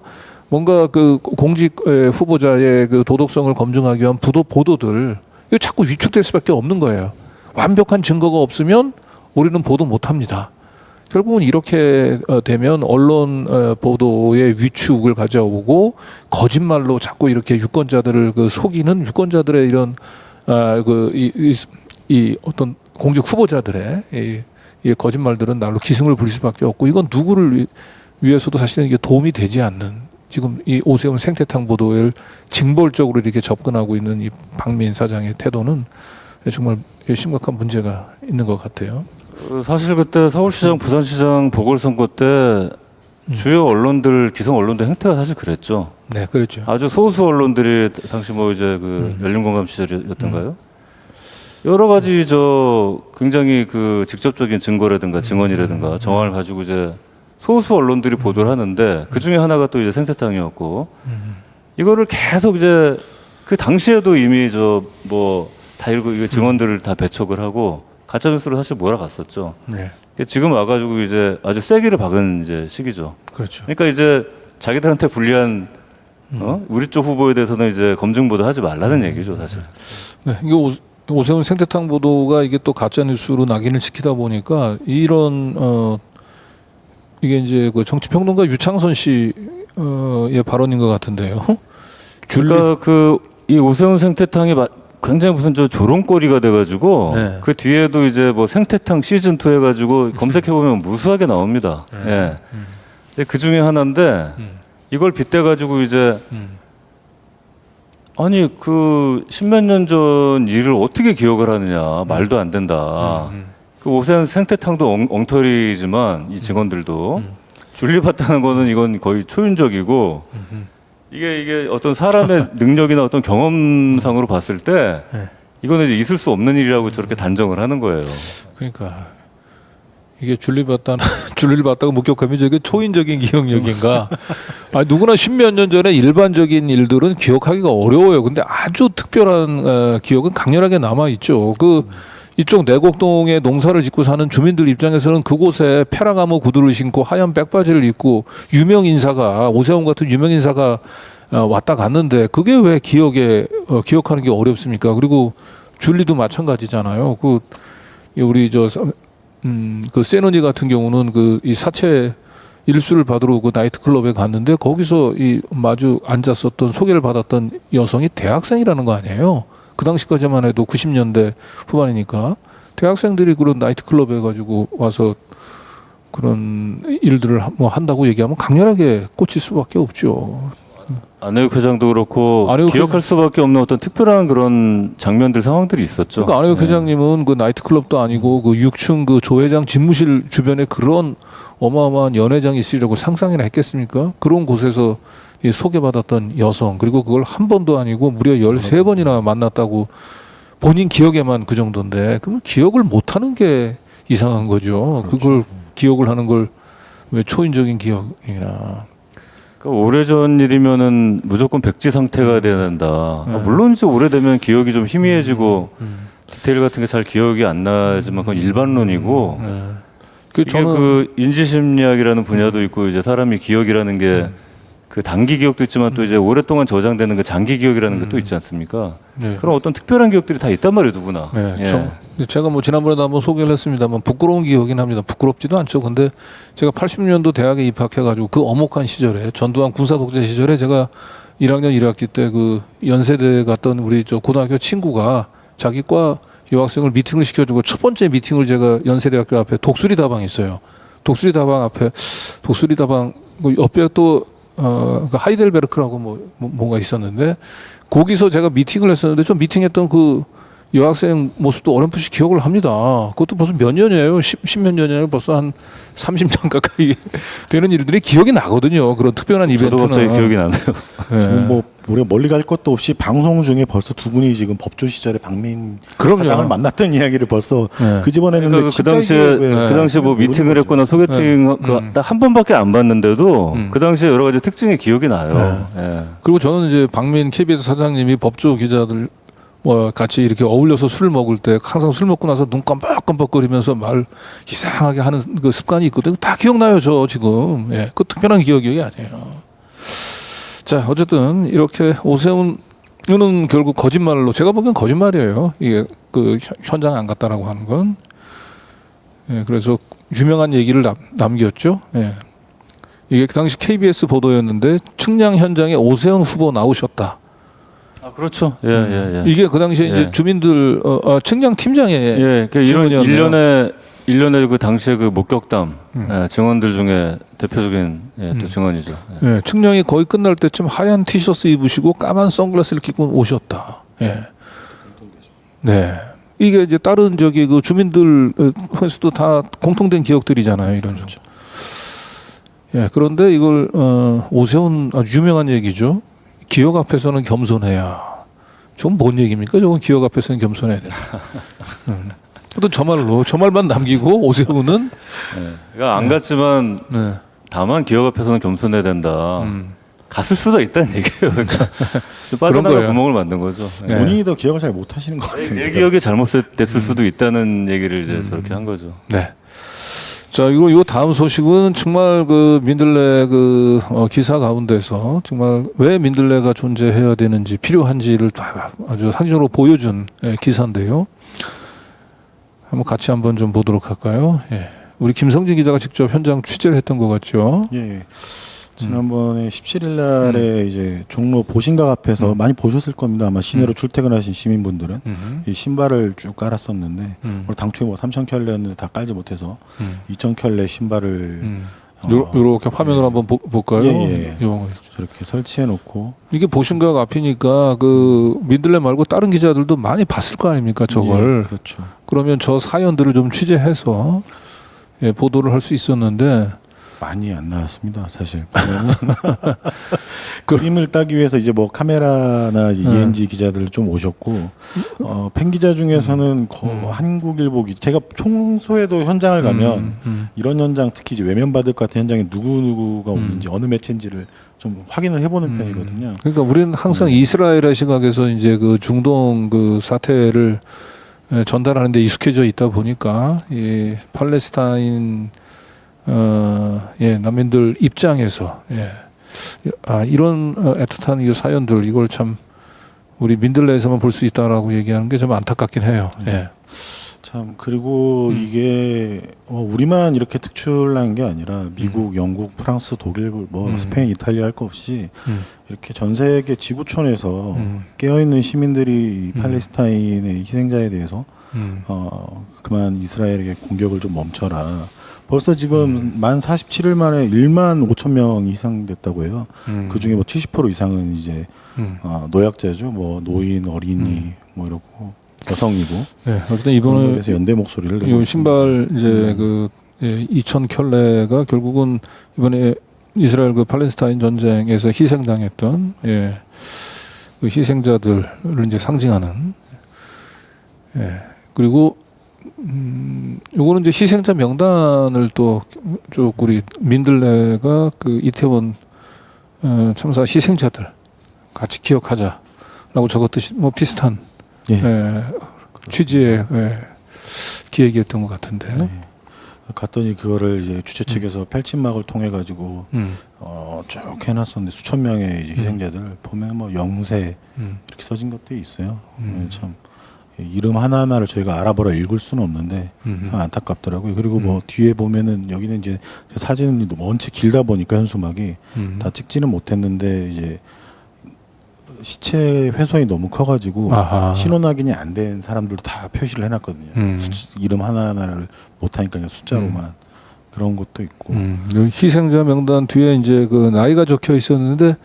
뭔가 그 공직 후보자의 그 도덕성을 검증하기 위한 보도들 이거 자꾸 위축될 수밖에 없는 거예요. 완벽한 증거가 없으면 우리는 보도 못합니다. 결국은 이렇게 되면 언론 보도의 위축을 가져오고 거짓말로 자꾸 이렇게 유권자들을 속이는 유권자들의 이런 이 어떤 공직 후보자들의 이 거짓말들은 날로 기승을 부릴 수밖에 없고 이건 누구를 위해서도 사실은 이게 도움이 되지 않는 지금 이 오세훈 생태탕 보도를 징벌적으로 이렇게 접근하고 있는 이 박민 사장의 태도는 정말 심각한 문제가 있는 것 같아요. 사실 그때 서울시장, 부산시장 보궐선거 때 주요 언론들, 기성 언론들 행태가 사실 그랬죠. 네, 그렇죠. 아주 소수 언론들이 당시 이제 열린공감 시절이었던가요? 여러 가지 굉장히 직접적인 증거라든가 증언이라든가 정황을 가지고 이제 소수 언론들이 보도를 하는데 그 중에 하나가 또 이제 생태탕이었고 이거를 계속 이제 그 당시에도 이미 다 이거 증언들을 다 배척을 하고 가짜뉴스로 사실 몰아갔었죠. 네, 지금 와가지고 이제 아주 세기를 박은 이제 시기죠. 그렇죠. 그러니까 이제 자기들한테 불리한 우리 쪽 후보에 대해서는 이제 검증보도 하지 말라는 얘기죠, 사실. 네, 이게 오세훈 생태탕 보도가 이게 또 가짜 뉴스로 낙인을 찍히다 보니까 이런 이게 이제 그 정치평론가 유창선 씨의 발언인 것 같은데요. 그러니까 이 오세훈 생태탕이 굉장히 무슨 조롱거리가 돼가지고 네. 그 뒤에도 이제 생태탕 시즌 2 해가지고 검색해 보면 무수하게 나옵니다. 예. 근데 그 중에 하나인데 이걸 빗대가지고 이제 아니 십몇 년 전 일을 어떻게 기억을 하느냐 말도 안 된다. 그 오세훈 생태탕도 엉터리지만 이 직원들도 줄리봤다는 거는 이건 거의 초윤적이고 이게 어떤 사람의 능력이나 어떤 경험상으로 봤을 때 이거는 이제 있을 수 없는 일이라고 저렇게 단정을 하는 거예요. 그러니까 이게 줄리를 봤다고 목격하면 저게 초인적인 기억력인가? 누구나 십몇 년 전에 일반적인 일들은 기억하기가 어려워요. 근데 아주 특별한 기억은 강렬하게 남아 있죠. 이쪽 내곡동에 농사를 짓고 사는 주민들 입장에서는 그곳에 페라가모 구두를 신고 하얀 백바지를 입고 유명 인사가 오세훈 같은 유명 인사가 왔다 갔는데 그게 왜 기억하는 게 어렵습니까? 그리고 줄리도 마찬가지잖아요. 우리 그 세노니 같은 경우는 이 사채 일수를 받으러 그 나이트클럽에 갔는데 거기서 이 마주 앉았었던 소개를 받았던 여성이 대학생이라는 거 아니에요? 그 당시까지만 해도 90년대 후반이니까 대학생들이 그런 나이트클럽에 가지고 와서 그런 일들을 한다고 얘기하면 강렬하게 꽂힐 수밖에 없죠. 안혜욱 회장도 그렇고 기억할 수밖에 없는 어떤 특별한 그런 장면들 상황들이 있었죠. 그러니까 안혜욱 회장님은 그 나이트클럽도 아니고 6층 조 회장 집무실 주변에 그런 어마어마한 연회장이 있으려고 상상이나 했겠습니까? 그런 곳에서 소개받았던 여성 그리고 그걸 한 번도 아니고 무려 13번이나 만났다고 본인 기억에만 그 정도인데 그러면 기억을 못하는 게 이상한 거죠. 그렇죠. 그걸 기억을 하는 걸 왜 초인적인 기억이나 그러니까 오래전 일이면은 무조건 백지 상태가 돼야 된다. 물론 이제 오래되면 기억이 좀 희미해지고 디테일 같은 게 잘 기억이 안 나지만 그건 일반론이고 이게 저는 인지심리학이라는 분야도 있고 이제 사람이 기억이라는 게 그 단기 기억도 있지만 또 이제 오랫동안 저장되는 그 장기 기억이라는 게 또 있지 않습니까? 네. 그런 어떤 특별한 기억들이 다 있단 말이에요, 누구나. 네, 예. 제가 뭐 지난번에도 한번 소개를 했습니다만 부끄러운 기억이긴 합니다. 부끄럽지도 않죠. 근데 제가 80년도 대학에 입학해가지고 그 엄혹한 시절에 전두환 군사독재 시절에 제가 1학년 1학기 때 그 연세대 갔던 우리 저 고등학교 친구가 자기 과 여학생을 미팅을 시켜주고 첫 번째 미팅을 제가 연세대학교 앞에 독수리 다방이 있어요. 독수리 다방 앞에 독수리 다방 그 옆에 또 그 하이델베르크라고 뭔가 있었는데 거기서 제가 미팅을 했었는데 저 미팅했던 그 여학생 모습도 어렴풋이 기억을 합니다. 그것도 벌써 몇 년이에요. 10몇 년이에요. 벌써 한 30년 가까이 되는 일들이 기억이 나거든요. 그런 특별한 이벤트는. 저도 갑자기 기억이 나네요. 지금 뭐 우리가 멀리 갈 것도 없이 방송 중에 벌써 두 분이 지금 법조 시절에 박민 그럼요. 사장을 만났던 이야기를 벌써 네. 그 집어냈는데 그러니까 그 당시에 그 당시에 뭐 미팅을 했거나 소개팅 딱 한 번밖에 안 봤는데도 그 당시에 여러 가지 특징이 기억이 나요. 예. 그리고 저는 이제 박민 KBS 사장님이 법조 기자들 뭐 같이 이렇게 어울려서 술을 먹을 때 항상 술 먹고 나서 눈 깜빡깜빡거리면서 말 이상하게 하는 그 습관이 있거든요. 다 기억나요, 저 지금. 예, 그 특별한 기억이 아니에요. 자, 어쨌든 이렇게 오세훈은 결국 거짓말로 제가 보기엔 거짓말이에요. 이게 그 현장에 안 갔다라고 하는 건. 예, 그래서 유명한 얘기를 남겼죠. 예. 이게 그 당시 KBS 보도였는데 측량 현장에 오세훈 후보 나오셨다. 아 그렇죠. 예. 이게 그 당시에 예. 이제 주민들 측량 팀장의 예, 그 증언이었네요. 1년에 그 당시에 그 목격담 예, 증언들 중에 대표적인 또 증언이죠. 예. 예, 측량이 거의 끝날 때쯤 하얀 티셔츠 입으시고 까만 선글라스를 끼고 오셨다. 예. 네. 이게 이제 다른 저기 그 주민들 통해서도 다 공통된 기억들이잖아요. 이런 좀. 예, 그런데 이걸 오세훈 아주 유명한 얘기죠. 기억 앞에서는 겸손해야. 저건 뭔 얘기입니까? 저건 기억 앞에서는 겸손해야 돼. 또 저 말만 남기고 오세훈은 그러니까 안 갔지만 다만 기억 앞에서는 겸손해야 된다. 갔을 수도 있다는 얘기예요. 그러니까 빠져나갈 거예요. 구멍을 만든 거죠. 네. 본인이 더 기억을 잘 못하시는 것 같은데. 내 기억이 잘못됐을 수도 있다는 얘기를 이제 저렇게 한 거죠. 네. 자, 요 다음 소식은 정말 그 민들레 그 기사 가운데서 정말 왜 민들레가 존재해야 되는지 필요한지를 아주 상징으로 보여준 기사인데요. 한번 좀 보도록 할까요? 예. 우리 김성진 기자가 직접 현장 취재를 했던 것 같죠. 예. 지난번에 17일 날에 이제 종로 보신각 앞에서 많이 보셨을 겁니다. 아마 시내로 출퇴근하신 시민분들은 이 신발을 쭉 깔았었는데 당초에 뭐 3,000켤레였는데 다 깔지 못해서 2,000켤레 신발을 이렇게 화면으로 한번 볼까요? 예. 저렇게 설치해 놓고 이게 보신각 앞이니까 그 민들레 말고 다른 기자들도 많이 봤을 거 아닙니까? 저걸. 예, 그렇죠. 그러면 저 사연들을 좀 취재해서 보도를 할 수 있었는데 많이 안 나왔습니다. 사실 그림을 따기 위해서 이제 뭐 카메라나 ENG 기자들 좀 오셨고 팬 기자 중에서는 한국일보 제가 평소에도 현장을 가면 이런 현장 특히 이제 외면 받을 것 같은 현장에 누구가 오는지 어느 매체인지를 좀 확인을 해보는 편이거든요. 그러니까 우리는 항상 이스라엘의 시각에서 이제 그 중동 그 사태를 전달하는 데 익숙해져 있다 보니까 이 팔레스타인 난민들 입장에서 이런 애틋한 이 사연들 이걸 참 우리 민들레에서만 볼 수 있다라고 얘기하는 게 좀 안타깝긴 해요. 참 그리고 이게 우리만 이렇게 특출난 게 아니라 미국, 영국, 프랑스, 독일, 뭐 스페인, 이탈리아 할 거 없이 이렇게 전 세계 지구촌에서 깨어 있는 시민들이 팔레스타인의 희생자에 대해서 그만 이스라엘에게 공격을 좀 멈춰라. 벌써 지금 만 47일 만에 1만 5천 명 이상 됐다고 해요. 그 중에 뭐 70% 이상은 이제 노약자죠. 뭐 노인, 어린이 뭐 이렇고 여성이고. 네, 어쨌든 이번에 그래서 연대 목소리를 내고 이 신발 이제 그 2,000켤레가 결국은 이번에 이스라엘 그 팔레스타인 전쟁에서 희생당했던 그 희생자들을 이제 상징하는. 그리고 요거는 이제 희생자 명단을 또 쭉 우리 민들레가 그 이태원 참사 희생자들 같이 기억하자라고 적었듯이 뭐 비슷한 취지의 기획이었던 것 같은데. 갔더니 그거를 이제 주최 측에서 펼침막을 통해 가지고 쭉 해놨었는데 수천 명의 이제 희생자들 보면 뭐 영세 이렇게 써진 것들이 있어요. 참 이름 하나하나를 저희가 알아보라 읽을 수는 없는데 참 안타깝더라고요. 그리고 뭐 뒤에 보면은 여기는 이제 사진이 원체 길다 보니까 현수막이 다 찍지는 못했는데 이제 시체 훼손이 너무 커가지고 아하. 신원 확인이 안 된 사람들도 다 표시를 해놨거든요. 이름 하나하나를 못하니까 그냥 숫자로만 그런 것도 있고. 희생자 명단 뒤에 이제 그 나이가 적혀 있었는데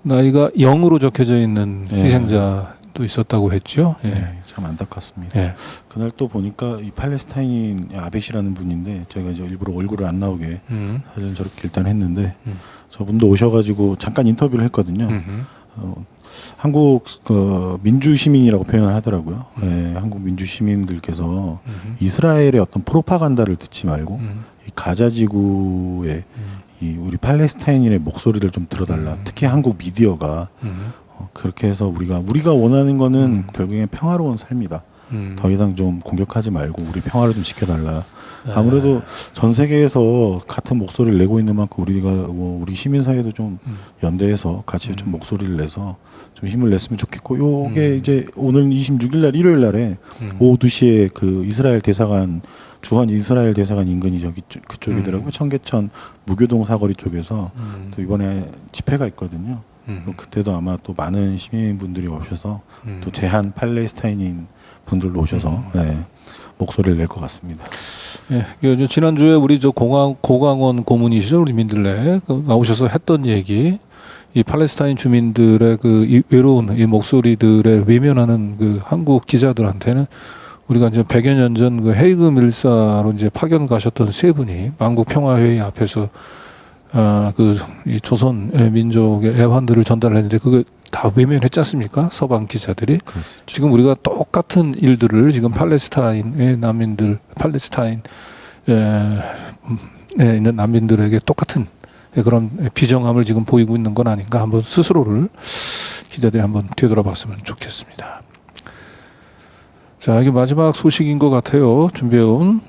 나이가 0으로 적혀져 있는 네. 희생자도 있었다고 했죠. 예. 네, 참 안타깝습니다. 예. 그날 또 보니까 이 팔레스타인인 아벳이라는 분인데 저희가 이제 일부러 얼굴을 안 나오게 사진 저렇게 일단 했는데 저분도 오셔가지고 잠깐 인터뷰를 했거든요. 한국 그 민주 시민이라고 표현을 하더라고요. 네, 한국 민주 시민들께서 이스라엘의 어떤 프로파간다를 듣지 말고 이 가자 지구의 이 우리 팔레스타인인의 목소리를 좀 들어달라. 특히 한국 미디어가 그렇게 해서 우리가 원하는 거는 결국엔 평화로운 삶이다. 더 이상 좀 공격하지 말고 우리 평화를 좀 지켜달라. 아무래도 전 세계에서 같은 목소리를 내고 있는 만큼 우리가 뭐 우리 시민사회도 좀 연대해서 같이 좀 목소리를 내서 좀 힘을 냈으면 좋겠고 요게 이제 오늘 26일 날 일요일 날에 오후 2시에 그 이스라엘 대사관 주한 이스라엘 대사관 인근이 저기 그쪽이더라고요. 청계천 무교동 사거리 쪽에서 또 이번에 집회가 있거든요. 그때도 아마 또 많은 시민분들이 오셔서 또 제한 팔레스타인인 분들도 오셔서 네, 목소리를 낼 것 같습니다. 예, 그 지난주에 우리 저 고강원 고문이시죠, 우리 민들레 나오셔서 했던 얘기, 이 팔레스타인 주민들의 그 이 외로운 이 목소리들의 외면하는 그 한국 기자들한테는 우리가 이제 100여 년 전 그 헤이그 밀사로 이제 파견 가셨던 세 분이 만국 평화회의 앞에서 그 이 조선 민족의 애환들을 전달했는데 그게 다 외면했지 않습니까? 서방 기자들이. 그렇죠. 지금 우리가 똑같은 일들을 지금 팔레스타인의 난민들, 팔레스타인에 있는 난민들에게 똑같은 그런 비정함을 지금 보이고 있는 건 아닌가, 한번 스스로를 기자들이 한번 되돌아봤으면 좋겠습니다. 자, 이게 마지막 소식인 것 같아요. 준비해온.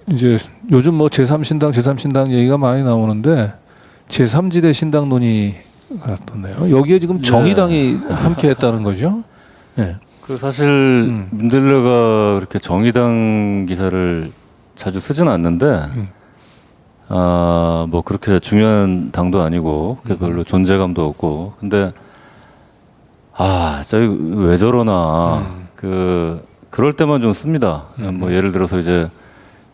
이제 요즘 뭐 제3신당 얘기가 많이 나오는데 제3지대 신당 논의가 떴네요. 여기에 지금 정의당이 함께 했다는 거죠. 예. 그 사실 민들레가 그렇게 정의당 기사를 자주 쓰지는 않는데 뭐 그렇게 중요한 당도 아니고 별로 존재감도 없고 근데 저기 왜 저러나 그럴 때만 좀 씁니다. 뭐 예를 들어서 이제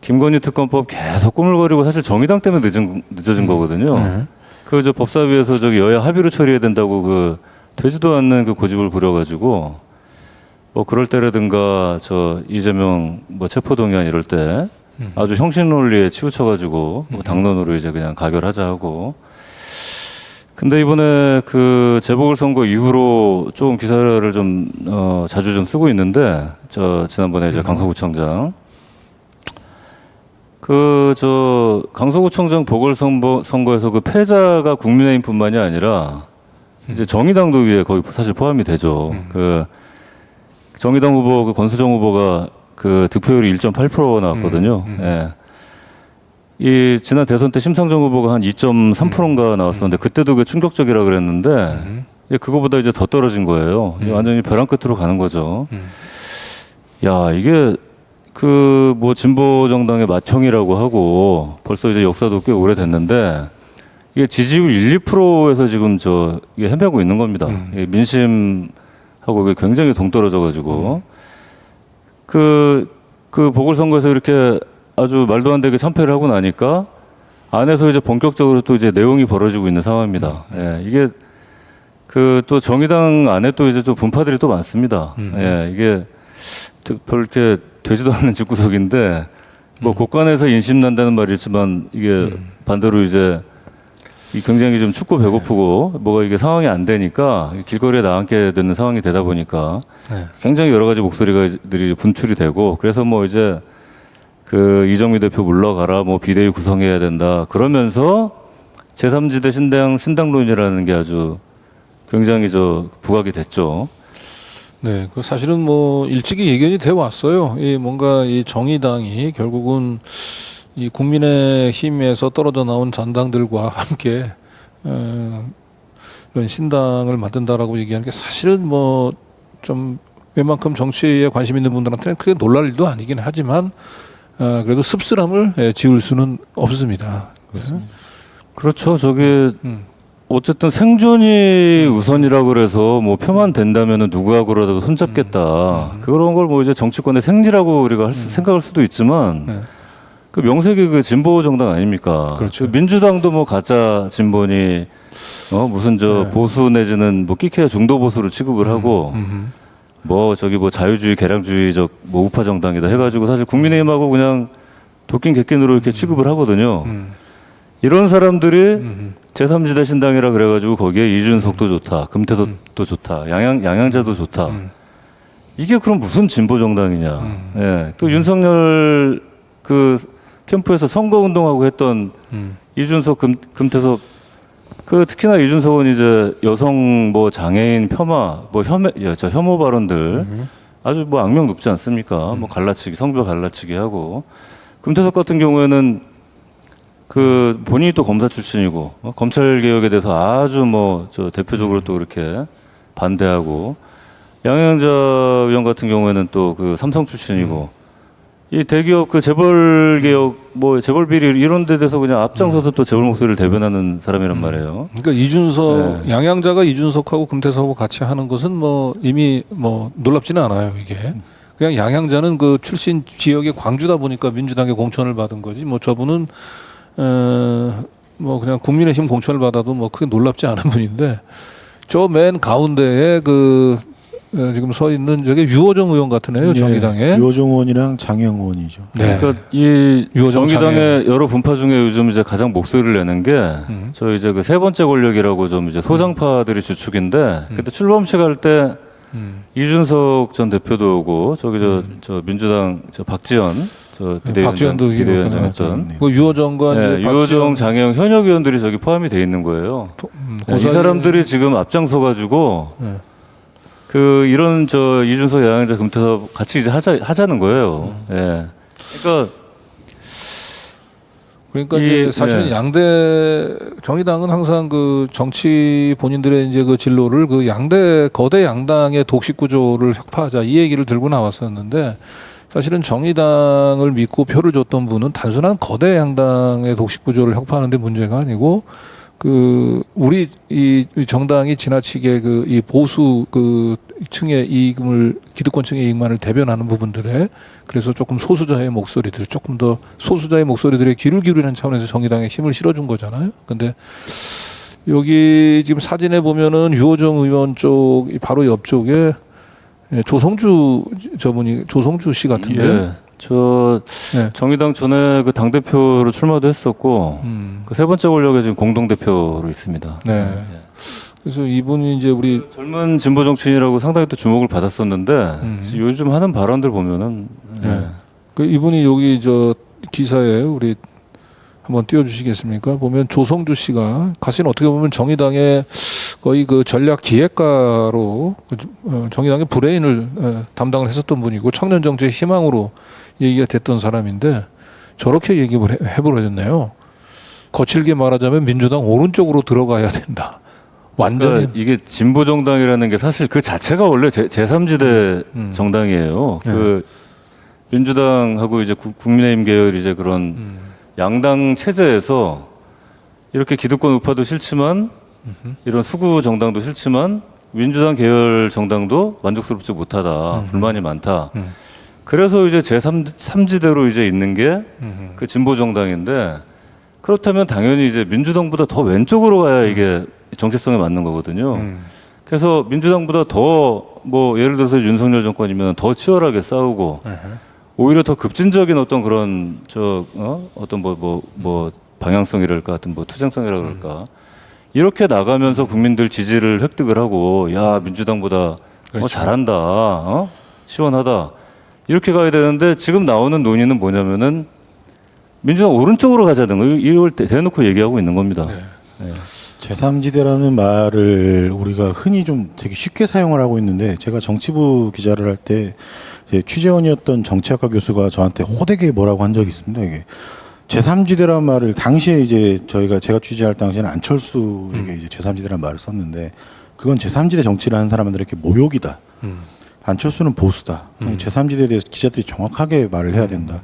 김건희 특검법 계속 꾸물거리고 사실 정의당 때문에 늦어진 거거든요. 그 저 법사위에서 저기 여야 합의로 처리해야 된다고 그 되지도 않는 그 고집을 부려가지고 뭐 그럴 때라든가 저 이재명 뭐 체포동의안 이럴 때 아주 형식논리에 치우쳐가지고 뭐 당론으로 이제 그냥 가결하자 하고. 근데 이번에 그 재보궐선거 이후로 조금 기사를 좀 자주 좀 쓰고 있는데 저 지난번에 이제 강서구청장 저 강서구청장 보궐선거에서 그 패자가 국민의힘뿐만이 아니라 이제 정의당도 이게 거의 사실 포함이 되죠. 그 정의당 후보 그 권수정 후보가 그 득표율이 1.8% 나왔거든요. 예. 이 지난 대선 때 심상정 후보가 한 2.3%인가 나왔었는데 그때도 그 충격적이라 그랬는데 그거보다 이제 더 떨어진 거예요. 완전히 벼랑 끝으로 가는 거죠. 야, 이게 그 뭐 진보 정당의 맏형이라고 하고 벌써 이제 역사도 꽤 오래됐는데 이게 지지율 1~2%에서 지금 이게 헤매고 있는 겁니다. 이게 민심하고 이게 굉장히 동떨어져가지고 그 보궐선거에서 이렇게 아주 말도 안 되게 참패를 하고 나니까 안에서 이제 본격적으로 또 이제 내용이 벌어지고 있는 상황입니다. 예, 이게 그 또 정의당 안에 또 이제 좀 분파들이 또 많습니다. 예, 이게 별 이렇게 되지도 않는 집구석인데 뭐 곳간에서 인심 난다는 말이 있지만 이게 반대로 이제 굉장히 좀 춥고 배고프고 뭐가 이게 상황이 안 되니까 길거리에 나앉게 되는 상황이 되다 보니까 굉장히 여러 가지 목소리들이 분출이 되고 그래서 뭐 이제 그 이정미 대표 물러가라 뭐 비대위 구성해야 된다 그러면서 제3지대 신당론이라는 게 아주 굉장히 부각이 됐죠. 네, 그 사실은 뭐 일찍이 예견이 돼 왔어요. 이 뭔가 이 정의당이 결국은 이 국민의힘에서 떨어져 나온 전당들과 함께 이런 신당을 만든다라고 얘기하는 게 사실은 뭐 좀 웬만큼 정치에 관심 있는 분들한테는 크게 놀랄 일도 아니긴 하지만 그래도 씁쓸함을 지울 수는 없습니다. 그렇죠. 저게 어쨌든 생존이 우선이라고 그래서 뭐 표만 된다면은 누구하고라도 손잡겠다. 그런 걸 뭐 이제 정치권의 생리라고 우리가 생각할 수도 있지만 네. 그 명색이 그 진보 정당 아닙니까? 그렇죠. 그 민주당도 뭐 가짜 진보니 무슨 저 네. 보수 내지는 뭐 끼케야 중도 보수로 취급을 하고 뭐 저기 뭐 자유주의 개량주의적 뭐 우파 정당이다 해가지고 사실 국민의힘하고 그냥 도끼 객긴으로 이렇게 취급을 하거든요. 이런 사람들이 제3지대 신당이라 그래가지고 거기에 이준석도 좋다, 금태섭도 좋다, 양양자도 좋다. 이게 그럼 무슨 진보 정당이냐? 예, 그 윤석열 그 캠프에서 선거 운동하고 했던 이준석, 금태섭 그 특히나 이준석은 이제 여성 뭐 장애인 폄하, 뭐 혐오 발언들 아주 뭐 악명 높지 않습니까? 뭐 갈라치기, 성별 갈라치기 하고 금태섭 같은 경우에는 그 본인이 또 검사 출신이고 검찰 개혁에 대해서 아주 뭐 저 대표적으로 또 이렇게 반대하고 양양자 의원 같은 경우에는 또 그 삼성 출신이고 이 대기업 그 재벌 개혁 뭐 재벌 비리 이런 데 대해서 그냥 앞장서서 또 재벌 목소리를 대변하는 사람이란 말이에요. 그러니까 이준석 양양자가 이준석하고 금태섭하고 같이 하는 것은 뭐 이미 뭐 놀랍지는 않아요. 이게 그냥 양양자는 그 출신 지역이 광주다 보니까 민주당의 공천을 받은 거지. 뭐 저분은 뭐 그냥 국민의힘 공천을 받아도 뭐 크게 놀랍지 않은 분인데 저 맨 가운데에 그 지금 서 있는 저게 유호정 의원 같은 애요. 정의당에. 유호정 의원이랑 장영 의원이죠. 네. 그러니까 이 유호정 정의당의 여러 분파 중에 요즘 이제 가장 목소리를 내는 게 저 이제 그 세 번째 권력이라고 좀 이제 소장파들이 주축인데 그때 출범식 할 때 이준석 전 대표도 오고 저기 저 민주당 저 박지원 저 박지원도 비대위원장했던 그 유호정과 이제 유호정, 장영 현역 의원들이 저기 포함이 돼 있는 거예요. 이 사람들이 지금 앞장서 가지고 그 이런 저 이준석, 양양자, 금태섭 같이 이제 하자는 거예요. 예. 그러니까 이제 사실은 양대 정의당은 항상 그 정치 본인들의 이제 그 진로를 그 거대 양당의 독식 구조를 혁파하자 이 얘기를 들고 나왔었는데 사실은 정의당을 믿고 표를 줬던 분은 단순한 거대 양당의 독식 구조를 혁파하는 데 문제가 아니고 그 우리 이 정당이 지나치게 그 이 보수 그 층의 이익을 기득권층의 이익만을 대변하는 부분들에 그래서 조금 소수자의 목소리들 조금 더 소수자의 목소리들의 귀를 기울이는 차원에서 정의당에 힘을 실어준 거잖아요. 근데 여기 지금 사진에 보면은 유호정 의원 쪽 바로 옆쪽에 조성주 저분이 조성주 씨 같은데. 예. 저 정의당 전에 그 당 대표로 출마도 했었고 그 세 번째 권력에 지금 공동 대표로 있습니다. 네. 그래서 이분이 이제 우리 젊은 진보 정치인이라고 상당히 또 주목을 받았었는데 요즘 하는 발언들 보면은 그 이분이 여기 저 기사에 우리 한번 띄워주시겠습니까? 보면 조성주 씨가 사실 어떻게 보면 정의당의 거의 그 전략 기획가로 정의당의 브레인을 담당을 했었던 분이고 청년 정치의 희망으로 얘기가 됐던 사람인데 저렇게 얘기를 해버렸네요. 거칠게 말하자면 민주당 오른쪽으로 들어가야 된다. 완전히 그러니까 이게 진보 정당이라는 게 사실 그 자체가 원래 제3지대 정당이에요. 그 민주당하고 이제 국민의힘 계열 이제 그런 양당 체제에서 이렇게 기득권 우파도 싫지만 이런 수구 정당도 싫지만 민주당 계열 정당도 만족스럽지 못하다. 불만이 많다. 그래서 이제 제3지대로 이제 있는 게 그 진보 정당인데 그렇다면 당연히 이제 민주당보다 더 왼쪽으로 가야 이게 정체성에 맞는 거거든요. 그래서 민주당보다 더 뭐 예를 들어서 윤석열 정권이면 더 치열하게 싸우고 오히려 더 급진적인 어떤 그런 어떤 뭐 방향성이랄까 하여튼 뭐 투쟁성이라 그럴까 이렇게 나가면서 국민들 지지를 획득을 하고 야 민주당보다 그렇죠. 잘한다 시원하다 이렇게 가야 되는데 지금 나오는 논의는 뭐냐면은 민주당 오른쪽으로 가자는 거 이걸 대놓고 얘기하고 있는 겁니다. 네. 제3지대라는 말을 우리가 흔히 좀 되게 쉽게 사용을 하고 있는데 제가 정치부 기자를 할 때 취재원이었던 정치학과 교수가 저한테 호되게 뭐라고 한 적이 있습니다. 이게 제3지대란 말을 당시에 이제 제가 취재할 당시에는 안철수에게 이제 제3지대란 말을 썼는데 그건 제3지대 정치를 하는 사람들에게 모욕이다. 안철수는 보수다. 제3지대에 대해서 기자들이 정확하게 말을 해야 된다.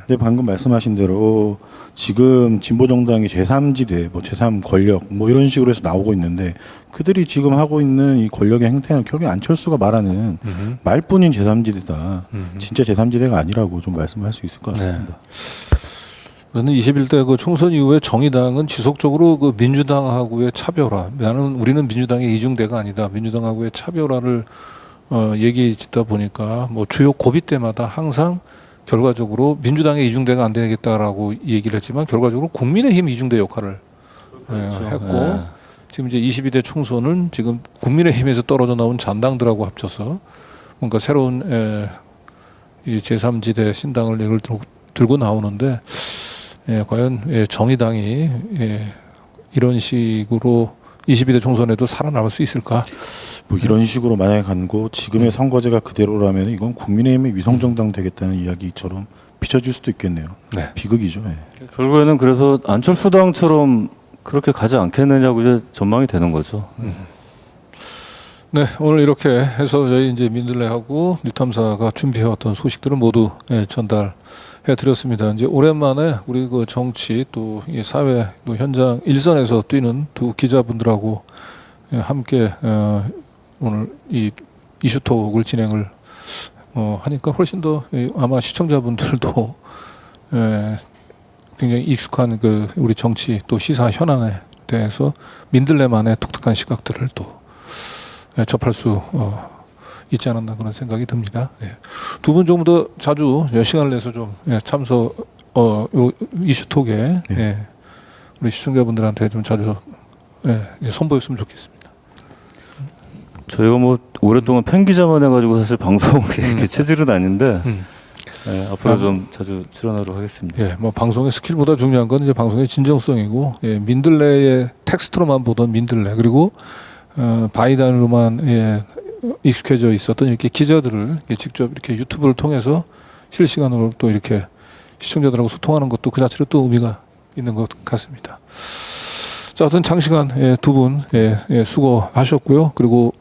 근데 방금 말씀하신 대로 지금 진보정당이 제3지대, 뭐 제3 권력, 뭐 이런 식으로 해서 나오고 있는데 그들이 지금 하고 있는 이 권력의 행태는 결국 안철수가 말하는 말뿐인 제3지대다. 진짜 제3지대가 아니라고 좀 말씀할 수 있을 것 같습니다. 그런데 21대 그 총선 이후에 정의당은 지속적으로 그 민주당하고의 차별화, 우리는 민주당의 이중대가 아니다. 민주당하고의 차별화를 얘기 짓다 보니까 뭐 주요 고비 때마다 항상 결과적으로 민주당의 이중대가 안 되겠다라고 얘기를 했지만 결과적으로 국민의힘 이중대 역할을 했고 지금 이제 22대 총선은 지금 국민의힘에서 떨어져 나온 잔당들하고 합쳐서 뭔가 새로운 이 제3지대 신당을 예를 들고 나오는데 과연 정의당이 이런 식으로 22대 총선에도 살아남을 수 있을까? 뭐 이런 식으로 만약에 간고 지금의 선거제가 그대로라면 이건 국민의힘의 위성정당 되겠다는 이야기처럼 비춰질 수도 있겠네요. 네. 비극이죠. 결국에는 그래서 안철수당처럼 그렇게 가지 않겠느냐고 이제 전망이 되는 거죠. 네, 오늘 이렇게 해서 저희 이제 민들레하고 뉴탐사가 준비해왔던 소식들을 모두 전달해드렸습니다. 이제 오랜만에 우리 그 정치 또 이 사회 또 현장 일선에서 뛰는 두 기자분들하고 함께 오늘 이 이슈톡을 진행을 하니까 훨씬 더 아마 시청자분들도 굉장히 익숙한 그 우리 정치 또 시사 현안에 대해서 민들레만의 독특한 시각들을 또 접할 수 있지 않았나 그런 생각이 듭니다. 두 분 좀 더 자주 시간을 내서 좀 참석 요 이슈톡에 우리 시청자분들한테 좀 자주 선보였으면 좋겠습니다. 저희가 뭐 오랫동안 팬기자만 해가지고 사실 방송에 이렇게 체질은 아닌데 앞으로 좀 자주 출연하도록 하겠습니다. 뭐 방송의 스킬보다 중요한 건 이제 방송의 진정성이고 민들레의 텍스트로만 보던 민들레 그리고 바이단으로만 익숙해져 있었던 이렇게 기자들을 이렇게 직접 이렇게 유튜브를 통해서 실시간으로 또 이렇게 시청자들하고 소통하는 것도 그 자체로 또 의미가 있는 것 같습니다. 자, 하여튼 장시간 두 분 수고하셨고요. 그리고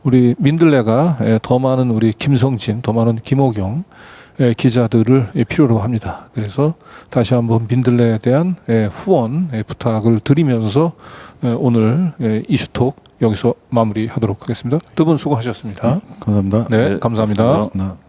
우리 민들레가 더 많은 우리 김성진, 더 많은 김호경 기자들을 필요로 합니다. 그래서 다시 한번 민들레에 대한 후원 부탁을 드리면서 오늘 이슈톡 여기서 마무리하도록 하겠습니다. 두 분 수고하셨습니다. 감사합니다. 네, 감사합니다. 고맙습니다.